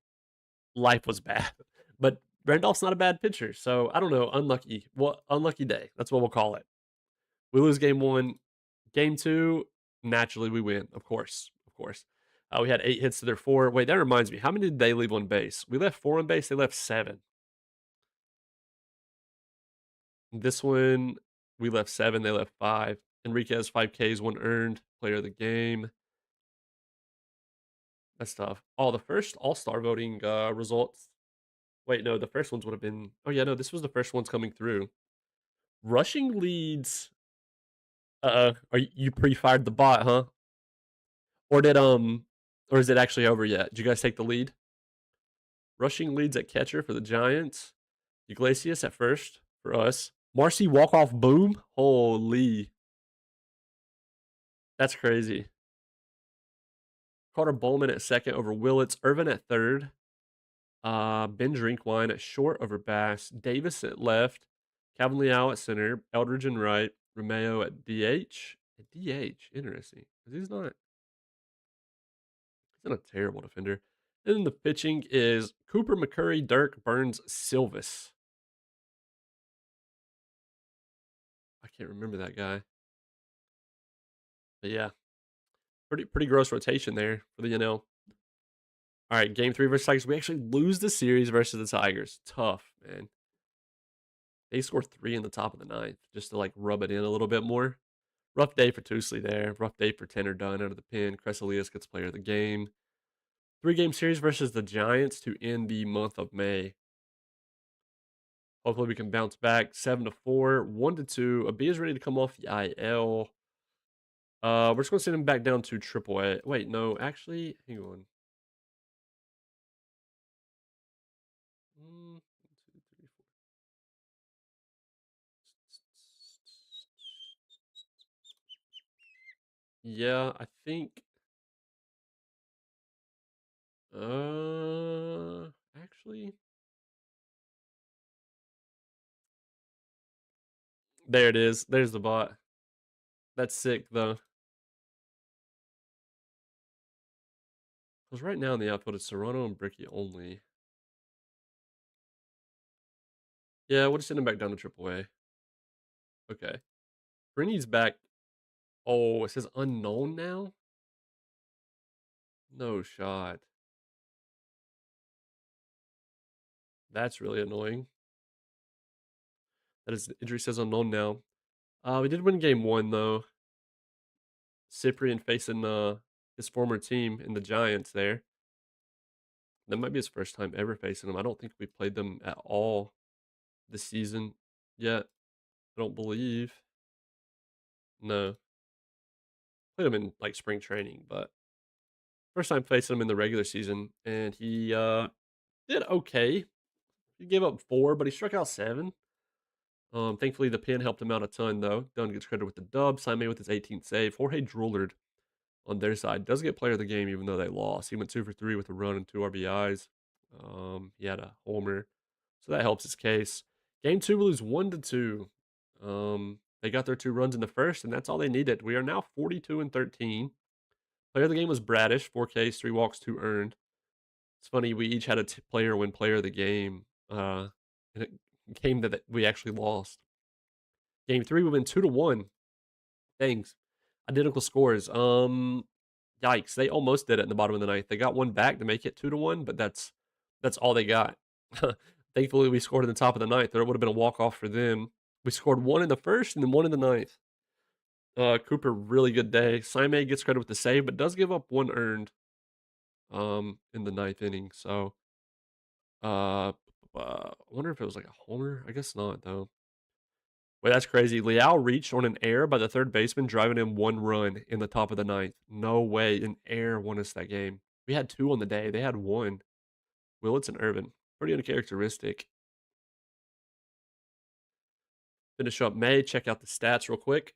life was bad. But Randolph's not a bad pitcher, so I don't know. Unlucky. Well, unlucky day. That's what we'll call it. We lose game 1. Game 2, naturally we win. Of course. Of course. We had 8 hits to their 4. Wait, that reminds me. How many did they leave on base? We left 4 on base. They left 7. This one, we left 7. They left 5. Enriquez, 5 Ks, 1 earned. Player of the game. That's tough. Oh, the first All-Star voting results. Wait, no, the first ones would have been. Oh, yeah, no, this was the first ones coming through. Rushing leads. Are you pre-fired the bot, huh? Or or is it actually over yet? Did you guys take the lead? Rushing leads at catcher for the Giants. Iglesias at first for us. Marcy walk-off boom. Holy. That's crazy. Carter Bowman at second over Willits. Irvin at third. Ben Drinkwine at short over Bass. Davis at left. Calvin Liao at center. Eldridge and right. Romeo at DH. At DH. Interesting. Because he's not a terrible defender. And then the pitching is Cooper, McCurry, Dirk, Burns, Silvis. I can't remember that guy. But yeah. Pretty gross rotation there for the NL. All right, game 3 versus Tigers. We actually lose the series versus the Tigers. Tough, man. They score 3 in the top of the ninth just to like rub it in a little bit more. Rough day for Tousley there. Rough day for Tanner Dunn out of the pen. Crescelius gets player of the game. 3-game series versus the Giants to end the month of May. Hopefully we can bounce back. 7-4, 1-2. AB is ready to come off the IL. We're just gonna send him back down to AAA. Wait, no, actually, hang on. 1, 2, 3, 4. Yeah, I think. Actually, there it is. There's the bot. That's sick though. Because right now in the outfield, it's Serrano and Bricky only. Yeah, we'll just send him back down to AAA. Okay. Brinny's back. Oh, it says unknown now? No shot. That's really annoying. That is injury says unknown now. We did win game 1 though. Cyprian facing his former team in the Giants there. That might be his first time ever facing them. I don't think we played them at all this season yet. I don't believe. No. Played him in like spring training, but first time facing him in the regular season, and he did okay. He gave up 4, but he struck out 7. Thankfully the pen helped him out a ton though. Dunn gets credit with the dub. Simon with his 18th save. Jorge Droulard on their side does get player of the game even though they lost. He went 2 for 3 with a run and 2 RBIs. He had a homer, so that helps his case. Game 2 we lose 1-2. They got their 2 runs in the first, and that's all they needed. We are now 42-13. Player of the game was Bradish, 4 Ks, 3 walks, 2 earned. It's funny, we each had a player win player of the game, in a game that we actually lost. Game 3, we win 2-1. Thanks. Identical scores. Yikes! They almost did it in the bottom of the ninth. They got one back to make it 2-1, but that's all they got. Thankfully, we scored in the top of the ninth, or it would have been a walk off for them. We scored one in the first and then one in the ninth. Cooper, really good day. Simon gets credit with the save, but does give up one earned in the ninth inning. So I wonder if it was like a homer. I guess not though. Wait, that's crazy. Liao reached on an error by the third baseman, driving in one run in the top of the ninth. No way, an error won us that game. We had 2 on the day. They had 1. Willits and Irvin. Pretty uncharacteristic. Finish up May. Check out the stats real quick.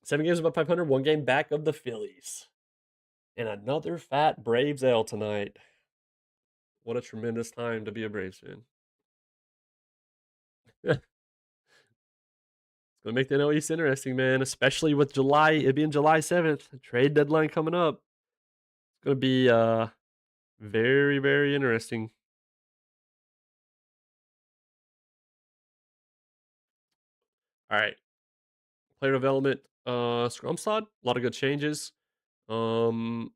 7 games above 500, 1 game back of the Phillies. And another fat Braves L tonight. What a tremendous time to be a Braves fan. It's gonna make the NL East interesting, man. Especially with July, it being July 7th, trade deadline coming up. It's gonna be very, very interesting. All right, player development. Scrumsod, a lot of good changes. Um,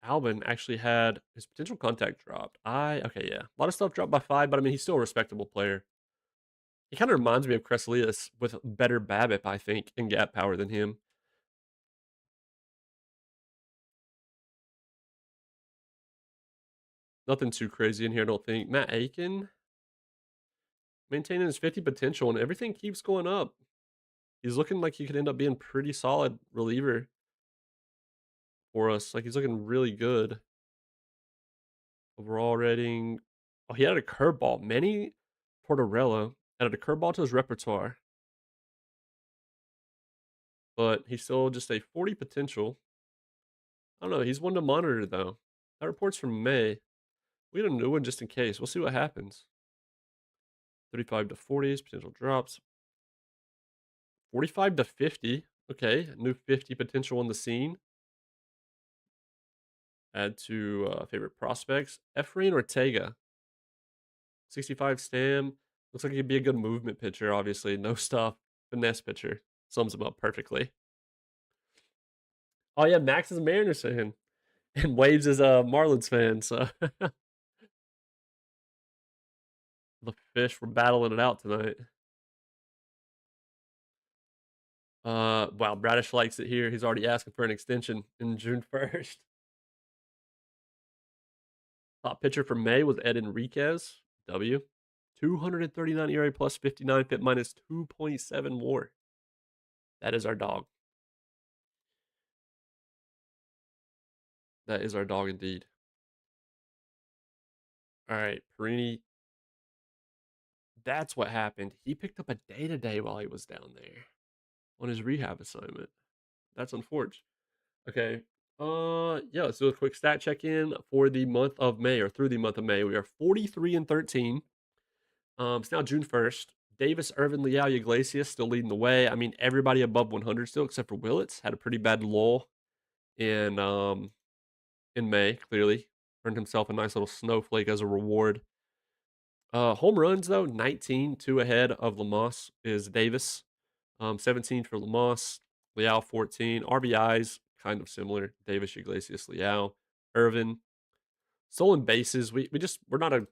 Alvin actually had his potential contact dropped. Okay, yeah, a lot of stuff dropped by 5, but I mean he's still a respectable player. He kind of reminds me of Crescelius with better BABIP, I think, and gap power than him. Nothing too crazy in here, I don't think. Matt Aiken maintaining his 50 potential, and everything keeps going up. He's looking like he could end up being pretty solid reliever for us. Like he's looking really good. Overall rating. Oh, he added a curveball. Manny Tortorella added a curveball to his repertoire, but he's still just a 40 potential. I don't know. He's one to monitor though. That report's from May. We had a new one just in case. We'll see what happens. 35 to 40s, potential drops. 45 to 50. Okay, new 50 potential on the scene. Add to favorite prospects. Efrain Ortega. 65 stam. Looks like he'd be a good movement pitcher, obviously. No stuff. Finesse pitcher. Sums him up perfectly. Oh, yeah, Max is a Mariners fan. And Waves is a Marlins fan, so the fish were battling it out tonight. Wow, Bradish likes it here. He's already asking for an extension in June 1st. Top pitcher for May was Ed Enriquez. W. 239 ERA plus 59 FIP minus 2.7 WAR. That is our dog. That is our dog indeed. All right, Perini. That's what happened. He picked up a day to day while he was down there on his rehab assignment. That's unfortunate. Okay. Yeah, let's do a quick stat check in for the month of May or through the month of May. We are 43-13. It's now June 1st. Davis, Irvin, Leal, Iglesias still leading the way. I mean, everybody above 100 still, except for Willits. Had a pretty bad lull in May, clearly. Earned himself a nice little snowflake as a reward. Home runs, though, 19, 2 ahead of Lamas is Davis. 17 for Lamas. Leal, 14. RBIs, kind of similar. Davis, Iglesias, Leal. Irvin. Stolen bases, we're not a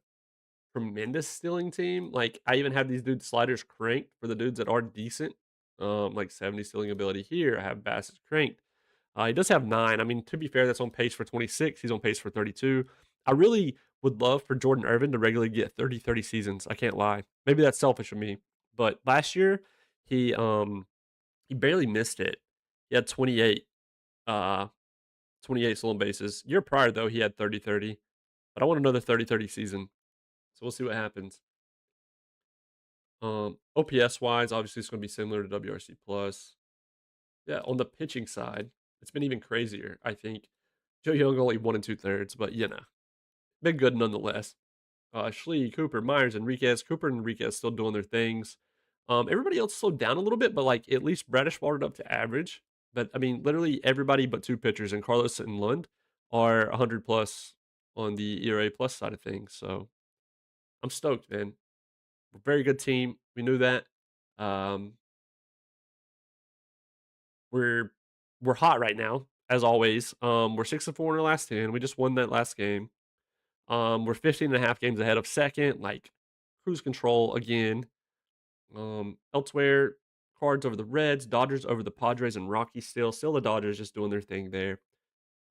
tremendous stealing team. Like, I even have these dudes' sliders cranked for the dudes that are decent. Like 70 stealing ability here. I have Bassett cranked. He does have 9. I mean, to be fair, that's on pace for 26. He's on pace for 32. I really would love for Jordan Irvin to regularly get 30-30 seasons. I can't lie. Maybe that's selfish of me. But last year, he barely missed it. He had 28 stolen bases. Year prior, though, he had 30-30. But I want another 30-30 season. So we'll see what happens. OPS wise, obviously it's going to be similar to WRC plus. Yeah, on the pitching side, it's been even crazier. I think Joe Young only 1 2/3, but been good nonetheless. Schlee, Cooper, Myers, Enriquez. Cooper and Enriquez still doing their things. Everybody else slowed down a little bit, but, like, at least Bradish brought it up to average. But, I mean, literally everybody but 2 pitchers, and Carlos and Lund are 100 plus on the ERA plus side of things, so I'm stoked, man. We're a very good team. We knew that. Um, we're we're hot right now, as always. We're 6-4 in our last 10. We just won that last game. We're 15.5 games ahead of second, like, cruise control again. Elsewhere, Cards over the Reds, Dodgers over the Padres, and Rockies still. Still the Dodgers just doing their thing there.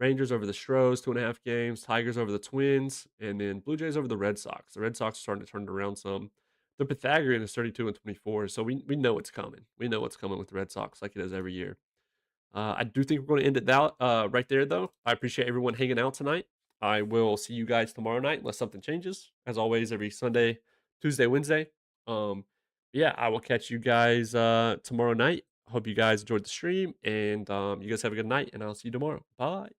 Rangers over the Stros, 2.5 games. Tigers over the Twins, and then Blue Jays over the Red Sox. The Red Sox are starting to turn it around some. The Pythagorean is 32 and 24, so we know it's coming. We know what's coming with the Red Sox like it is every year. I do think we're going to end it that right there, though. I appreciate everyone hanging out tonight. I will see you guys tomorrow night unless something changes. As always, every Sunday, Tuesday, Wednesday. Um, yeah, I will catch you guys tomorrow night. Hope you guys enjoyed the stream, and you guys have a good night, and I'll see you tomorrow. Bye.